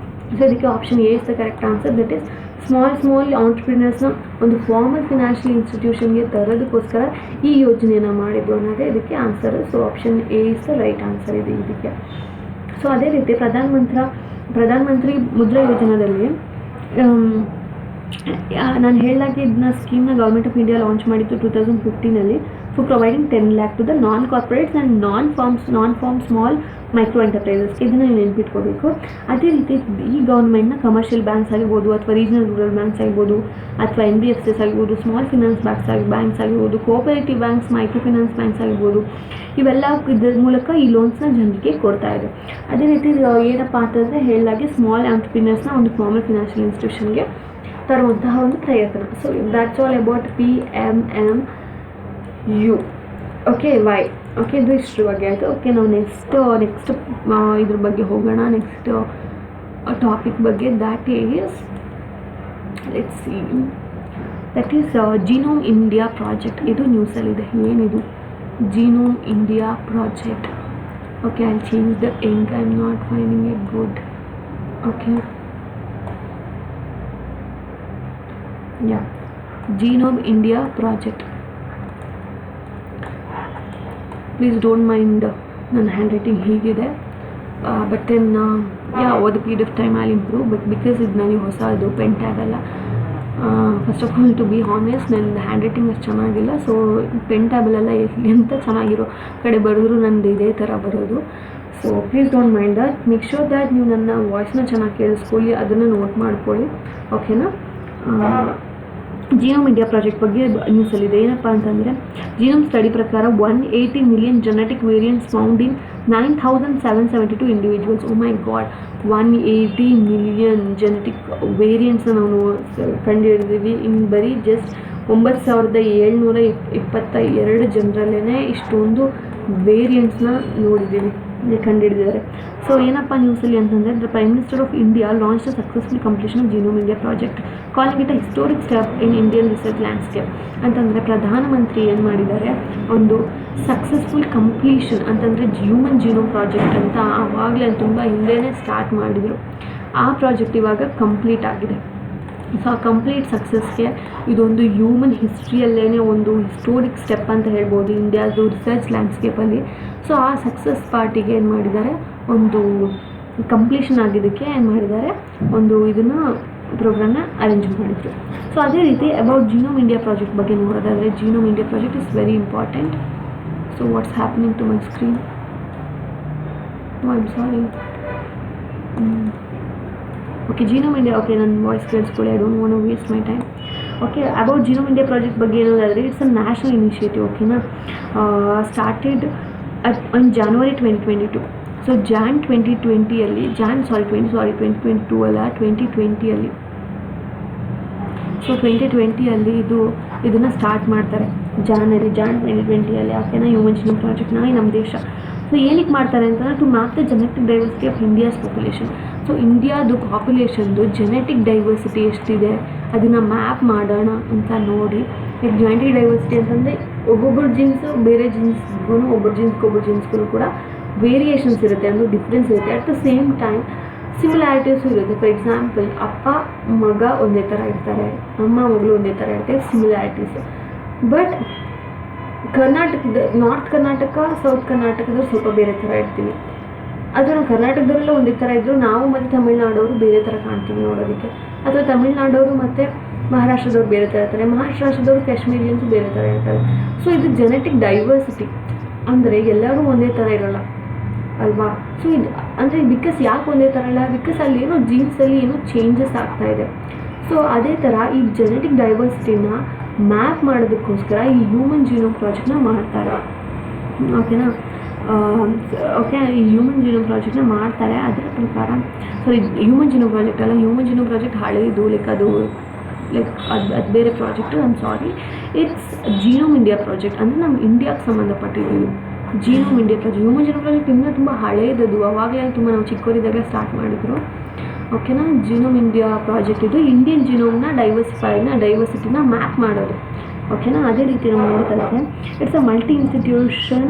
ಸೊ ಅದಕ್ಕೆ option A is the correct answer, that is small ಆಂಟ್ರಪ್ರಿನರ್ಸ್ನ ಒಂದು ಫಾರ್ಮಲ್ ಫಿನಾನ್ಷಿಯಲ್ ಇನ್ಸ್ಟಿಟ್ಯೂಷನ್ಗೆ ತರೋದಕ್ಕೋಸ್ಕರ ಈ ಯೋಜನೆಯನ್ನು ಮಾಡಿದ್ದು ಅನ್ನೋದೇ ಇದಕ್ಕೆ answer. So option A is the right answer ಇದೆ ಇದಕ್ಕೆ. ಸೊ ಅದೇ ರೀತಿ ಪ್ರಧಾನಮಂತ್ರಿ ಮುದ್ರಾ ಯೋಜನೆಯಲ್ಲಿ ನಾನು ಹೇಳಿದಾಗೆ ಇದನ್ನ ಸ್ಕೀಮ್ನ ಗೌರ್ಮೆಂಟ್ ಆಫ್ ಇಂಡಿಯಾ ಲಾಂಚ್ ಮಾಡಿತ್ತು 2015 for providing 10 lakh to the non corporates and non farm small micro ಎಂಟರ್ಪ್ರೈಸಸ್ಗೆ. ಇದನ್ನು ನೀವು ನೆನ್ಪಿಟ್ಕೋಬೇಕು. ಅದೇ ರೀತಿ ಈ ಗೌರ್ಮೆಂಟ್ನ ಕಮರ್ಷಿಯಲ್ ಬ್ಯಾಂಕ್ಸ್ ಆಗಿರ್ಬೋದು, ಅಥವಾ ರೀಜನಲ್ ರೂರಲ್ ಬ್ಯಾಂಕ್ಸ್ ಆಗಿರ್ಬೋದು, ಅಥವಾ NBFCs ಆಗಿರ್ಬೋದು, ಸ್ಮಾಲ್ ಫಿನಾನ್ಸ್ ಬ್ಯಾಂಕ್ಸ್ ಆಗಿರ್ಬೋದು, cooperative banks, micro finance banks ಆಗಿರ್ಬೋದು, ಇವೆಲ್ಲ ಇದರ ಮೂಲಕ ಈ ಲೋನ್ಸ್ನ ಜನರಿಗೆ ಕೊಡ್ತಾ ಇದೆ. ಅದೇ ರೀತಿ ಏನಪ್ಪ ಅಂತಂದರೆ ಹೇಳಿದಾಗೆ ಸ್ಮಾಲ್ ಆಂಟ್ರಪ್ರಿನರ್ಸ್ನ ಒಂದು ಫಾರ್ಮಲ್ ಫಿನಾನ್ಷಿಯಲ್ ಇನ್ಸ್ಟಿಟ್ಯೂಷನ್ಗೆ ತರುವಂತಹ ಒಂದು ಪ್ರಯತ್ನ. So that's all about PMMU. Okay why okay ಇದು ಇಷ್ಟ್ರ ಬಗ್ಗೆ ಆಯಿತು. ಓಕೆ ನಾವು ನೆಕ್ಸ್ಟ್ ಇದ್ರ ಬಗ್ಗೆ ಹೋಗೋಣ. ನೆಕ್ಸ್ಟ್ ಟಾಪಿಕ್ ಬಗ್ಗೆ that is genome India project. ಇದು ನ್ಯೂಸಲ್ಲಿದೆ. ಏನಿದು genome India project? Okay I change the ink, I am not finding it good. Okay Genome India project. Please don't mind ನನ್ನ ಹ್ಯಾಂಡ್ ರೈಟಿಂಗ್ ಹೀಗಿದೆ, but then over the period of time I'll improve. But because ಇದು ನನಗೆ ಹೊಸದು pen tab ಅಲ್ಲ. First of all to be honest, ನನ್ನ hand writing ಅಷ್ಟು ಚೆನ್ನಾಗಿಲ್ಲ. So pen ಟ್ಯಾಬಲ್ಲೆಲ್ಲ ಎಂತ ಚೆನ್ನಾಗಿರೋ ಕಡೆ ಬರೆದ್ರು ನಂದು ಇದೇ ಥರ ಬರೋದು. So please don't mind that. Make sure that ನೀವು ನನ್ನ ವಾಯ್ಸ್ನ ಚೆನ್ನಾಗಿ ಕೇಳಿಸ್ಕೊಳ್ಳಿ, ಅದನ್ನು ನೋಟ್ ಮಾಡ್ಕೊಳ್ಳಿ. ಓಕೆನಾ? ಜೀನೋಮ್ ಇಂಡಿಯಾ ಪ್ರಾಜೆಕ್ಟ್ ಬಗ್ಗೆ ನ್ಯೂಸಲ್ಲಿದೆ. ಏನಪ್ಪ ಅಂತಂದರೆ, ಜೀನೋಮ್ ಸ್ಟಡಿ ಪ್ರಕಾರ 180 million genetic variants found in 9,772 individuals. Oh my god, 180 million genetic ವೇರಿಯಂಟ್ಸ್ನ ನಾವು ಕಂಡುಹಿಡಿದೀವಿ. ಇನ್ನು ಬರೀ ಜಸ್ಟ್ 9,722 ಜನರಲ್ಲೇ ಇಷ್ಟೊಂದು ವೇರಿಯಂಟ್ಸ್ನ ನೋಡಿದ್ದೀವಿ, ಕಂಡುಹಿಡಿದಿದ್ದಾರೆ. ಸೊ ಏನಪ್ಪ ನ್ಯೂಸಲ್ಲಿ ಅಂತಂದರೆ, the prime minister of India launch the successful completion of genome India project, calling it a historic step in Indian research landscape. ಅಂತಂದರೆ ಪ್ರಧಾನಮಂತ್ರಿ ಏನು ಮಾಡಿದ್ದಾರೆ, ಒಂದು ಸಕ್ಸಸ್ಫುಲ್ ಕಂಪ್ಲೀಷನ್ ಅಂತಂದರೆ ಹ್ಯೂಮನ್ ಜೀನೋಮ್ ಪ್ರಾಜೆಕ್ಟ್ ಅಂತ ಆವಾಗಲೇ ತುಂಬ ಹಿಂದೆಯೇ ಸ್ಟಾರ್ಟ್ ಮಾಡಿದರು. ಆ ಪ್ರಾಜೆಕ್ಟ್ ಇವಾಗ ಕಂಪ್ಲೀಟ್ ಆಗಿದೆ. ಸೊ ಆ ಕಂಪ್ಲೀಟ್ ಸಕ್ಸಸ್ಗೆ ಇದೊಂದು ಹ್ಯೂಮನ್ ಹಿಸ್ಟ್ರಿಯಲ್ಲೇ ಒಂದು ಹಿಸ್ಟೋರಿಕ್ ಸ್ಟೆಪ್ ಅಂತ ಹೇಳ್ಬೋದು ಇಂಡಿಯಾದು ರಿಸರ್ಚ್ ಲ್ಯಾಂಡ್ಸ್ಕೇಪಲ್ಲಿ. ಸೊ ಆ ಸಕ್ಸಸ್ ಪಾರ್ಟಿಗೆ ಏನು ಮಾಡಿದ್ದಾರೆ, ಒಂದು ಕಂಪ್ಲೀಷನ್ ಆಗಿದ್ದಕ್ಕೆ ಏನು ಮಾಡಿದ್ದಾರೆ, ಒಂದು ಇದನ್ನು ಪ್ರೋಗ್ರಾಮ್ನ ಅರೇಂಜ್ ಮಾಡಿದ್ರು. ಸೊ ಅದೇ ರೀತಿ ಅಬೌಟ್ ಜೀನೋಮ್ ಇಂಡಿಯಾ ಪ್ರಾಜೆಕ್ಟ್ ಬಗ್ಗೆ ನೋಡೋದಾದರೆ, genome India project is very important. So what's happening to my screen? I am sorry. Okay, genome India. Okay, ನನ್ನ ವಾಯ್ಸ್ ಕೇಳಿಸ್ಕೊಳ್ಳಿ, I don't want to waste my time. Okay, about genome India project ಬಗ್ಗೆ ಏನೋದಾದರೆ, it's a national initiative. ಓಕೆನಾ? Started on January 2022. So Jan 2020 2022 ಅಲ್ಲ, 2020. So 2020 ಇದನ್ನು start ಮಾಡ್ತಾರೆ Jan 2020. ಓಕೆನಾ? Human genome ಪ್ರಾಜೆಕ್ಟ್ನ ನಮ್ಮ ದೇಶ. ಸೊ ಏನಕ್ಕೆ ಮಾಡ್ತಾರೆ ಅಂತಂದರೆ, to map the genetic diversity of India's population. So ಇಂಡಿಯಾದು ಪಾಪ್ಯುಲೇಷನ್ದು ಜೆನೆಟಿಕ್ ಡೈವರ್ಸಿಟಿ ಎಷ್ಟಿದೆ ಅದನ್ನು ಮ್ಯಾಪ್ ಮಾಡೋಣ ಅಂತ ನೋಡಿ. ಈಗ ಜೆನೆಟಿಕ್ ಡೈವರ್ಸಿಟಿ ಅಂತಂದರೆ ಒಬ್ಬೊಬ್ಬರು ಜೀನ್ಸು ಬೇರೆ ಜೀನ್ಸ್ಗೂ, ಒಬ್ಬರು ಜೀನ್ಸ್ಗೂ ಕೂಡ ವೇರಿಯೇಷನ್ಸ್ ಇರುತ್ತೆ, ಅಂದರೆ ಡಿಫ್ರೆನ್ಸ್ ಇರುತ್ತೆ. ಅಟ್ ದ ಸೇಮ್ ಟೈಮ್ ಸಿಮಿಲ್ಯಾರಿಟೀಸು ಇರುತ್ತೆ. ಫಾರ್ ಎಕ್ಸಾಂಪಲ್, ಅಪ್ಪ ಮಗ ಒಂದೇ ಥರ ಇರ್ತಾರೆ, ಅಮ್ಮ ಮಗಳು ಒಂದೇ ಥರ ಇರ್ತಾರೆ, ಸಿಮಿಲ್ಯಾರಿಟೀಸು. ಬಟ್ ನಾರ್ತ್ ಕರ್ನಾಟಕ, ಸೌತ್ ಕರ್ನಾಟಕದವ್ರು ಸ್ವಲ್ಪ ಬೇರೆ ಥರ ಇರ್ತೀವಿ. ಅದು ನಾವು ಕರ್ನಾಟಕದವರೆಲ್ಲ ಒಂದೇ ಥರ ಇದ್ದರೂ ನಾವು ಮತ್ತು ತಮಿಳ್ನಾಡವರು ಬೇರೆ ಥರ ಕಾಣ್ತೀವಿ ನೋಡೋದಕ್ಕೆ. ಅಥವಾ ತಮಿಳ್ನಾಡವರು ಮತ್ತು ಮಹಾರಾಷ್ಟ್ರದವ್ರು ಬೇರೆ ಥರ ಇರ್ತಾರೆ, ಮಹಾರಾಷ್ಟ್ರದವ್ರು ಕಾಶ್ಮೀರಿಯನ್ಸು ಬೇರೆ ಥರ ಇರ್ತಾರೆ. ಸೊ ಇದು ಜೆನೆಟಿಕ್ ಡೈವರ್ಸಿಟಿ, ಅಂದರೆ ಎಲ್ಲರೂ ಒಂದೇ ಥರ ಇರೋಲ್ಲ ಅಲ್ವಾ? ಸೊ ಇದು ಅಂದರೆ ಬಿಕಾಸ್ ಯಾಕೆ ಒಂದೇ ಥರ ಇಲ್ಲ, ಬಿಕಾಸ್ ಅಲ್ಲಿ ಏನೋ ಜೀನ್ಸಲ್ಲಿ ಏನೋ ಚೇಂಜಸ್ ಆಗ್ತಾಯಿದೆ. ಸೊ ಅದೇ ಥರ ಈ ಜೆನೆಟಿಕ್ ಡೈವರ್ಸಿಟಿನ ಮ್ಯಾಪ್ ಮಾಡೋದಕ್ಕೋಸ್ಕರ ಈ ಹ್ಯೂಮನ್ ಜೀನೋಮ್ ಪ್ರಾಜೆಕ್ಟ್ನ ಮಾಡ್ತಾರೆ. ಓಕೆನಾ? ಓಕೆ, ಈ ಹ್ಯೂಮನ್ ಜೀನೋಮ್ ಪ್ರಾಜೆಕ್ಟ್ನ ಮಾಡ್ತಾರೆ. ಅದರ ಪ್ರಕಾರ ಹ್ಯೂಮನ್ ಜೀನೋಮ್ ಪ್ರಾಜೆಕ್ಟ್ ಅಲ್ಲ, ಹ್ಯೂಮನ್ ಜೀನೋಮ್ ಪ್ರಾಜೆಕ್ಟ್ ಹಳೆಯದು, ಅದು ಬೇರೆ ಪ್ರಾಜೆಕ್ಟು. I am sorry, it's genome India project. ಅಂದರೆ ನಮ್ಮ ಇಂಡಿಯಾಕ್ಕೆ ಸಂಬಂಧಪಟ್ಟಿದ್ದೀವಿ genome India project. Human genome project ಇನ್ನೂ ತುಂಬ ಹಳೆಯದದು, ಅವಾಗಲೇ ತುಂಬ ನಾವು ಚಿಕ್ಕವರಿದ್ದಾಗಲೇ ಸ್ಟಾರ್ಟ್ ಮಾಡಿದರು. ಓಕೆನಾ? ಜೀನೋಮ್ ಇಂಡಿಯಾ ಪ್ರಾಜೆಕ್ಟ್ ಇದು ಇಂಡಿಯನ್ ಜೀನೋಮ್ನ ಡೈವರ್ಸಿಟಿನ ಮ್ಯಾಪ್ ಮಾಡೋದು. ಓಕೆನಾ? ಅದೇ ರೀತಿ ನಾವು ನೋಡ್ತಾ ಇದ್ದೆ, it's a multi institution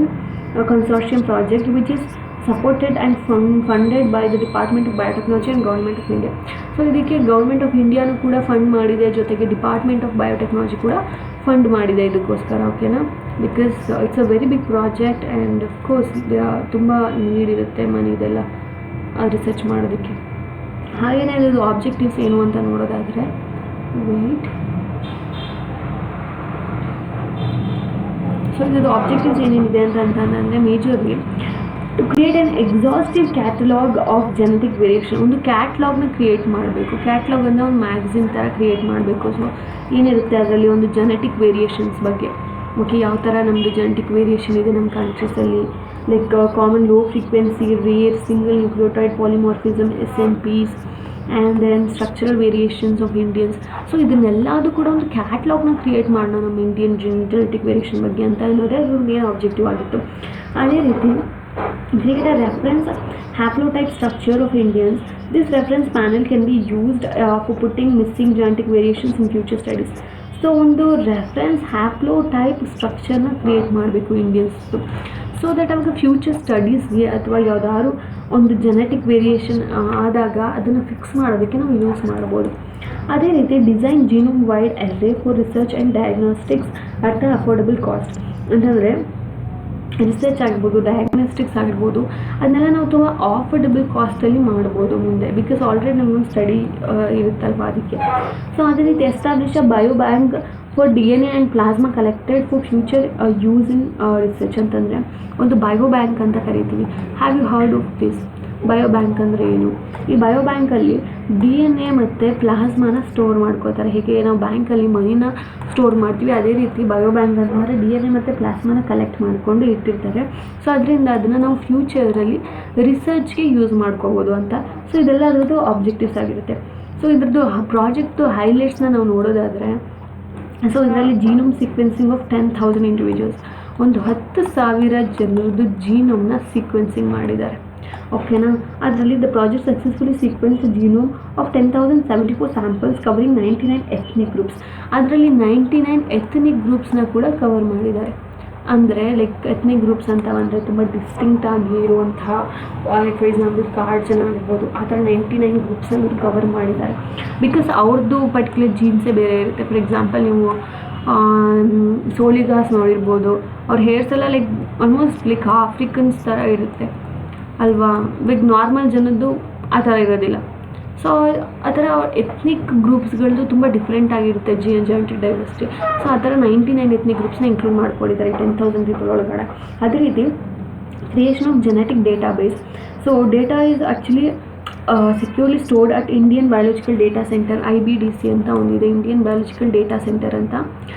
consortium project which is supported and funded by the department of biotechnology and government of India. So ಇದಕ್ಕೆ ಗೌರ್ಮೆಂಟ್ ಆಫ್ ಇಂಡಿಯಾನು ಕೂಡ ಫಂಡ್ ಮಾಡಿದೆ, ಜೊತೆಗೆ ಡಿಪಾರ್ಟ್ಮೆಂಟ್ ಆಫ್ ಬಯೋಟೆಕ್ನಾಲಜಿ ಕೂಡ ಫಂಡ್ ಮಾಡಿದೆ ಇದಕ್ಕೋಸ್ಕರ. ಓಕೆನಾ, because it's a very big project and of course ತುಂಬ ನೀಡ್ ಇರುತ್ತೆ ಮನಿದೆಲ್ಲ ರಿಸರ್ಚ್ ಮಾಡೋದಕ್ಕೆ. ಹಾಗೆಯೇ ಇದು ಆಬ್ಜೆಕ್ಟಿವ್ಸ್ ಏನು ಅಂತ ನೋಡೋದಾದರೆ, ವೆಯ್ಟ್, ಸೊ ಇದು ಆಬ್ಜೆಕ್ಟಿವ್ಸ್ ಏನೇನಿದೆ ಅಂತಂದರೆ majorly to create an exhaustive catalogue of genetic variation. ಒಂದು ಕ್ಯಾಟ್ಲಾಗ್ನ ಕ್ರಿಯೇಟ್ ಮಾಡಬೇಕು. ಕ್ಯಾಟ್ಲಾಗ್ ಅಂದರೆ ಒಂದು ಮ್ಯಾಗ್ಝಿನ್ ಥರ ಕ್ರಿಯೇಟ್ ಮಾಡಬೇಕು. ಸೊ ಏನಿರುತ್ತೆ ಅದರಲ್ಲಿ ಒಂದು ಜೆನೆಟಿಕ್ ವೇರಿಯೇಷನ್ಸ್ ಬಗ್ಗೆ, ಓಕೆ, ಯಾವ ಥರ ನಮ್ಮದು ಜೆನೆಟಿಕ್ ವೇರಿಯೇಷನ್ ಇದೆ ನಮ್ಮ ಕಂಟ್ರೀಸಲ್ಲಿ, like common low frequency, rare single nucleotide polymorphism, SNPs, and then structural variations of Indians. So ಇದನ್ನೆಲ್ಲದು ಕೂಡ ಒಂದು ಕ್ಯಾಟ್ಲಾಗ್ನ ಕ್ರಿಯೇಟ್ ಮಾಡೋಣ ನಮ್ಮ ಇಂಡಿಯನ್ ಜೆನೆಟಿಕ್ ವೇರಿಯೇಷನ್ ಬಗ್ಗೆ ಅಂತ ಅನ್ನೋದೇ ಇವ್ರಿಗೆ ಏನು ಆಬ್ಜೆಕ್ಟಿವ್ ಆಗಿತ್ತು. ಅದೇ ರೀತಿ create a reference haplotype structure of Indians. This reference panel can be used for putting missing genetic variations in future studies. So ಒಂದು ರೆಫರೆನ್ಸ್ ಹ್ಯಾಪ್ಲೋಟೈಪ್ ಸ್ಟ್ರಕ್ಚರ್ನ ಕ್ರಿಯೇಟ್ ಮಾಡಬೇಕು ಇಂಡಿಯನ್ಸ್ದು, ಸೊ ದಟ್ ಅವಾಗ ಫ್ಯೂಚರ್ ಸ್ಟಡೀಸ್ಗೆ ಅಥವಾ ಯಾವುದಾದ್ರು ಒಂದು ಜೆನೆಟಿಕ್ ವೇರಿಯೇಷನ್ ಆದಾಗ ಅದನ್ನು ಫಿಕ್ಸ್ ಮಾಡೋದಕ್ಕೆ ನಾವು ಯೂಸ್ ಮಾಡ್ಬೋದು. ಅದೇ ರೀತಿ design genome wide ಅರ್ರೇ for research and diagnostics at the affordable cost. ಅಂತಂದರೆ ರಿಸರ್ಚ್ ಆಗಿರ್ಬೋದು, ಡಯಾಗ್ನೋಸ್ಟಿಕ್ಸ್ ಆಗಿರ್ಬೋದು, ಅದನ್ನೆಲ್ಲ ನಾವು ತುಂಬ ಆಫರ್ಡಬಲ್ ಕಾಸ್ಟಲ್ಲಿ ಮಾಡ್ಬೋದು ಮುಂದೆ, ಬಿಕಾಸ್ ಆಲ್ರೆಡಿ ನಮಗೊಂದು ಸ್ಟಡಿ ಇರುತ್ತಲ್ವ ಅದಕ್ಕೆ. ಸೊ ಅದೇ ರೀತಿ establish a bio bank for DNA and plasma collected for future use in research. ಅಂತಂದರೆ ಒಂದು ಬಯೋ ಬ್ಯಾಂಕ್ ಅಂತ ಕರಿತೀವಿ. Have you heard of this? Bio bank ಅಂದರೆ ಏನು? ಈ ಬಯೋ ಬ್ಯಾಂಕಲ್ಲಿ DNA ಮತ್ತು ಪ್ಲಾಸ್ಮಾನ ಸ್ಟೋರ್ ಮಾಡ್ಕೋತಾರೆ. ಹೇಗೆ ನಾವು ಬ್ಯಾಂಕಲ್ಲಿ ಮನಿನ ಸ್ಟೋರ್ ಮಾಡ್ತೀವಿ, ಅದೇ ರೀತಿ ಬಯೋ ಬ್ಯಾಂಕ್ ಅಂತಂದರೆ DNA ಮತ್ತು ಪ್ಲಾಸ್ಮಾನ ಕಲೆಕ್ಟ್ ಮಾಡಿಕೊಂಡು ಇಟ್ಟಿರ್ತಾರೆ. ಸೊ ಅದರಿಂದ ಅದನ್ನು ನಾವು ಫ್ಯೂಚರಲ್ಲಿ ರಿಸರ್ಚ್ಗೆ ಯೂಸ್ ಮಾಡ್ಕೋಬೋದು ಅಂತ. ಸೊ ಇದೆಲ್ಲ ಅದರದ್ದು ಆಬ್ಜೆಕ್ಟಿವ್ಸ್ ಆಗಿರುತ್ತೆ. ಸೊ ಇದ್ರದ್ದು ಪ್ರಾಜೆಕ್ಟ್ದು ಹೈಲೈಟ್ಸ್ನ ನಾವು ನೋಡೋದಾದರೆ, ಸೊ ಇದರಲ್ಲಿ ಜೀನೋಮ್ ಸೀಕ್ವೆನ್ಸಿಂಗ್ ಆಫ್ 10,000 ಇಂಡಿವಿಜುವಲ್ಸ್, ಒಂದು 10,000 ಜನರದ್ದು ಜೀನೋಮ್ನ ಸೀಕ್ವೆನ್ಸಿಂಗ್ ಮಾಡಿದ್ದಾರೆ. ಓಕೆನಾ, ಅದರಲ್ಲಿ the project successfully sequence genome of 10,074 samples covering 99 ethnic groups. ಅದರಲ್ಲಿ 99 ಎಥ್ನಿಕ್ ಗ್ರೂಪ್ಸ್ನ ಕೂಡ ಕವರ್ ಮಾಡಿದ್ದಾರೆ. ಅಂದರೆ ಲೈಕ್ ಎಥ್ನಿಕ್ ಗ್ರೂಪ್ಸ್ ಅಂತ ಅಂದರೆ ತುಂಬ ಡಿಸ್ಟಿಂಕ್ಟ್ ಆಗಿ ಇರುವಂತಹ, ಲೈಕ್ ಫಾರ್ ಎಕ್ಸಾಂಪಲ್ ಕಾರ್ಡ್ ಜನ ಆಗಿರ್ಬೋದು, ಆ ಥರ 99 ಗ್ರೂಪ್ಸನ್ನು ಕವರ್ ಮಾಡಿದ್ದಾರೆ. ಬಿಕಾಸ್ ಅವ್ರದ್ದು ಪರ್ಟಿಕ್ಯುಲರ್ ಜೀನ್ಸೇ ಬೇರೆ ಇರುತ್ತೆ. ಫಾರ್ ಎಕ್ಸಾಂಪಲ್ ನೀವು ಸೋಲಿಗಾಸ್ ನೋಡಿರ್ಬೋದು, ಅವ್ರ ಹೇರ್ಸ್ ಎಲ್ಲ ಲೈಕ್ ಆಲ್ಮೋಸ್ಟ್ ಲೈಕ್ ಆಫ್ರಿಕನ್ಸ್ ಥರ ಇರುತ್ತೆ ಅಲ್ವಾ, ಬಿಗ್ ನಾರ್ಮಲ್ ಜನದ್ದು ಆ ಥರ ಇರೋದಿಲ್ಲ. ಸೊ ಆ ಥರ ಎಥ್ನಿಕ್ ಗ್ರೂಪ್ಸ್ಗಳದ್ದು ತುಂಬ ಡಿಫ್ರೆಂಟ್ ಆಗಿರುತ್ತೆ ಜೆನೆಟಿಕ್ ಡೈವರ್ಸಿಟಿ. ಸೊ ಆ ಥರ 99 ಎಥ್ನಿಕ್ ಗ್ರೂಪ್ಸ್ನ ಇನ್ಕ್ಲೂಡ್ ಮಾಡ್ಕೊಂಡಿದ್ದಾರೆ 10,000 ಪೀಪಲ್ ಒಳಗಡೆ. ಅದೇ ರೀತಿ creation of genetic database. So data is actually securely stored at Indian biological data centre, IBDC ಅಂತ ಒಂದಿದೆ, ಇಂಡಿಯನ್ ಬಯಾಲಜಿಕಲ್ ಡೇಟಾ ಸೆಂಟರ್ ಅಂತ.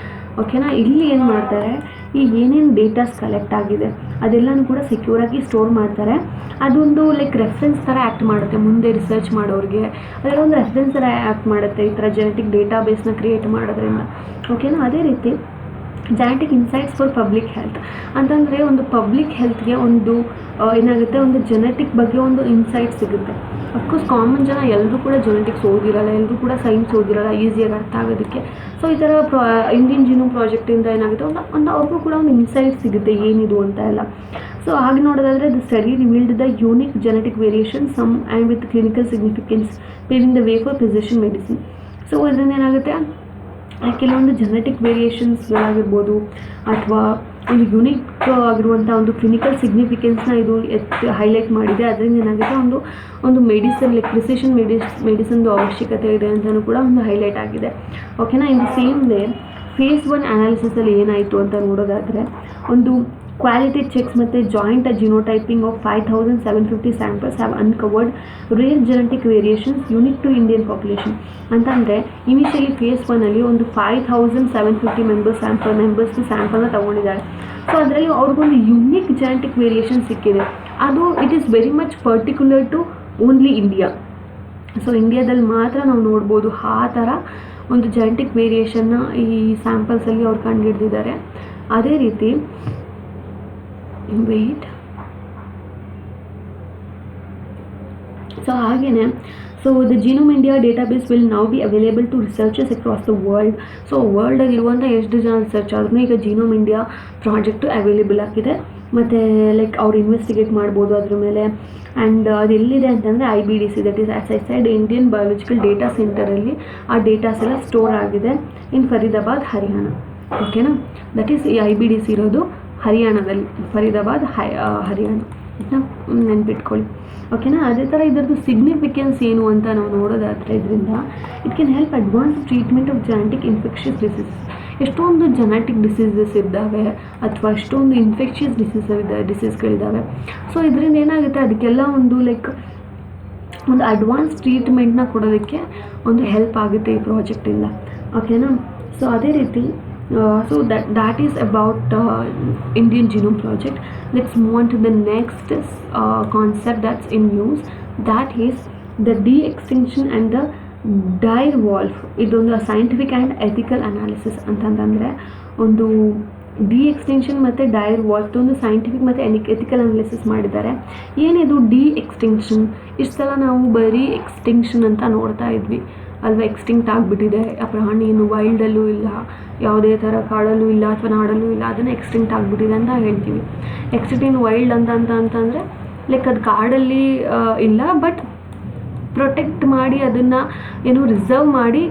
ಓಕೆನಾ, ಇಲ್ಲಿ ಏನು ಮಾಡ್ತಾರೆ, ಈ ಏನೇನು ಡೇಟಾಸ್ ಕಲೆಕ್ಟ್ ಆಗಿದೆ ಅದೆಲ್ಲನೂ ಕೂಡ ಸೆಕ್ಯೂರಾಗಿ ಸ್ಟೋರ್ ಮಾಡ್ತಾರೆ. ಅದೊಂದು ಲೈಕ್ ರೆಫರೆನ್ಸ್ ಥರ ಆ್ಯಕ್ಟ್ ಮಾಡುತ್ತೆ ಮುಂದೆ ರಿಸರ್ಚ್ ಮಾಡೋರಿಗೆ. ಅದೆಲ್ಲ ಒಂದು ರೆಫರೆನ್ಸ್ ಥರ ಆ್ಯಕ್ಟ್ ಮಾಡುತ್ತೆ ಈ ಥರ ಜೆನೆಟಿಕ್ ಡೇಟಾಬೇಸ್ನ ಕ್ರಿಯೇಟ್ ಮಾಡೋದ್ರಿಂದ. ಓಕೆನಾ, ಅದೇ ರೀತಿ genetic insights for public health ಅಂತಂದರೆ ಒಂದು ಪಬ್ಲಿಕ್ ಹೆಲ್ತ್ಗೆ ಒಂದು ಏನಾಗುತ್ತೆ, ಒಂದು ಜೆನೆಟಿಕ್ ಬಗ್ಗೆ ಒಂದು ಇನ್ಸೈಟ್ ಸಿಗುತ್ತೆ. ಅಫ್ಕೋರ್ಸ್ ಕಾಮನ್ ಜನ ಎಲ್ಲರೂ ಕೂಡ ಜೆನೆಟಿಕ್ಸ್ ಓದಿರಲ್ಲ, ಎಲ್ಲರೂ ಕೂಡ ಸೈನ್ಸ್ ಓದಿರಲ್ಲ ಈಸಿಯಾಗಿ ಅರ್ಥ ಆಗೋದಕ್ಕೆ. ಸೊ ಈ ಥರ ಇಂಡಿಯನ್ ಜೀನೋಮ್ ಪ್ರಾಜೆಕ್ಟಿಂದ ಏನಾಗುತ್ತೆ, ಒಂದು ಅವ್ರಿಗೂ ಕೂಡ ಒಂದು ಇನ್ಸೈಟ್ ಸಿಗುತ್ತೆ ಏನಿದು ಅಂತ ಎಲ್ಲ. ಸೊ ಹಾಗೆ ನೋಡೋದಾದರೆ the study revealed the unique genetic variation some and with clinical significance paving the way for precision medicine. So ಇದರಿಂದ ಏನಾಗುತ್ತೆ, ಕೆಲವೊಂದು ಜೆನೆಟಿಕ್ ವೇರಿಯೇಷನ್ಸ್ಗಳಾಗಿರ್ಬೋದು ಅಥವಾ ಒಂದು ಯುನಿಕ್ ಆಗಿರುವಂಥ ಒಂದು ಕ್ಲಿನಿಕಲ್ ಸಿಗ್ನಿಫಿಕೆನ್ಸ್ನ ಇದು ಹೈಲೈಟ್ ಮಾಡಿದೆ. ಅದರಿಂದ ಏನಾಗುತ್ತೆ, ಒಂದು ಮೆಡಿಸನ್ ಲೈಕ್ ಪ್ರಿಸಿಷನ್ ಮೆಡಿಸನ್ದು ಅವಶ್ಯಕತೆ ಇದೆ ಅಂತಲೂ ಕೂಡ ಒಂದು ಹೈಲೈಟ್ ಆಗಿದೆ. ಓಕೆನಾ, in the same way phase 1 ಅನಾಲಿಸಿಸಲ್ಲಿ ಏನಾಯಿತು ಅಂತ ನೋಡೋದಾದರೆ, ಒಂದು ಕ್ವಾಲಿಟಿ ಚೆಕ್ಸ್ ಮತ್ತು joint genotyping of 5,750 samples have uncovered rare genetic variations unique to Indian population. ಅಂತಂದರೆ ಇನಿಷಿಯಲಿ ಫೇಸ್ 1ಅಲ್ಲಿ ಒಂದು 5,750 ಮೆಂಬರ್ಸ್ದು ಸ್ಯಾಂಪಲ್ನ ತೊಗೊಂಡಿದ್ದಾರೆ. ಸೊ ಅದರಲ್ಲಿ ಅವ್ರಿಗೊಂದು ಯುನಿಕ್ ಜೆನೆಟಿಕ್ ವೇರಿಯೇಷನ್ ಸಿಕ್ಕಿದೆ. ಅದು it is very much particular to only India. So ಇಂಡಿಯಾದಲ್ಲಿ ಮಾತ್ರ ನಾವು ನೋಡ್ಬೋದು ಆ ಥರ ಒಂದು ಜೆನೆಟಿಕ್ ವೇರಿಯೇಷನ್ನ ಈ ಸ್ಯಾಂಪಲ್ಸಲ್ಲಿ ಅವ್ರು ಕಂಡುಹಿಡಿದಿದ್ದಾರೆ. ಅದೇ ರೀತಿ ವೆಯ್ಟ್, ಸೊ ಹಾಗೆಯೇ so the genome India database will now be available to researchers across the world. So ವರ್ಲ್ಡಲ್ಲಿರುವಂಥ ಎಷ್ಟು ಜನ ರಿಸರ್ಚ್ ಆದ್ರೂ ಈಗ ಜಿನೋಮ್ ಇಂಡಿಯಾ ಪ್ರಾಜೆಕ್ಟು ಅವೈಲೇಬಲ್ ಆಗಿದೆ. ಮತ್ತು ಲೈಕ್ ಅವ್ರು ಇನ್ವೆಸ್ಟಿಗೇಟ್ ಮಾಡ್ಬೋದು ಅದ್ರ ಮೇಲೆ. ಆ್ಯಂಡ್ ಅದು ಎಲ್ಲಿದೆ ಅಂತಂದರೆ IBDC, that is as I side Indian biological data ಸೆಂಟರಲ್ಲಿ ಆ ಡೇಟಾಸ್ ಎಲ್ಲ ಸ್ಟೋರ್ ಆಗಿದೆ ಇನ್ ಫರೀದಾಬಾದ್, ಹರಿಯಾಣ. ಓಕೆನಾ, ದಟ್ ಈಸ್ ಈ IBDC ಇರೋದು ಹರಿಯಾಣದಲ್ಲಿ, ಫರೀದಾಬಾದ್ ಹರಿಯಾಣ. ಇದನ್ನ ನೆನ್ಪಿಟ್ಕೊಳ್ಳಿ. ಓಕೆನಾ. ಅದೇ ಥರ ಇದರದ್ದು ಸಿಗ್ನಿಫಿಕೆನ್ಸ್ ಏನು ಅಂತ ನಾವು ನೋಡೋದಾದರೆ ಇದರಿಂದ it can help advance treatment of genetic infectious diseases. ಎಷ್ಟೊಂದು ಜೆನೆಟಿಕ್ ಡಿಸೀಸಸ್ ಇದ್ದಾವೆ ಅಥವಾ ಎಷ್ಟೊಂದು ಇನ್ಫೆಕ್ಷಿಯಸ್ ಡಿಸೀಸ್ಗಳಿದ್ದಾವೆ. ಸೊ ಇದರಿಂದ ಏನಾಗುತ್ತೆ, ಅದಕ್ಕೆಲ್ಲ ಒಂದು ಲೈಕ್ ಒಂದು ಅಡ್ವಾನ್ಸ್ ಟ್ರೀಟ್ಮೆಂಟ್ನ ಕೊಡೋದಕ್ಕೆ ಒಂದು ಹೆಲ್ಪ್ ಆಗುತ್ತೆ ಈ ಪ್ರಾಜೆಕ್ಟಿಂದ. ಓಕೆನಾ. ಸೊ ಅದೇ ರೀತಿ so that is about Indian Genome Project. Let's move on to the next concept that's in news, that is the de-extinction and the dire wolf. ಇದೊಂದು ಸೈಂಟಿಫಿಕ್ ಆ್ಯಂಡ್ ಎಥಿಕಲ್ ಅನಾಲಿಸಿಸ್ ಅಂತಂದರೆ ಒಂದು D-extinction ಮತ್ತು ಡೈರ್ ವಾಲ್ಫ್ ಒಂದು scientific ಮತ್ತು ethical analysis ಮಾಡಿದ್ದಾರೆ. ಏನಿದು D-extinction? ಇಷ್ಟು ಸಲ ನಾವು ಬರೀ ಎಕ್ಸ್ಟಿಂಕ್ಷನ್ ಅಂತ ನೋಡ್ತಾ ಇದ್ವಿ ಅಲ್ವಾ, ಎಕ್ಸ್ಟಿಂಕ್ಟ್ ಆಗಿಬಿಟ್ಟಿದೆ ಆ ಪ್ರಾಣಿ, ಇನ್ನು ವೈಲ್ಡಲ್ಲೂ ಇಲ್ಲ, ಯಾವುದೇ ಥರ ಕಾಡಲ್ಲೂ ಇಲ್ಲ ಅಥವಾ ನಾಡಲ್ಲೂ ಇಲ್ಲ, ಅದನ್ನು ಎಕ್ಸ್ಟಿಂಕ್ಟ್ ಆಗಿಬಿಟ್ಟಿದೆ ಅಂತ ಹೇಳ್ತೀವಿ. ಎಕ್ಸ್ಟಿಂಕ್ಟ್ ಇನ್ ವೈಲ್ಡ್ ಅಂತಂದರೆ ಲೈಕ್ ಅದು ಕಾಡಲ್ಲಿ ಇಲ್ಲ, ಬಟ್ ಪ್ರೊಟೆಕ್ಟ್ ಮಾಡಿ ಅದನ್ನು ಏನು ರಿಸರ್ವ್ ಮಾಡಿ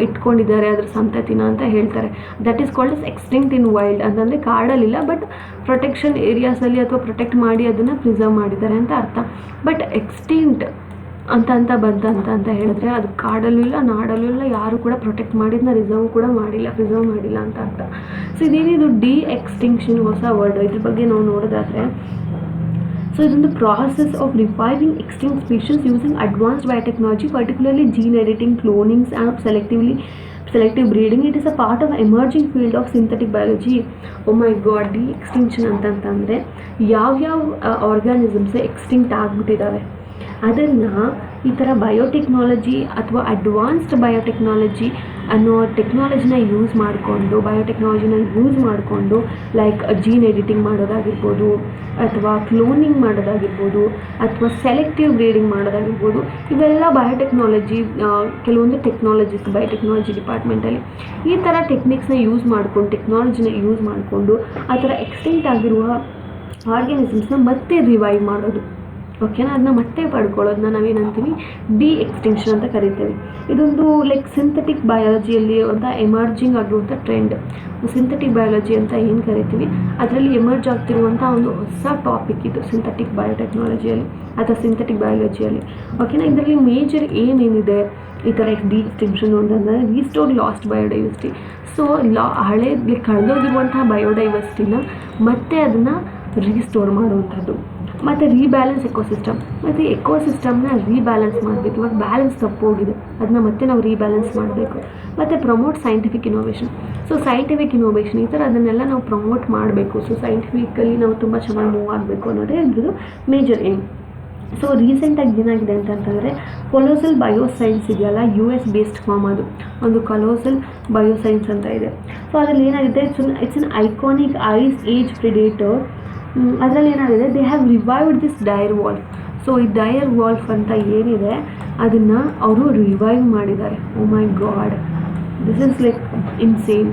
ಇಟ್ಕೊಂಡಿದ್ದಾರೆ ಅದ್ರ ಸಂತತಿನ ಅಂತ ಹೇಳ್ತಾರೆ. That is called as extinct in wild. ಅಂತಂದರೆ ಕಾಡಲ್ಲಿಲ್ಲ, ಬಟ್ ಪ್ರೊಟೆಕ್ಷನ್ ಏರಿಯಾಸಲ್ಲಿ ಅಥವಾ ಪ್ರೊಟೆಕ್ಟ್ ಮಾಡಿ ಅದನ್ನು ಪ್ರಿಸರ್ವ್ ಮಾಡಿದ್ದಾರೆ ಅಂತ ಅರ್ಥ. ಬಟ್ ಎಕ್ಸ್ಟಿಂಕ್ಟ್ ಅಂತ ಬಂತ ಹೇಳಿದ್ರೆ ಅದು ಕಾಡಲ್ಲೂ ಇಲ್ಲ, ನಾಡಲ್ಲೂ ಇಲ್ಲ, ಯಾರು ಕೂಡ ಪ್ರೊಟೆಕ್ಟ್ ಮಾಡಿದ್ನ ಪ್ರಿಸರ್ವ್ ಮಾಡಿಲ್ಲ ಅಂತ ಅರ್ಥ. ಸೊ ಇದೇನಿದು ಡಿ-ಎಕ್ಸ್ಟಿಂಕ್ಷನ್, ಹೊಸ ವರ್ಡ್. ಇದ್ರ ಬಗ್ಗೆ ನಾವು ನೋಡೋದಾದರೆ, ಸೊ ಇದೊಂದು process of reviving extinct species using advanced biotechnology, particularly gene editing, clonings and selective breeding. It is a part of emerging field of synthetic biology. Oh my god, de-extinction ಅಂತಂದರೆ ಯಾವ್ಯಾವ organisms extinct ಆಗಿಬಿಟ್ಟಿದ್ದಾವೆ ಅದನ್ನು ಈ ಥರ biotechnology ಅಥವಾ advanced biotechnology ಅನ್ನೋ ಟೆಕ್ನಾಲಜಿನ use ಮಾಡಿಕೊಂಡು like gene editing ಮಾಡೋದಾಗಿರ್ಬೋದು, ಅಥವಾ ಕ್ಲೋನಿಂಗ್ ಮಾಡೋದಾಗಿರ್ಬೋದು, ಅಥವಾ ಸೆಲೆಕ್ಟಿವ್ ಬ್ರೀಡಿಂಗ್ ಮಾಡೋದಾಗಿರ್ಬೋದು. ಇವೆಲ್ಲ ಬಯೋಟೆಕ್ನಾಲಜಿ, ಕೆಲವೊಂದು ಟೆಕ್ನಾಲಜೀಸ್ ಬಯೋಟೆಕ್ನಾಲಜಿ ಡಿಪಾರ್ಟ್ಮೆಂಟಲ್ಲಿ ಈ ಥರ ಟೆಕ್ನಿಕ್ಸ್ನ ಟೆಕ್ನಾಲಜಿನ ಯೂಸ್ ಮಾಡಿಕೊಂಡು ಆ ಥರ ಎಕ್ಸ್ಟಿಂಕ್ಟ್ ಆಗಿರುವ ಆರ್ಗ್ಯಾನಿಸಮ್ಸ್ನ ಮತ್ತೆ ರಿವೈವ್ ಮಾಡೋದು. ಓಕೆನಾ, ಅದನ್ನ ಮತ್ತೆ ಪಡ್ಕೊಳ್ಳೋದನ್ನ ನಾವೇನಂತೀವಿ ಡಿ-ಎಕ್ಸ್ಟಿಂಕ್ಷನ್ ಅಂತ ಕರಿತೇವೆ. ಇದೊಂದು ಲೈಕ್ ಸಿಂಥೆಟಿಕ್ ಬಯಾಲಜಿಯಲ್ಲಿ ಒಂದು ಎಮರ್ಜಿಂಗ್ ಆಗಿರುವಂಥ ಟ್ರೆಂಡ್. ಸಿಂಥೆಟಿಕ್ ಬಯಾಲಜಿ ಅಂತ ಏನು ಕರಿತೀವಿ ಅದರಲ್ಲಿ ಎಮರ್ಜ್ ಆಗ್ತಿರುವಂಥ ಒಂದು ಹೊಸ ಟಾಪಿಕ್ ಇದು ಸಿಂಥೆಟಿಕ್ ಬಯೋಟೆಕ್ನಾಲಜಿಯಲ್ಲಿ ಅಥವಾ ಸಿಂಥೆಟಿಕ್ ಬಯಾಲಜಿಯಲ್ಲಿ. ಓಕೆನಾ, ಇದರಲ್ಲಿ ಮೇಜರ್ ಏನೇನಿದೆ ಈ ಥರ ಡಿ-ಎಕ್ಸ್ಟಿಂಕ್ಷನ್ ಅಂತಂದರೆ ರೀಸ್ಟೋರ್ ಲಾಸ್ಟ್ ಬಯೋಡೈವರ್ಸಿಟಿ. ಸೊ ಕಳೆದೋಗಿರುವಂತಹ ಬಯೋಡೈವರ್ಸಿಟಿನ ಮತ್ತೆ ಅದನ್ನು ರೀಸ್ಟೋರ್ ಮಾಡುವಂಥದ್ದು. ಮತ್ತು ರೀಬ್ಯಾಲೆನ್ಸ್ ಎಕೋಸಿಸ್ಟಮ್, ಮತ್ತು ಎಕೋಸಿಸ್ಟಮ್ನ ರೀಬ್ಯಾಲೆನ್ಸ್ ಮಾಡಬೇಕು. ಇವಾಗ ಬ್ಯಾಲೆನ್ಸ್ ತಪ್ಪೋಗಿದೆ, ಅದನ್ನ ಮತ್ತೆ ನಾವು ರೀಬ್ಯಾಲೆನ್ಸ್ ಮಾಡಬೇಕು. ಮತ್ತು promote scientific innovation. So scientific innovation ಈ ಥರ ಅದನ್ನೆಲ್ಲ ನಾವು ಪ್ರಮೋಟ್ ಮಾಡಬೇಕು. ಸೊ ಸೈಂಟಿಫಿಕಲಿ ನಾವು ತುಂಬ ಚೆನ್ನಾಗಿ ಮೂವ್ ಆಗಬೇಕು ಅನ್ನೋದೇ ಇದ್ರದ್ದು ಮೇಜರ್ ಏಮ್. ಸೊ ರೀಸೆಂಟಾಗಿ ಏನಾಗಿದೆ ಅಂತಂತಂದರೆ ಕೊಲೋಸಲ್ ಬಯೋಸೈನ್ಸ್ ಇದೆಯಲ್ಲ, US ಬೇಸ್ಡ್ ಫಾರ್ಮ್, ಅದು ಒಂದು ಕೊಲೋಸಲ್ ಬಯೋಸೈನ್ಸ್ ಅಂತ ಇದೆ. ಸೊ ಅದರಲ್ಲಿ ಏನಾಗಿದೆ, it's an iconic ice age predator. ಅದರಲ್ಲಿ ಏನಾಗಿದೆ, they have revived this dire wolf. So ಈ ಡೈರ್ ವಾಲ್ಫ್ ಅಂತ ಏನಿದೆ ಅದನ್ನು ಅವರು ರಿವೈವ್ ಮಾಡಿದ್ದಾರೆ. Oh my god, this is like insane.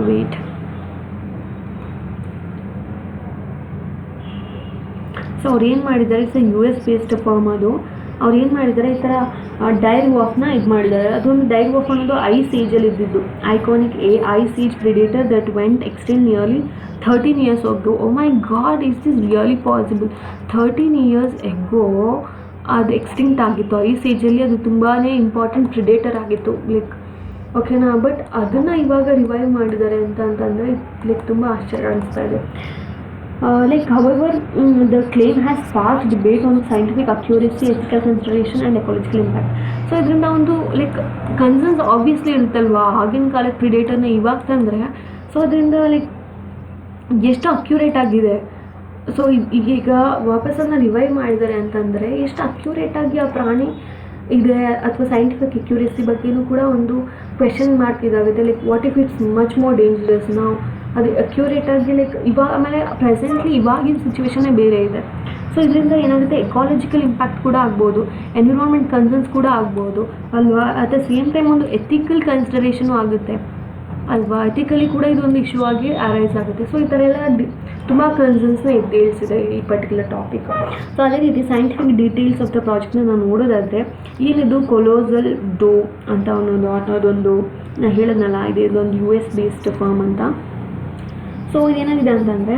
Wait, so ಅವ್ರು ಏನು ಮಾಡಿದ್ದಾರೆ, ಇಟ್ಸ್ US ಬೇಸ್ಡ್ ಫಾರ್ಮ್. ಅದು ಅವ್ರು ಏನು ಮಾಡಿದ್ದಾರೆ, ಈ ಥರ ಡೈರ್ ವಾಲ್ಫ್ನ ಇದು ಮಾಡಿದ್ದಾರೆ. ಅದೊಂದು ಡೈರ್ ವಾಲ್ಫ್ ಅನ್ನೋದು ಐಸ್ ಏಜಲ್ಲಿ ಇದ್ದಿದ್ದು, iconic ice age predator that vent extend nearly 13 years ago. Oh my god, is this really possible? 13 years ago ಅದು ಎಕ್ಸ್ಟಿಂಕ್ಟ್ ಆಗಿತ್ತು. ಐಸ್ ಏಜಲ್ಲಿ ಅದು ತುಂಬಾ ಇಂಪಾರ್ಟೆಂಟ್ ಪ್ರಿಡೇಟರ್ ಆಗಿತ್ತು ಲೈಕ್. ಓಕೆನಾ, ಬಟ್ ಅದನ್ನು ಇವಾಗ ರಿವೈವ್ ಮಾಡಿದ್ದಾರೆ ಅಂತಂದರೆ ಲೈಕ್ ತುಂಬ ಆಶ್ಚರ್ಯ ಅನಿಸ್ತಾ ಇದೆ. Like however, the claim has sparked debate on scientific accuracy, ethical consideration and ecological impact. So ಇದರಿಂದ ಒಂದು ಲೈಕ್ ಕನ್ಸರ್ನ್ಸ್ ಆಬ್ವಿಯಸ್ಲಿ ಇರುತ್ತಲ್ವಾ, ಆಗಿನ ಕಾಲದ ಪ್ರಿಡೇಟರ್ನ ಇವಾಗ ತಂದರೆ. ಸೊ ಅದರಿಂದ ಲೈಕ್ ಎಷ್ಟು ಅಕ್ಯುರೇಟ್ ಆಗಿದೆ. ಸೊ ಈಗ ವಾಪಸ್ ಅದನ್ನ ರಿವೈವ್ ಮಾಡಿದ್ದಾರೆ ಅಂತಂದರೆ ಎಷ್ಟು ಅಕ್ಯುರೇಟಾಗಿ ಆ ಪ್ರಾಣಿ ಇದೆ ಅಥವಾ ಸೈಂಟಿಫಿಕ್ ಅಕ್ಯುರೇಸಿ ಬಗ್ಗೆಯೂ ಕೂಡ ಒಂದು ಕ್ವೆಶನ್ ಮಾಡ್ತಿದ್ದಾಗುತ್ತೆ. Like what if it's much more dangerous. ನಾವು ಅದು ಅಕ್ಯುರೇಟಾಗಿ ಲೈಕ್ ಇವಾಗ ಆಮೇಲೆ ಪ್ರೆಸೆಂಟ್ಲಿ ಇವಾಗಿನ ಸಿಚುವೇಶನ್ನೇ ಬೇರೆ ಇದೆ. ಸೊ ಇದರಿಂದ ಏನಾಗುತ್ತೆ, ಎಕಾಲಜಿಕಲ್ ಇಂಪ್ಯಾಕ್ಟ್ ಕೂಡ ಆಗ್ಬೋದು, ಎನ್ವಿರಾನ್ಮೆಂಟ್ ಕನ್ಸರ್ನ್ಸ್ ಕೂಡ ಆಗ್ಬೋದು ಅಲ್ವಾ. ಅಟ್ ದ ಸೇಮ್ ಟೈಮ್ ಒಂದು ಎಥಿಕಲ್ ಕನ್ಸಿಡರೇಷನು ಆಗುತ್ತೆ ಅಲ್ವಾ. ಎಥಿಕಲಿ ಕೂಡ ಇದೊಂದು ಇಶ್ಯೂ ಆಗಿ ಅರೈಸ್ ಆಗುತ್ತೆ. ಸೊ ಈ ಥರ ಎಲ್ಲ ತುಂಬ ಕನ್ಸರ್ನ್ಸ್ನ ಎದ್ದೇಳಿಸಿದೆ ಈ ಪರ್ಟಿಕ್ಯುಲರ್ ಟಾಪಿಕ್. ಸೊ ಅದೇ ರೀತಿ ಸೈಂಟಿಫಿಕ್ ಡೀಟೇಲ್ಸ್ ಆಫ್ ದ ಪ್ರಾಜೆಕ್ಟ್ನ ನಾವು ನೋಡೋದಾದರೆ, ಏನಿದು ಕೊಲೋಸಲ್ ಡೋ ಅಂತ ಅದೊಂದು ನಾನು ಹೇಳಿದ್ನಲ್ಲ, ಇದೊಂದು US ಬೇಸ್ಡ್ ಫರ್ಮ್ ಅಂತ. ಸೊ ಇದೇನಾಗಿದೆ ಅಂತಂದರೆ,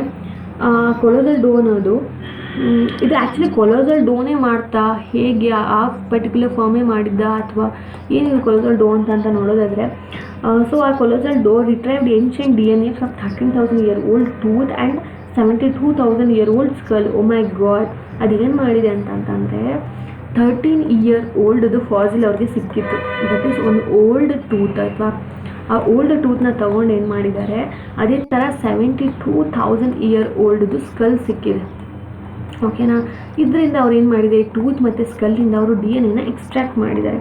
ಕೊಲೋಸಲ್ ಡೋ ಅನ್ನೋದು ಇದು ಆ್ಯಕ್ಚುಲಿ ಕೊಲೋಸಲ್ ಡೋನೇ ಮಾಡ್ತಾ ಹೇಗೆ ಆ ಪರ್ಟಿಕ್ಯುಲರ್ ಫರ್ಮೇ ಮಾಡಿದ್ದ ಅಥವಾ ಏನಿದೆ ಕೊಲೋಸಲ್ ಡೋ ಅಂತ ನೋಡೋದಾದರೆ, ಸೊ ಆ Colossal do retrieved ancient DNA from 13,000 year old tooth and 72,000 year old skull. Oh my God, ಅದೇನು ಮಾಡಿದೆ ಅಂತಂದರೆ 13 year old ಫಾಸಿಲ್ ಅವ್ರಿಗೆ ಸಿಕ್ಕಿತ್ತು. ದಟ್ ಈಸ್ ಒಂದು ಓಲ್ಡ್ ಟೂತ್ ಅಥವಾ ಆ ಓಲ್ಡ್ ಟೂತ್ನ ತೊಗೊಂಡು ಏನು ಮಾಡಿದ್ದಾರೆ, ಅದೇ ಥರ 72,000 year old ಸ್ಕಲ್ ಸಿಕ್ಕಿದೆ. ಓಕೆನಾ. ಇದರಿಂದ ಅವ್ರು ಏನು ಮಾಡಿದೆ, ಟೂತ್ ಮತ್ತು ಸ್ಕಲ್ಲಿಂದ ಅವರು DNA ಎಕ್ಸ್ಟ್ರಾಕ್ಟ್ ಮಾಡಿದ್ದಾರೆ.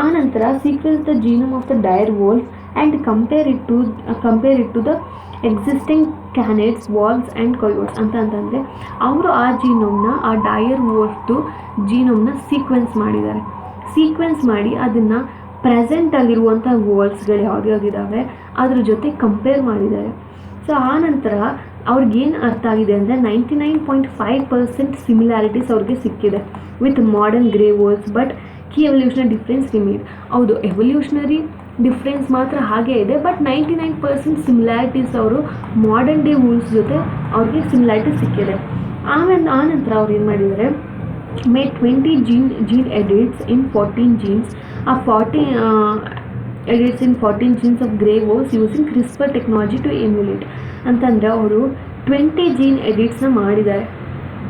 ಆನಂತರ sequence the genome of the dire wolf and compare it to the existing canids, wolves and coyotes ಅಂತಂದರೆ ಅವರು ಆ ಜೀನೋಮ್ನ, ಆ ಡೈರ್ ವೋಲ್ಫ್ದು ಜೀನೋಮ್ನ ಸೀಕ್ವೆನ್ಸ್ ಮಾಡಿದ್ದಾರೆ. ಸೀಕ್ವೆನ್ಸ್ ಮಾಡಿ ಅದನ್ನು ಪ್ರೆಸೆಂಟ್ ಆಗಿರುವಂಥ ವಾಲ್ಸ್ಗಳು ಯಾವ್ಯಾವಿದ್ದಾವೆ ಅದ್ರ ಜೊತೆ ಕಂಪೇರ್ ಮಾಡಿದ್ದಾರೆ. ಸೊ ಆನಂತರ ಅವ್ರಿಗೇನು ಅರ್ಥ ಆಗಿದೆ ಅಂದರೆ 99.5% ಸಿಮಿಲಾರಿಟೀಸ್ ಅವ್ರಿಗೆ ಸಿಕ್ಕಿದೆ with modern grey wolves, but key evolutionary difference remain. ಹೌದು, ಎವಲ್ಯೂಷನರಿ ಡಿಫ್ರೆನ್ಸ್ ಮಾತ್ರ ಹಾಗೇ ಇದೆ, ಬಟ್ 99% ಸಿಮಿಲಾರಿಟೀಸ್ ಅವರು ಮಾಡರ್ನ್ ಡೇ ವೂಲ್ಸ್ ಜೊತೆ ಅವ್ರಿಗೆ ಸಿಮಿಲಾರಿಟೀಸ್ ಸಿಕ್ಕಿದೆ. ಆನಂತರ ಅವ್ರು ಏನು ಮಾಡಿದ್ದಾರೆ, made 20 gene edits in 14 genes. ಆ 14 edits in 14 genes of grey wolves using CRISPR technology to emulate ಅಂತಂದರೆ ಅವರು 20 gene editsನ ಮಾಡಿದ್ದಾರೆ.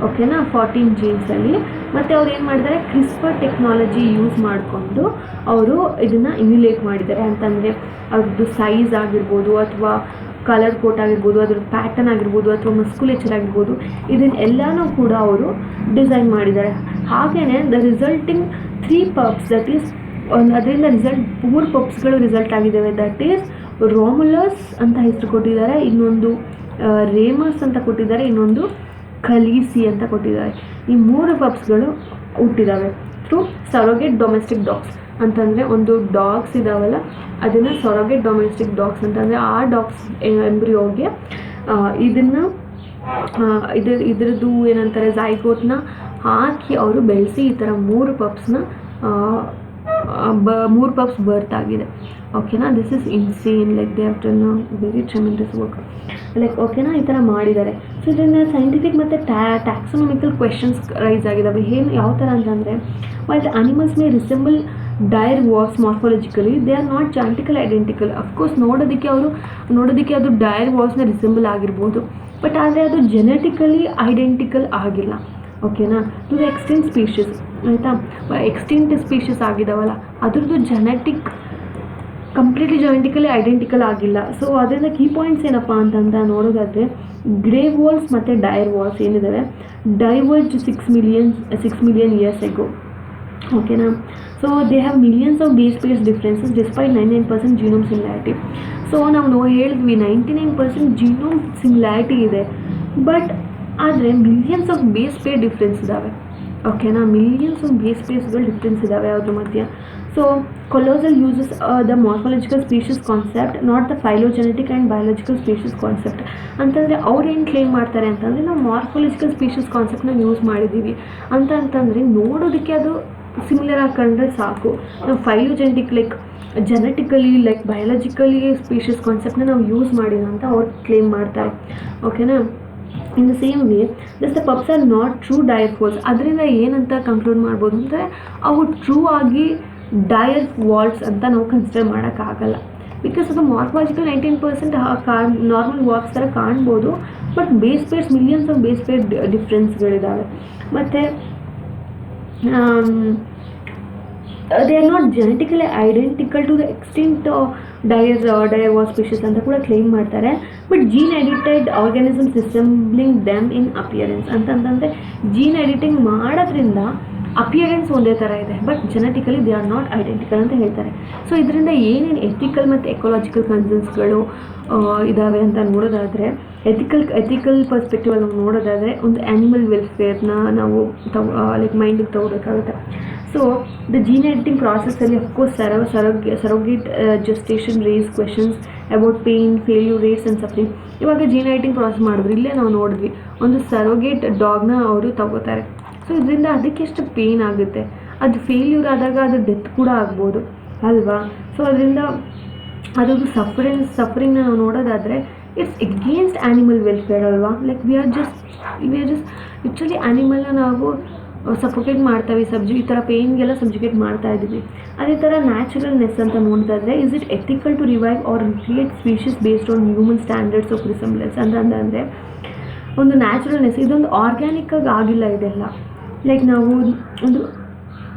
ಓಕೆನಾ, 14 ಜೀನ್ಸಲ್ಲಿ. ಮತ್ತು ಅವ್ರು ಏನು ಮಾಡಿದ್ದಾರೆ, ಕ್ರಿಸ್ಪರ್ ಟೆಕ್ನಾಲಜಿ ಯೂಸ್ ಮಾಡಿಕೊಂಡು ಅವರು ಇದನ್ನು ಇಮ್ಯುಲೇಟ್ ಮಾಡಿದ್ದಾರೆ. ಅಂತಂದರೆ ಅವ್ರದ್ದು ಸೈಜ್ ಆಗಿರ್ಬೋದು ಅಥವಾ ಕಲರ್ ಕೋಟ್ ಆಗಿರ್ಬೋದು, ಅದ್ರ ಪ್ಯಾಟರ್ನ್ ಆಗಿರ್ಬೋದು ಅಥವಾ ಮಸ್ಕುಲೇಚರ್ ಆಗಿರ್ಬೋದು, ಇದನ್ನೆಲ್ಲನೂ ಕೂಡ ಅವರು ಡಿಸೈನ್ ಮಾಡಿದ್ದಾರೆ. ಹಾಗೆಯೇ the resulting 3 puffs, that is ಅದರಿಂದ 3 ಪಪ್ಸ್ಗಳು ರಿಸಲ್ಟ್ ಆಗಿದ್ದಾವೆ. ದಟ್ ಈಸ್ ರೋಮುಲಸ್ ಅಂತ ಹೆಸರು ಕೊಟ್ಟಿದ್ದಾರೆ, ಇನ್ನೊಂದು ರೇಮಸ್ ಅಂತ ಕೊಟ್ಟಿದ್ದಾರೆ, ಇನ್ನೊಂದು ಖಲೀಸಿ ಅಂತ ಕೊಟ್ಟಿದ್ದಾರೆ. ಈ 3 ಪಪ್ಸ್ಗಳು ಹುಟ್ಟಿದ್ದಾವೆ ಥ್ರೂ ಸರೋಗೇಟ್ ಡೊಮೆಸ್ಟಿಕ್ ಡಾಗ್ಸ್. ಅಂತಂದರೆ ಒಂದು ಡಾಗ್ಸ್ ಇದ್ದಾವಲ್ಲ, ಅದನ್ನು ಸರೋಗೇಟ್ ಡೊಮೆಸ್ಟಿಕ್ ಡಾಗ್ಸ್ ಅಂತಂದರೆ ಆ ಡಾಗ್ಸ್ ಎಂಬ್ರಿಯೋಗೆ ಇದನ್ನು ಇದ್ರದ್ದು ಏನಂತಾರೆ ಝೈಗೋಟ್ನ ಹಾಕಿ ಅವರು ಬೆಳೆಸಿ ಈ ಥರ 3 ಪಪ್ಸ್ನ 3 ಪಪ್ಸ್ ಬರ್ತ್ ಆಗಿದೆ. ಓಕೆನಾ, this is insane. Like they have done very tremendous work. Like ಓಕೆನಾ, ಈ ಥರ ಮಾಡಿದ್ದಾರೆ. ಸೊ ಇದರಿಂದ ಸೈಂಟಿಫಿಕ್ ಮತ್ತು ಟ್ಯಾಕ್ಸೋನಮಿಕಲ್ ಕ್ವೆಶನ್ಸ್ ರೈಸ್ ಆಗಿದ್ದಾವೆ. ಯಾವ ಥರ ಅಂತಂದರೆ, while the animals may resemble dire wolves morphologically, they are not genetically identical. Of course ನೋಡೋದಕ್ಕೆ ಅದು ಡೈರ್ ವಾಲ್ಸ್ನ ರಿಸೆಂಬಲ್ ಆಗಿರ್ಬೋದು, ಬಟ್ ಆದರೆ ಅದು ಜೆನೆಟಿಕಲಿ ಐಡೆಂಟಿಕಲ್ ಆಗಿಲ್ಲ. ಓಕೆನಾ, ಟು ದ ಎಕ್ಸ್ಟಿಂಕ್ಟ್ ಸ್ಪೀಷೀಸ್, ಆಯಿತಾ, ಎಕ್ಸ್ಟಿಂಕ್ಟ್ ಸ್ಪೀಷೀಸ್ ಆಗಿದ್ದಾವಲ್ಲ ಅದ್ರದ್ದು ಕಂಪ್ಲೀಟ್ಲಿ ಜೆನೆಟಿಕಲಿ ಐಡೆಂಟಿಕಲ್ ಆಗಿಲ್ಲ. ಸೊ ಅದರಿಂದ ಕೀ ಪಾಯಿಂಟ್ಸ್ ಏನಪ್ಪ ಅಂತಂತ ನೋಡೋದಾದರೆ, ಗ್ರೇ ವಾಲ್ಸ್ ಮತ್ತು ಡೈರ್ ವಾಲ್ಸ್ ಏನಿದ್ದಾವೆ ಡೈವರ್ಜ್ 6 million years ago. ಓಕೆನಾ, so they have millions of base pairs differences despite 99% genome similarity. So ನಾವು ಹೇಳಿದ್ವಿ 99% ಜೀನೋಮ್ ಸಿಮಿಲಾರಿಟಿ ಇದೆ, ಬಟ್ ಆದರೆ millions of base pair difference ಇದ್ದಾವೆ. ಓಕೆನಾ, ಮಿಲಿಯನ್ಸ್ ಆಫ್ ಬೇಸ್ ಪೇರ್ಸ್ಗಳು ಡಿಫ್ರೆನ್ಸ್ ಇದ್ದಾವೆ ಅವ್ರ ಮಧ್ಯ. So Colossal uses the morphological species concept, not the phylogenetic and biological species concept. ಅಂತಂದರೆ ಅವ್ರು ಏನು ಕ್ಲೇಮ್ ಮಾಡ್ತಾರೆ ಅಂತಂದರೆ, ನಾವು ಮಾರ್ಫಾಲಜಿಕಲ್ ಸ್ಪೀಷೀಸ್ ಕಾನ್ಸೆಪ್ಟ್ನ ಯೂಸ್ ಮಾಡಿದ್ದೀವಿ ಅಂತಂದರೆ ನೋಡೋದಕ್ಕೆ ಅದು ಸಿಮಿಲರ್ ಆಗಿ ಕಂಡ್ರೆ ಸಾಕು. ನಾವು phylogenetic like genetically like biologically species ಕಾನ್ಸೆಪ್ಟ್ನ ನಾವು ಯೂಸ್ ಮಾಡಿಲ್ಲ ಅಂತ ಅವ್ರು ಕ್ಲೇಮ್ ಮಾಡ್ತಾರೆ. ಓಕೆನಾ, in the same way the pups are not true dire wolves. ಅದರಿಂದ ಏನಂತ ಕನ್ಕ್ಲೂಡ್ ಮಾಡ್ಬೋದು ಅಂದರೆ, ಅವು ಟ್ರೂ ಆಗಿ ಡೈರ್ ವಾಲ್ಸ್ ಅಂತ ನಾವು ಕನ್ಸಿಡರ್ ಮಾಡೋಕ್ಕಾಗಲ್ಲ. ಬಿಕಾಸ್ ಅದು ಮಾರ್ಫಾಲಜಿಕಲ್ 19% ನಾರ್ಮಲ್ ವಾಲ್ಸ್ ಥರ ಕಾಣ್ಬೋದು, but base pairs millions of base pair ಡಿಫ್ರೆನ್ಸ್ಗಳಿದ್ದಾವೆ. ಮತ್ತು they are not genetically identical to the extinct dire wolf species ಅಂತ ಕೂಡ ಕ್ಲೇಮ್ ಮಾಡ್ತಾರೆ. But gene edited organisms resembling them in appearance ಅಂತಂದರೆ gene editing ಮಾಡೋದ್ರಿಂದ appearance ಒಂದೇ ಥರ ಇದೆ, but genetically they are not identical ಅಂತ ಹೇಳ್ತಾರೆ. ಸೊ ಇದರಿಂದ ಏನೇನು ಎಥಿಕಲ್ ಮತ್ತು ಎಕೊಲಾಜಿಕಲ್ ಕನ್ಸರ್ನ್ಸ್ಗಳು ಇದ್ದಾವೆ ಅಂತ ನೋಡೋದಾದರೆ, ಎಥಿಕಲ್ ಪರ್ಸ್ಪೆಕ್ಟಿವಲ್ಲಿ ನಾವು ನೋಡೋದಾದರೆ ಒಂದು ಆ್ಯನಿಮಲ್ ವೆಲ್ಫೇರ್ನ ನಾವು ಲೈಕ್ ಮೈಂಡಿಗೆ ತಗೋಬೇಕಾಗುತ್ತೆ. ಸೊ ದ ಜೀನ್ ಎಡಿಟಿಂಗ್ ಪ್ರಾಸೆಸ್ಸಲ್ಲಿ of course surrogate gestation raise questions about pain, failure rates and suffering. ಇವಾಗ ಜೀನ್ ಎಡಿಟಿಂಗ್ ಪ್ರಾಸೆಸ್ ಮಾಡಿದ್ರು, ಇಲ್ಲೇ ನಾವು ನೋಡಿದ್ವಿ ಒಂದು ಸರೋಗೇಟ್ ಡಾಗ್ನ ಅವರು ತಗೋತಾರೆ. ಸೊ ಇದರಿಂದ ಅದಕ್ಕೆ ಎಷ್ಟು ಪೇನ್ ಆಗುತ್ತೆ, ಅದು ಫೇಲ್ಯೂರ್ ಆದಾಗ ಅದು ಡೆತ್ ಕೂಡ ಆಗ್ಬೋದು ಅಲ್ವಾ. ಸೊ ಅದರಿಂದ ಅದರದ್ದು ಸಫರಿಂಗ್ನ ನಾವು ನೋಡೋದಾದರೆ ಇಟ್ಸ್ ಎಗೇನ್ಸ್ಟ್ ಆ್ಯನಿಮಲ್ ವೆಲ್ಫೇರ್ ಅಲ್ವಾ. Like we are just literally ಆ್ಯನಿಮಲ್ನ ನಾವು ಸಫೋಕೇಟ್ ಮಾಡ್ತಾವೆ, ಈ ಥರ ಪೇನ್ಗೆಲ್ಲ ಸಬ್ಜುಗೇಟ್ ಮಾಡ್ತಾ ಇದ್ದೀವಿ. ಅದೇ ಥರ ನ್ಯಾಚುರಲ್ನೆಸ್ ಅಂತ ನೋಡಿದ್ರೆ, is it ethical to revive or create species based on human standards of resemblance ಅಂದರೆ ಒಂದು ನ್ಯಾಚುರಲ್ನೆಸ್, ಇದೊಂದು ಆರ್ಗ್ಯಾನಿಕ್ಕಾಗಿ ಆಗಿಲ್ಲ ಇದೆಲ್ಲ. ಲೈಕ್ ನಾವು ಒಂದು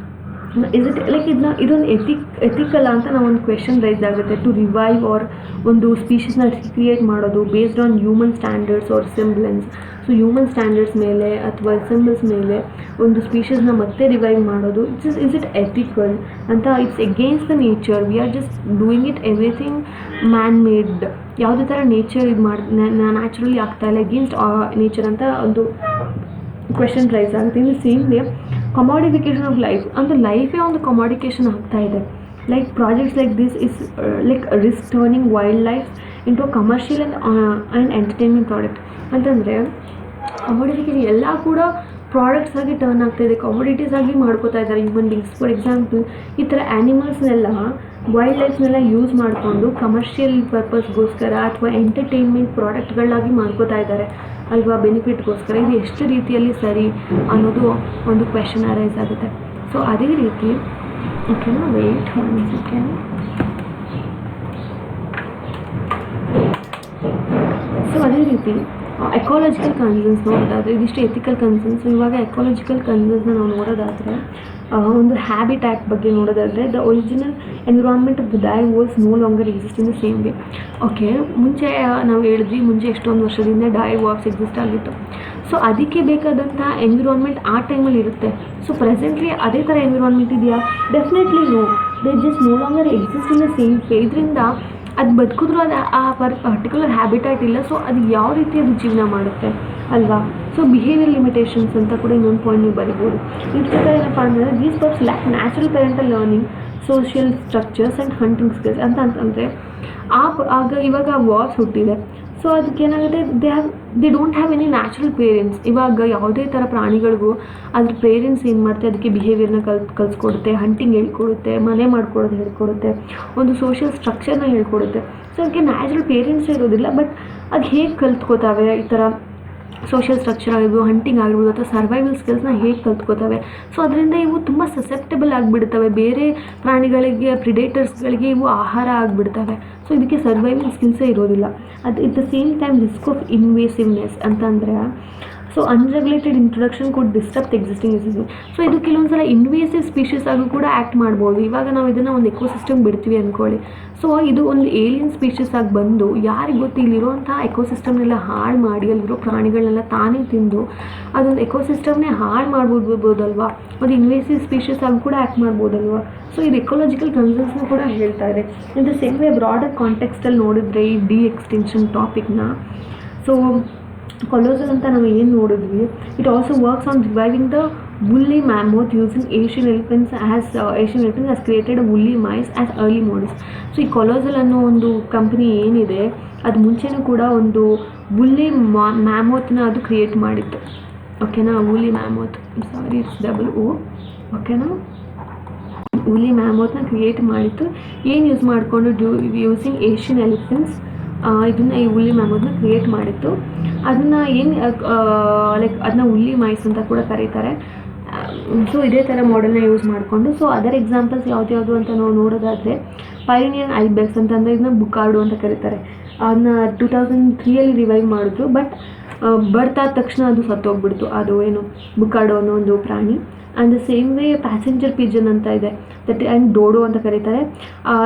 ಇಸ್ ಇಟ್ ಲೈಕ್ ಇದೊಂದು ಎಥಿಕಲ್ ಅಂತ ನಾವು ಒಂದು ಕ್ವೆಶನ್ ರೈಸ್ ಆಗುತ್ತೆ. ಟು ರಿವೈವ್ ಆರ್ ಒಂದು ಸ್ಪೀಷೀಸ್ನ ಕ್ರಿಯೇಟ್ ಮಾಡೋದು based on human standards or resemblance. So human standards ಮೇಲೆ ಅಥವಾ ರಿಸೆಂಬಲ್ಸ್ ಮೇಲೆ ಒಂದು ಸ್ಪೀಷೀಸ್ನ ಮತ್ತೆ ರಿವೈವ್ ಮಾಡೋದು, ಇಸ್ ಇಟ್ ಎಥಿಕಲ್ ಅಂತ. It's against the nature, we are just doing it everything man made. ಯಾವುದೇ ಥರ ನೇಚರ್ ಇದು ನ್ಯಾಚುರಲಿ ಆಗ್ತಾಯಿಲ್ಲ, ಎಗೇನ್ಸ್ಟ್ ನೇಚರ್ ಅಂತ ಒಂದು ಕ್ವೆಶನ್ ರೈಸ್ ಆಗುತ್ತೆ. In the same way commodification of life ಅಂದರೆ ಲೈಫೇ ಒಂದು ಕಮಾಡಿಫಿಕೇಷನ್ ಆಗ್ತಾ ಇದೆ. Like projects like this is like risk turning wild life into commercial and entertainment product ಅಂತಂದರೆ ಕಮಾಡಿಫಿಕೇಷನ್ ಎಲ್ಲ ಕೂಡ ಪ್ರಾಡಕ್ಟ್ಸ್ ಆಗಿ ಟರ್ನ್ ಆಗ್ತಾಯಿದೆ, ಕಮಾಡಿಟೀಸ್ ಆಗಿ ಮಾಡ್ಕೋತಾ ಇದ್ದಾರೆ ಹ್ಯೂಮನ್ ಬೀಯಿಂಗ್ಸ್. ಫಾರ್ ಎಕ್ಸಾಂಪಲ್ ಈ ಥರ ಆ್ಯನಿಮಲ್ಸ್ನೆಲ್ಲ ವೈಲ್ಡ್ ಲೈಫ್ನೆಲ್ಲ ಯೂಸ್ ಮಾಡಿಕೊಂಡು ಕಮರ್ಷಿಯಲ್ ಪರ್ಪಸ್ಗೋಸ್ಕರ ಅಥವಾ ಎಂಟರ್ಟೈನ್ಮೆಂಟ್ ಪ್ರಾಡಕ್ಟ್ಗಳಾಗಿ ಮಾಡ್ಕೋತಾ ಇದ್ದಾರೆ ಅಲ್ವಾ, ಬೆನಿಫಿಟ್ಗೋಸ್ಕರ. ಇದು ಎಷ್ಟು ರೀತಿಯಲ್ಲಿ ಸರಿ ಅನ್ನೋದು ಒಂದು ಕ್ವೆಶನ್ ಅರೈಸ್ ಆಗುತ್ತೆ. ಸೊ ಅದೇ ರೀತಿ ಓಕೆನಾ, ವೆಯ್ಟ್ ಒನ್ ಸೆಕೆಂಡ್. ಸೊ ಅದೇ ರೀತಿ ಎಕಾಲಜಿಕಲ್ ಕನ್ಸರ್ನ್ಸ್ ನೋಡೋದಾದರೆ, ಇದಿಷ್ಟು ಎಥಿಕಲ್ ಕನ್ಸರ್ನ್ಸ್. ಇವಾಗ ಎಕಾಲಜಿಕಲ್ ಕನ್ಸರ್ನ್ಸ್ನ ನಾವು ನೋಡೋದಾದರೆ, ಒಂದು ಹ್ಯಾಬಿಟ್ಯಾಟ್ ಬಗ್ಗೆ ನೋಡೋದಾದರೆ, the original environment of the dire wolves no longer exist in the same way. Okay, ಮುಂಚೆ ನಾವು ಹೇಳಿದ್ವಿ, ಮುಂಚೆ ಎಷ್ಟೊಂದು ವರ್ಷದಿಂದ ಡೈ ವಾಕ್ಸ್ ಎಕ್ಸಿಸ್ಟ್ ಆಗಿತ್ತು. ಸೊ ಅದಕ್ಕೆ ಬೇಕಾದಂಥ ಎನ್ವಿರಾನ್ಮೆಂಟ್ ಆ ಟೈಮಲ್ಲಿ ಇರುತ್ತೆ. ಸೊ ಪ್ರೆಸೆಂಟ್ಲಿ ಅದೇ ಥರ ಎನ್ವಿರಾನ್ಮೆಂಟ್ ಇದೆಯಾ? Definitely no, they just no longer exist in the same way. ಇದರಿಂದ ಅದು ಬದುಕಿದ್ರೂ ಅದು ಆ ಪರ್ಟಿಕ್ಯುಲರ್ ಹ್ಯಾಬಿಟ್ಯಾಟ್ ಇಲ್ಲ. ಸೊ ಅದು ಯಾವ ರೀತಿ ಅದು ಜೀವನ ಮಾಡುತ್ತೆ ಅಲ್ವಾ. ಸೊ ಬಿಹೇವಿಯರ್ ಲಿಮಿಟೇಷನ್ಸ್ ಅಂತ ಕೂಡ ಇನ್ನೊಂದು ಪಾಯಿಂಟ್ ನೀವು ಬರಿಬೋದು. ಈ ಪ್ರಕಾರ ಏನಪ್ಪ ಅಂದರೆ, these pups lack natural parental learning, social structures and hunting skills ಅಂತಂದರೆ ಆಗ ಇವಾಗ ವಾರ್ಸ್ ಹುಟ್ಟಿದೆ. ಸೊ ಅದಕ್ಕೇನಾಗುತ್ತೆ, they don't have any natural parents. ಇವಾಗ ಯಾವುದೇ ಥರ ಪ್ರಾಣಿಗಳಿಗೂ ಅದ್ರ ಪೇರೆಂಟ್ಸ್ ಏನು ಮಾಡ್ತಾರೆ, ಅದಕ್ಕೆ ಬಿಹೇವಿಯರ್ನ ಕಲಿಸ್ಕೊಡುತ್ತೆ, ಹಂಟಿಂಗ್ ಹೇಳ್ಕೊಡುತ್ತೆ, ಮನೆ ಮಾಡ್ಕೊಡೋದು ಹೇಳ್ಕೊಡುತ್ತೆ, ಒಂದು ಸೋಷಿಯಲ್ ಸ್ಟ್ರಕ್ಚರ್ನ ಹೇಳ್ಕೊಡುತ್ತೆ. ಸೊ ಅದಕ್ಕೆ ನ್ಯಾಚುರಲ್ ಪೇರೆಂಟ್ಸ್ ಇರೋದಿಲ್ಲ, ಬಟ್ ಅದು ಹೇಗೆ ಕಲ್ತ್ಕೋತಾವೆ, ಈ ಥರ ಸೋಷಿಯಲ್ ಸ್ಟ್ರಕ್ಚರ್ ಆಗಿರ್ಬೋದು, ಹಂಟಿಂಗ್ ಆಗಿರ್ಬೋದು, ಅಥವಾ ಸರ್ವೈವಲ್ ಸ್ಕಿಲ್ಸ್ನ ಹೇಗೆ ಕಲ್ತ್ಕೋತವೆ. ಸೊ ಅದರಿಂದ ಇವು ತುಂಬ ಸಸೆಪ್ಟಬಲ್ ಆಗಿಬಿಡ್ತವೆ, ಬೇರೆ ಪ್ರಾಣಿಗಳಿಗೆ, ಪ್ರಿಡೇಟರ್ಸ್ಗಳಿಗೆ ಇವು ಆಹಾರ ಆಗಿಬಿಡ್ತವೆ. ಸೊ ಇದಕ್ಕೆ ಸರ್ವೈವಲ್ ಸ್ಕಿಲ್ಸೇ ಇರೋದಿಲ್ಲ. It the same time risk of invasiveness ಅಂತಂದರೆ, so unregulated introduction could disturb existing ಇಸಿಸ್. ಸೊ ಇದು ಕೆಲವೊಂದ್ಸಲ ಇನ್ವೇಸಿವ್ ಸ್ಪೀಷೀಸ್ ಆಗಿ ಕೂಡ ಆ್ಯಕ್ಟ್ ಮಾಡ್ಬೋದು. ಇವಾಗ ನಾವು ಇದನ್ನು ಒಂದು ಎಕೋಸಿಸ್ಟಮ್ ಬಿಡ್ತೀವಿ ಅಂದ್ಕೊಳ್ಳಿ. ಸೊ ಇದು ಒಂದು ಏಲಿಯನ್ ಸ್ಪೀಷೀಸ್ ಆಗಿ ಬಂದು, ಯಾರಿಗೆ ಗೊತ್ತು, ಇಲ್ಲಿರುವಂಥ ಎಕೋಸಿಸ್ಟಮ್ನೆಲ್ಲ ಹಾಳು ಮಾಡಿ, ಅಲ್ಲಿರೋ ಪ್ರಾಣಿಗಳನ್ನೆಲ್ಲ ತಾನೇ ತಿಂದು ಅದೊಂದು ಎಕೋಸಿಸ್ಟಮ್ನೇ ಹಾಳು ಮಾಡ್ಬೋದಲ್ವಾ. ಒಂದು ಇನ್ವೇಸಿವ್ ಸ್ಪೀಷೀಸ್ ಆಗಿ ಕೂಡ ಆ್ಯಕ್ಟ್ ಮಾಡ್ಬೋದಲ್ವಾ. ಸೊ ಇದು ಎಕೋಲಾಜಿಕಲ್ ಕನ್ಸರ್ನ್ಸ್ನ ಕೂಡ ಹೇಳ್ತಾ ಇದೆ. In the same way broader ಕಾಂಟೆಕ್ಸ್ಟಲ್ಲಿ ನೋಡಿದ್ರೆ ಈ ಡಿ ಎಕ್ಸ್ಟೆನ್ಷನ್ ಟಾಪಿಕ್ನ, ಸೊ ಕೊಲೋಸಲ್ ಅಂತ ನಾವು ಏನು ನೋಡಿದ್ವಿ, it also works on reviving the woolly mammoth using Asian elephants has created a woolly mice as early models. So ಈ ಕೊಲೋಸಲ್ ಅನ್ನೋ ಒಂದು ಕಂಪ್ನಿ ಏನಿದೆ, ಅದು ಮುಂಚೆನೂ ಕೂಡ ಒಂದು woolly mammothನ ಅದು ಕ್ರಿಯೇಟ್ ಮಾಡಿತ್ತು. ಓಕೆನಾ, woolly mammoth, sorry it's O, ಓಕೆನಾ, woolly mammothನ ಕ್ರಿಯೇಟ್ ಮಾಡಿತ್ತು. ಏನು ಯೂಸ್ ಮಾಡಿಕೊಂಡು ಯೂಸಿಂಗ್ ಏಷ್ಯನ್ ಎಲಿಫೆಂಟ್ಸ್ ಇದನ್ನು ಈ woolly mammothನ ಕ್ರಿಯೇಟ್ ಮಾಡಿತ್ತು. ಅದನ್ನು ಏನು ಲೈಕ್ ಅದನ್ನ woolly mice ಅಂತ ಕೂಡ ಕರೀತಾರೆ. ಸೊ ಇದೇ ಥರ ಮಾಡೆಲ್ನ ಯೂಸ್ ಮಾಡಿಕೊಂಡು, ಸೊ ಅದರ್ ಎಕ್ಸಾಂಪಲ್ಸ್ ಯಾವ್ದು ಅಂತ ನಾವು ನೋಡೋದಾದರೆ, ಪೈನಿಯನ್ ಐಬೆಕ್ಸ್ ಅಂತಂದರೆ ಇದನ್ನ ಬುಕಾರ್ಡು ಅಂತ ಕರೀತಾರೆ. ಅದನ್ನ 2003 ರಿವೈವ್ ಮಾಡಿದ್ರು, ಬಟ್ ಬರ್ತ್ ಆದ ತಕ್ಷಣ ಅದು ಸತ್ತೋಗ್ಬಿಡ್ತು, ಅದು ಏನು ಬುಕಾರ್ಡು ಅನ್ನೋ ಒಂದು ಪ್ರಾಣಿ. And the same way passenger Pigeon ಅಂತ ಇದೆ, ದಟ್ ಆ್ಯಂಡ್ ಡೋಡೋ ಅಂತ ಕರೀತಾರೆ.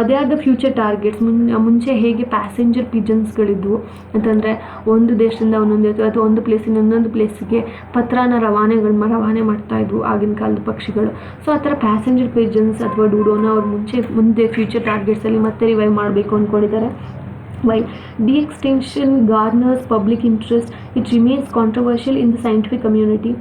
They are the future targets. ಮುಂಚೆ ಹೇಗೆ ಪ್ಯಾಸೆಂಜರ್ ಪಿಜನ್ಸ್ಗಳಿದ್ವು ಅಂತಂದರೆ ಒಂದು ದೇಶದಿಂದ ಒಂದೊಂದು ಅಥವಾ ಒಂದು ಪ್ಲೇಸಿಂದ ಇನ್ನೊಂದು ಪ್ಲೇಸಿಗೆ ಪತ್ರನ ರವಾನೆ ಮಾಡ್ತಾಯಿದ್ವು ಆಗಿನ ಕಾಲದ ಪಕ್ಷಿಗಳು. ಸೊ ಆ ಥರ ಪ್ಯಾಸೆಂಜರ್ ಪಿಜನ್ಸ್ ಅಥವಾ ಡೂಡೋನ ಅವ್ರು ಮುಂದೆ ಫ್ಯೂಚರ್ ಟಾರ್ಗೆಟ್ಸಲ್ಲಿ ಮತ್ತೆ ರಿವೈವ್ ಮಾಡಬೇಕು ಅಂದ್ಕೊಂಡಿದ್ದಾರೆ. While de-extinction garners public interest, it remains controversial in the scientific community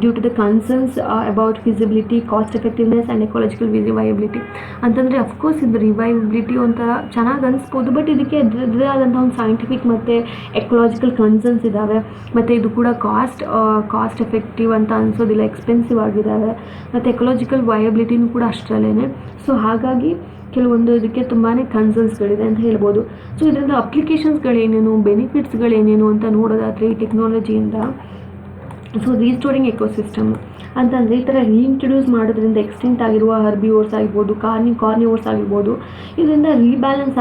due to the concerns about feasibility, cost effectiveness and ecological viability. ಅಂತಂದರೆ ಅಫ್ಕೋರ್ಸ್ ಇದು ರಿವೈವಬಿಲಿಟಿ ಒಂಥರ ಚೆನ್ನಾಗಿ ಅನಿಸ್ಬೋದು, ಬಟ್ ಇದಕ್ಕೆ ಅದರದ್ದೇ ಆದಂಥ ಒಂದು ಸೈಂಟಿಫಿಕ್ ಮತ್ತು ಎಕಲಾಜಿಕಲ್ ಕನ್ಸರ್ನ್ಸ್ ಇದ್ದಾವೆ. ಮತ್ತು ಇದು ಕೂಡ ಕಾಸ್ಟ್ ಎಫೆಕ್ಟಿವ್ ಅಂತ ಅನಿಸೋದಿಲ್ಲ, ಎಕ್ಸ್ಪೆನ್ಸಿವ್ ಆಗಿದ್ದಾವೆ. ಮತ್ತು ಎಕಲಾಜಿಕಲ್ ವಯಬಿಲಿಟಿನೂ ಕೂಡ ಅಷ್ಟರಲ್ಲೇ. ಸೊ ಹಾಗಾಗಿ ಕೆಲವೊಂದು ಇದಕ್ಕೆ ತುಂಬಾ ಕನ್ಸರ್ನ್ಸ್ಗಳಿದೆ ಅಂತ ಹೇಳ್ಬೋದು. ಸೊ ಇದರಿಂದ ಅಪ್ಲಿಕೇಶನ್ಸ್ಗಳೇನೇನು, ಬೆನಿಫಿಟ್ಸ್ಗಳೇನೇನು ಅಂತ ನೋಡೋದಾದರೆ ಈ ಟೆಕ್ನಾಲಜಿಯಿಂದ, ಸೊ ರೀಸ್ಟೋರಿಂಗ್ ಎಕೋಸಿಸ್ಟಮ್ ಅಂತಂದರೆ ಈ ಥರ ರೀಇಂಟ್ರೊಡ್ಯೂಸ್ ಮಾಡೋದ್ರಿಂದ ಎಕ್ಸ್ಟೆಂಟ್ ಆಗಿರುವ ಹರ್ಬಿವೋರ್ಸ್ ಆಗಿರ್ಬೋದು, ಕಾರ್ನಿವೋರ್ಸ್ ಆಗಿರ್ಬೋದು, ಇದರಿಂದ ರೀಬ್ಯಾಲೆನ್ಸ್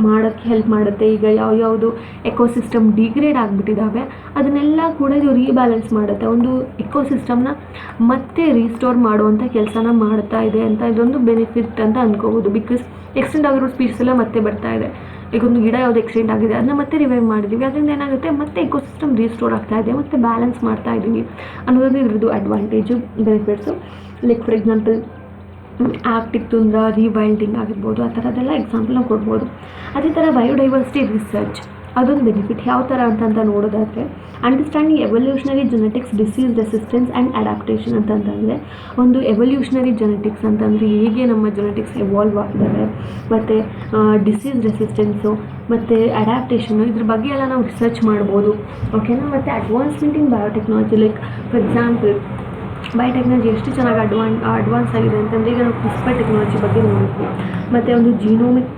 ಮಾಡೋಕ್ಕೆ ಹೆಲ್ಪ್ ಮಾಡುತ್ತೆ. ಈಗ ಯಾವ್ಯಾವುದು ಎಕೋಸಿಸ್ಟಮ್ ಡಿಗ್ರೇಡ್ ಆಗಿಬಿಟ್ಟಿದ್ದಾವೆ ಅದನ್ನೆಲ್ಲ ಕೂಡ ಇದು ರೀಬ್ಯಾಲೆನ್ಸ್ ಮಾಡುತ್ತೆ, ಒಂದು ಎಕೋಸಿಸ್ಟಮ್ನ ಮತ್ತೆ ರೀಸ್ಟೋರ್ ಮಾಡುವಂಥ ಕೆಲಸನ ಮಾಡ್ತಾ ಇದೆ ಅಂತ ಇದೊಂದು ಬೆನಿಫಿಟ್ ಅಂತ ಅಂದ್ಕೋಬೋದು. ಬಿಕಾಸ್ ಎಕ್ಸ್ಟೆಂಟ್ ಆಗಿರೋ ಸ್ಪೀಡ್ಸ್ ಎಲ್ಲ ಮತ್ತೆ ಬರ್ತಾ ಇದೆ. ಈಗ ಒಂದು ಗಿಡ ಯಾವುದು ಎಕ್ಸ್ಟೆಂಟ್ ಆಗಿದೆ ಅದನ್ನ ಮತ್ತೆ ರಿವೈವ್ ಮಾಡಿದ್ದೀವಿ, ಅದರಿಂದ ಏನಾಗುತ್ತೆ ಮತ್ತೆ ಎಕೋಸಿಸ್ಟಮ್ ರೀಸ್ಟೋರ್ ಆಗ್ತಾ ಇದೆ, ಮತ್ತೆ ಬ್ಯಾಲೆನ್ಸ್ ಮಾಡ್ತಾ ಇದ್ದೀವಿ ಅನ್ನೋದು ಇದ್ರದ್ದು advantage, benefits. Like for example Arctic tundra rewilding ಆಗಿರ್ಬೋದು, ಆ ಥರದ್ದೆಲ್ಲ ಎಕ್ಸಾಂಪಲ್ ನಾವು ಕೊಡ್ಬೋದು. ಅದೇ ಥರ ಬಯೋಡೈವರ್ಸಿಟಿ ರಿಸರ್ಚ್ ಅದೊಂದು ಬೆನಿಫಿಟ್. ಯಾವ ಥರ ಅಂತ ನೋಡೋದಾದರೆ understanding evolutionary genetics, disease resistance and adaptation ಅಂತಂದರೆ ಒಂದು ಎವಲ್ಯೂಷನರಿ ಜೆನೆಟಿಕ್ಸ್ ಅಂತಂದರೆ ಹೇಗೆ ನಮ್ಮ ಜೆನೆಟಿಕ್ಸ್ ಎವಾಲ್ವ್ ಆಗಿದ್ದಾವೆ, ಮತ್ತು ಡಿಸೀಸ್ ರೆಸಿಸ್ಟೆನ್ಸು ಮತ್ತು ಅಡ್ಯಾಪ್ಟೇಷನು, ಇದ್ರ ಬಗ್ಗೆ ಎಲ್ಲ ನಾವು ರಿಸರ್ಚ್ ಮಾಡ್ಬೋದು. ಓಕೆನಾ. ಮತ್ತು advancement in biotechnology, like for example biotechnology ಎಷ್ಟು ಚೆನ್ನಾಗಿ ಅಡ್ವಾನ್ಸ್ ಆಗಿದೆ ಅಂತಂದರೆ ಈಗ ನಾವು ಕ್ರಿಸ್ಪರ್ ಟೆಕ್ನಾಲಜಿ ಬಗ್ಗೆ ನೋಡಿದ್ವಿ, ಮತ್ತು ಒಂದು ಜೀನೋಮಿಕ್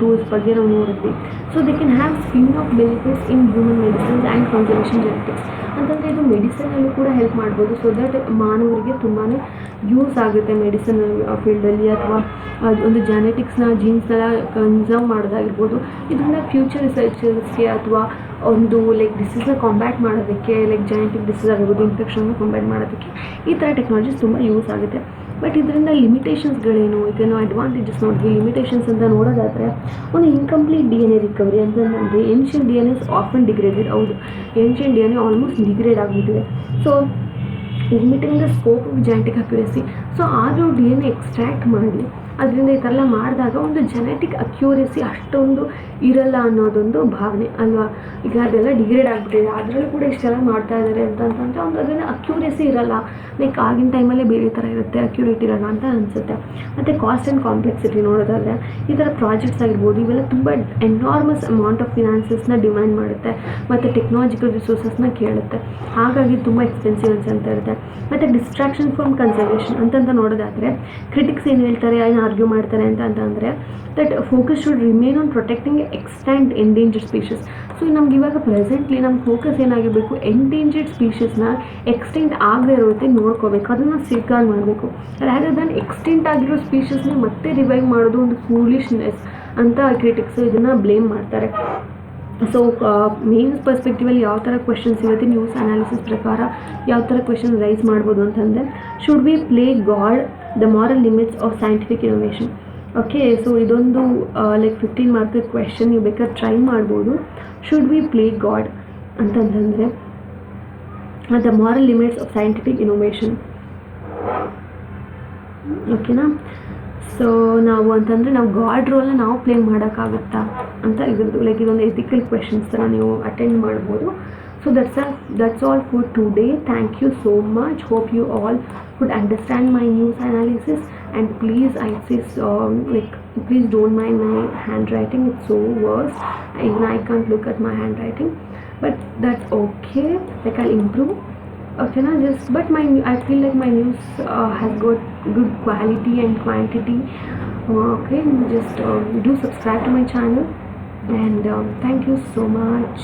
ಟೂಲ್ಸ್ ಬಗ್ಗೆ ನಾವು ನೋಡಿದ್ವಿ. So they can have spin of benefits in human medicines and conservation genetics ಅಂತಂದರೆ ಇದು ಮೆಡಿಸಿನಲ್ಲೂ ಕೂಡ ಹೆಲ್ಪ್ ಮಾಡ್ಬೋದು. ಸೊ ದಟ್ ಮಾನವರಿಗೆ ತುಂಬಾ ಯೂಸ್ ಆಗುತ್ತೆ ಮೆಡಿಸಿನ್ ಫೀಲ್ಡಲ್ಲಿ, ಅಥವಾ ಒಂದು ಜೆನೆಟಿಕ್ಸ್ನ ಜೀನ್ಸ್ನೆಲ್ಲ ಕನ್ಸರ್ವ್ ಮಾಡೋದಾಗಿರ್ಬೋದು. ಇದರಿಂದ ಫ್ಯೂಚರ್ ರಿಸರ್ಚರ್ಸ್ಗೆ ಅಥವಾ ಒಂದು ಲೈಕ್ ಡಿಸೀಸ್ನ ಕಾಂಬ್ಯಾಟ್ ಮಾಡೋದಕ್ಕೆ, ಲೈಕ್ ಜೆನೆಟಿಕ್ ಡಿಸೀಸ್ ಆಗಿರ್ಬೋದು, ಇನ್ಫೆಕ್ಷನ್ನ ಕಾಂಬ್ಯಾಟ್ ಮಾಡೋದಕ್ಕೆ ಈ ಥರ ಟೆಕ್ನಾಲಜೀಸ್ ತುಂಬ ಯೂಸ್ ಆಗುತ್ತೆ. ಬಟ್ ಇದರಿಂದ ಲಿಮಿಟೇಷನ್ಸ್ಗಳೇನು, ಇದನ್ನು ಅಡ್ವಾಂಟೇಜಸ್ ನೋಡಿದ್ವಿ. ಲಿಮಿಟೇಷನ್ಸ್ ಅಂತ ನೋಡೋದಾದರೆ ಒಂದು ಇನ್ಕಂಪ್ಲೀಟ್ DNA ರಿಕವರಿ ಅಂತಂದರೆ ancient DNA is often degraded. ಹೌದು, ಏನ್ಷಿಯಂಟ್ DNA ಆಲ್ಮೋಸ್ಟ್ ಡಿಗ್ರೇಡ್ ಆಗಿಬಿಟ್ಟಿದೆ. So limiting the scope of genetic accuracy. So ಆದರೂ DNA ಎಕ್ಸ್ಟ್ರಾಕ್ಟ್ ಮಾಡಿ ಅದರಿಂದ ಈ ಥರ ಎಲ್ಲ ಮಾಡಿದಾಗ ಒಂದು ಜೆನೆಟಿಕ್ ಅಕ್ಯೂರೇಸಿ ಅಷ್ಟೊಂದು ಇರಲ್ಲ ಅನ್ನೋದೊಂದು ಭಾವನೆ ಅಲ್ವಾ. ಈಗ ಅದೆಲ್ಲ ಡಿಗ್ರೇಡ್ ಆಗಿಬಿಟ್ಟಿದೆ, ಅದರಲ್ಲೂ ಕೂಡ ಇಷ್ಟೆಲ್ಲ ಮಾಡ್ತಾ ಇದ್ದಾರೆ ಅಂತಂದರೆ ಒಂದು ಅದರಿಂದ ಅಕ್ಯೂರೇಸಿ ಇರಲ್ಲ. ಲೈಕ್ ಆಗಿನ ಟೈಮಲ್ಲೇ ಬೇರೆ ಥರ ಇರುತ್ತೆ, ಅಕ್ಯುರೇಟ್ ಇರೋಲ್ಲ ಅಂತ ಅನಿಸುತ್ತೆ. ಮತ್ತು ಕಾಸ್ಟ್ ಆ್ಯಂಡ್ ಕಾಂಪ್ಲೆಕ್ಸಿಟಿ ನೋಡೋದಾದರೆ ಈ ಥರ ಪ್ರಾಜೆಕ್ಟ್ಸ್ ಆಗಿರ್ಬೋದು, ಇವೆಲ್ಲ ತುಂಬ ಎನಾರ್ಮಸ್ ಅಮೌಂಟ್ ಆಫ್ ಫಿನಾನ್ಸಸ್ನ ಡಿಮ್ಯಾಂಡ್ ಮಾಡುತ್ತೆ, ಮತ್ತು ಟೆಕ್ನಾಲಜಿಕಲ್ ರಿಸೋರ್ಸಸ್ನ ಕೇಳುತ್ತೆ. ಹಾಗಾಗಿ ತುಂಬ ಎಕ್ಸ್ಪೆನ್ಸಿವ್ ಅಂತ ಇರುತ್ತೆ. ಮತ್ತು ಡಿಸ್ಟ್ರಾಕ್ಷನ್ ಫ್ರಮ್ ಕನ್ಸರ್ವೇಷನ್ ಅಂತಂತ ನೋಡೋದಾದರೆ ಕ್ರಿಟಿಕ್ಸ್ ಏನು ಹೇಳ್ತಾರೆ, ಏನು ಆರ್ಗ್ಯೂ ಮಾಡ್ತಾರೆ ಅಂತಂದರೆ that focus should remain on protecting extent endangered species. So ನಮ್ಗೆ ಇವಾಗ ಪ್ರೆಸೆಂಟ್ಲಿ ನಮ್ಮ ಫೋಕಸ್ ಏನಾಗಿರಬೇಕು, ಎಂಡೇಂಜರ್ಡ್ ಸ್ಪೀಷೀಸ್ನ ಎಕ್ಸ್ಟೆಂಟ್ ಆಗದೆ ಇರೋತ್ತೆ ನೋಡ್ಕೋಬೇಕು, ಅದನ್ನು ಸೇಫ್ಗಾರ್ಡ್ ಮಾಡಬೇಕು. ರಾದರ್ ದನ್ ಎಕ್ಸ್ಟೆಂಟ್ ಆಗಿರೋ ಸ್ಪೀಷೀಸ್ನ ಮತ್ತೆ ರಿವೈವ್ ಮಾಡೋದು ಒಂದು ಫೂಲಿಶ್ನೆಸ್ ಅಂತ ಕ್ರಿಟಿಕ್ಸು ಇದನ್ನು ಬ್ಲೇಮ್ ಮಾಡ್ತಾರೆ. ಸೊ ಮೇನ್ಸ್ ಪರ್ಸ್ಪೆಕ್ಟಿವಲ್ಲಿ ಯಾವ ಥರ ಕ್ವೆಶನ್ಸ್ ಇವತ್ತು ನ್ಯೂಸ್ ಅನಾಲಿಸಿಸ್ ಪ್ರಕಾರ ಯಾವ ಥರ ಕ್ವೆಶನ್ ರೈಸ್ ಮಾಡ್ಬೋದು ಅಂತಂದರೆ, should we play god the moral limits of scientific innovation. Okay, so ಇದೊಂದು ಲೈಕ್ 15 ಮಾರ್ಕ್ ಕ್ವೆಶನ್ ನೀವು ಬೇಕಾದ್ರೆ ಟ್ರೈ ಮಾಡ್ಬೋದು. ಶುಡ್ ವಿ ಪ್ಲೇ ಗಾಡ್ ಅಂತಂದರೆ the moral limits of scientific innovation. ಓಕೆನಾ. ಸೊ ನಾವು ಅಂತಂದರೆ ನಾವು ಗಾಡ್ ರೋಲ್ನ ನಾವು ಪ್ಲೇ ಮಾಡೋಕ್ಕಾಗುತ್ತಾ ಅಂತ ಇದ್ರದ್ದು ಲೈಕ್ ಇದೊಂದು ಎಥಿಕಲ್ ಕ್ವೆಶನ್ಸ್ ಥರ ನೀವು ಅಟೆಂಡ್ ಮಾಡ್ಬೋದು. So that's all for today. Thank you so much. Hope you all could understand my news analysis, and please please don't mind my handwriting, it's so worse. Even I can't look at my handwriting, but that's okay, like I'll improve. Okay na, I feel like my news has got good quality and quantity. Okay, just do subscribe to my channel, and thank you so much.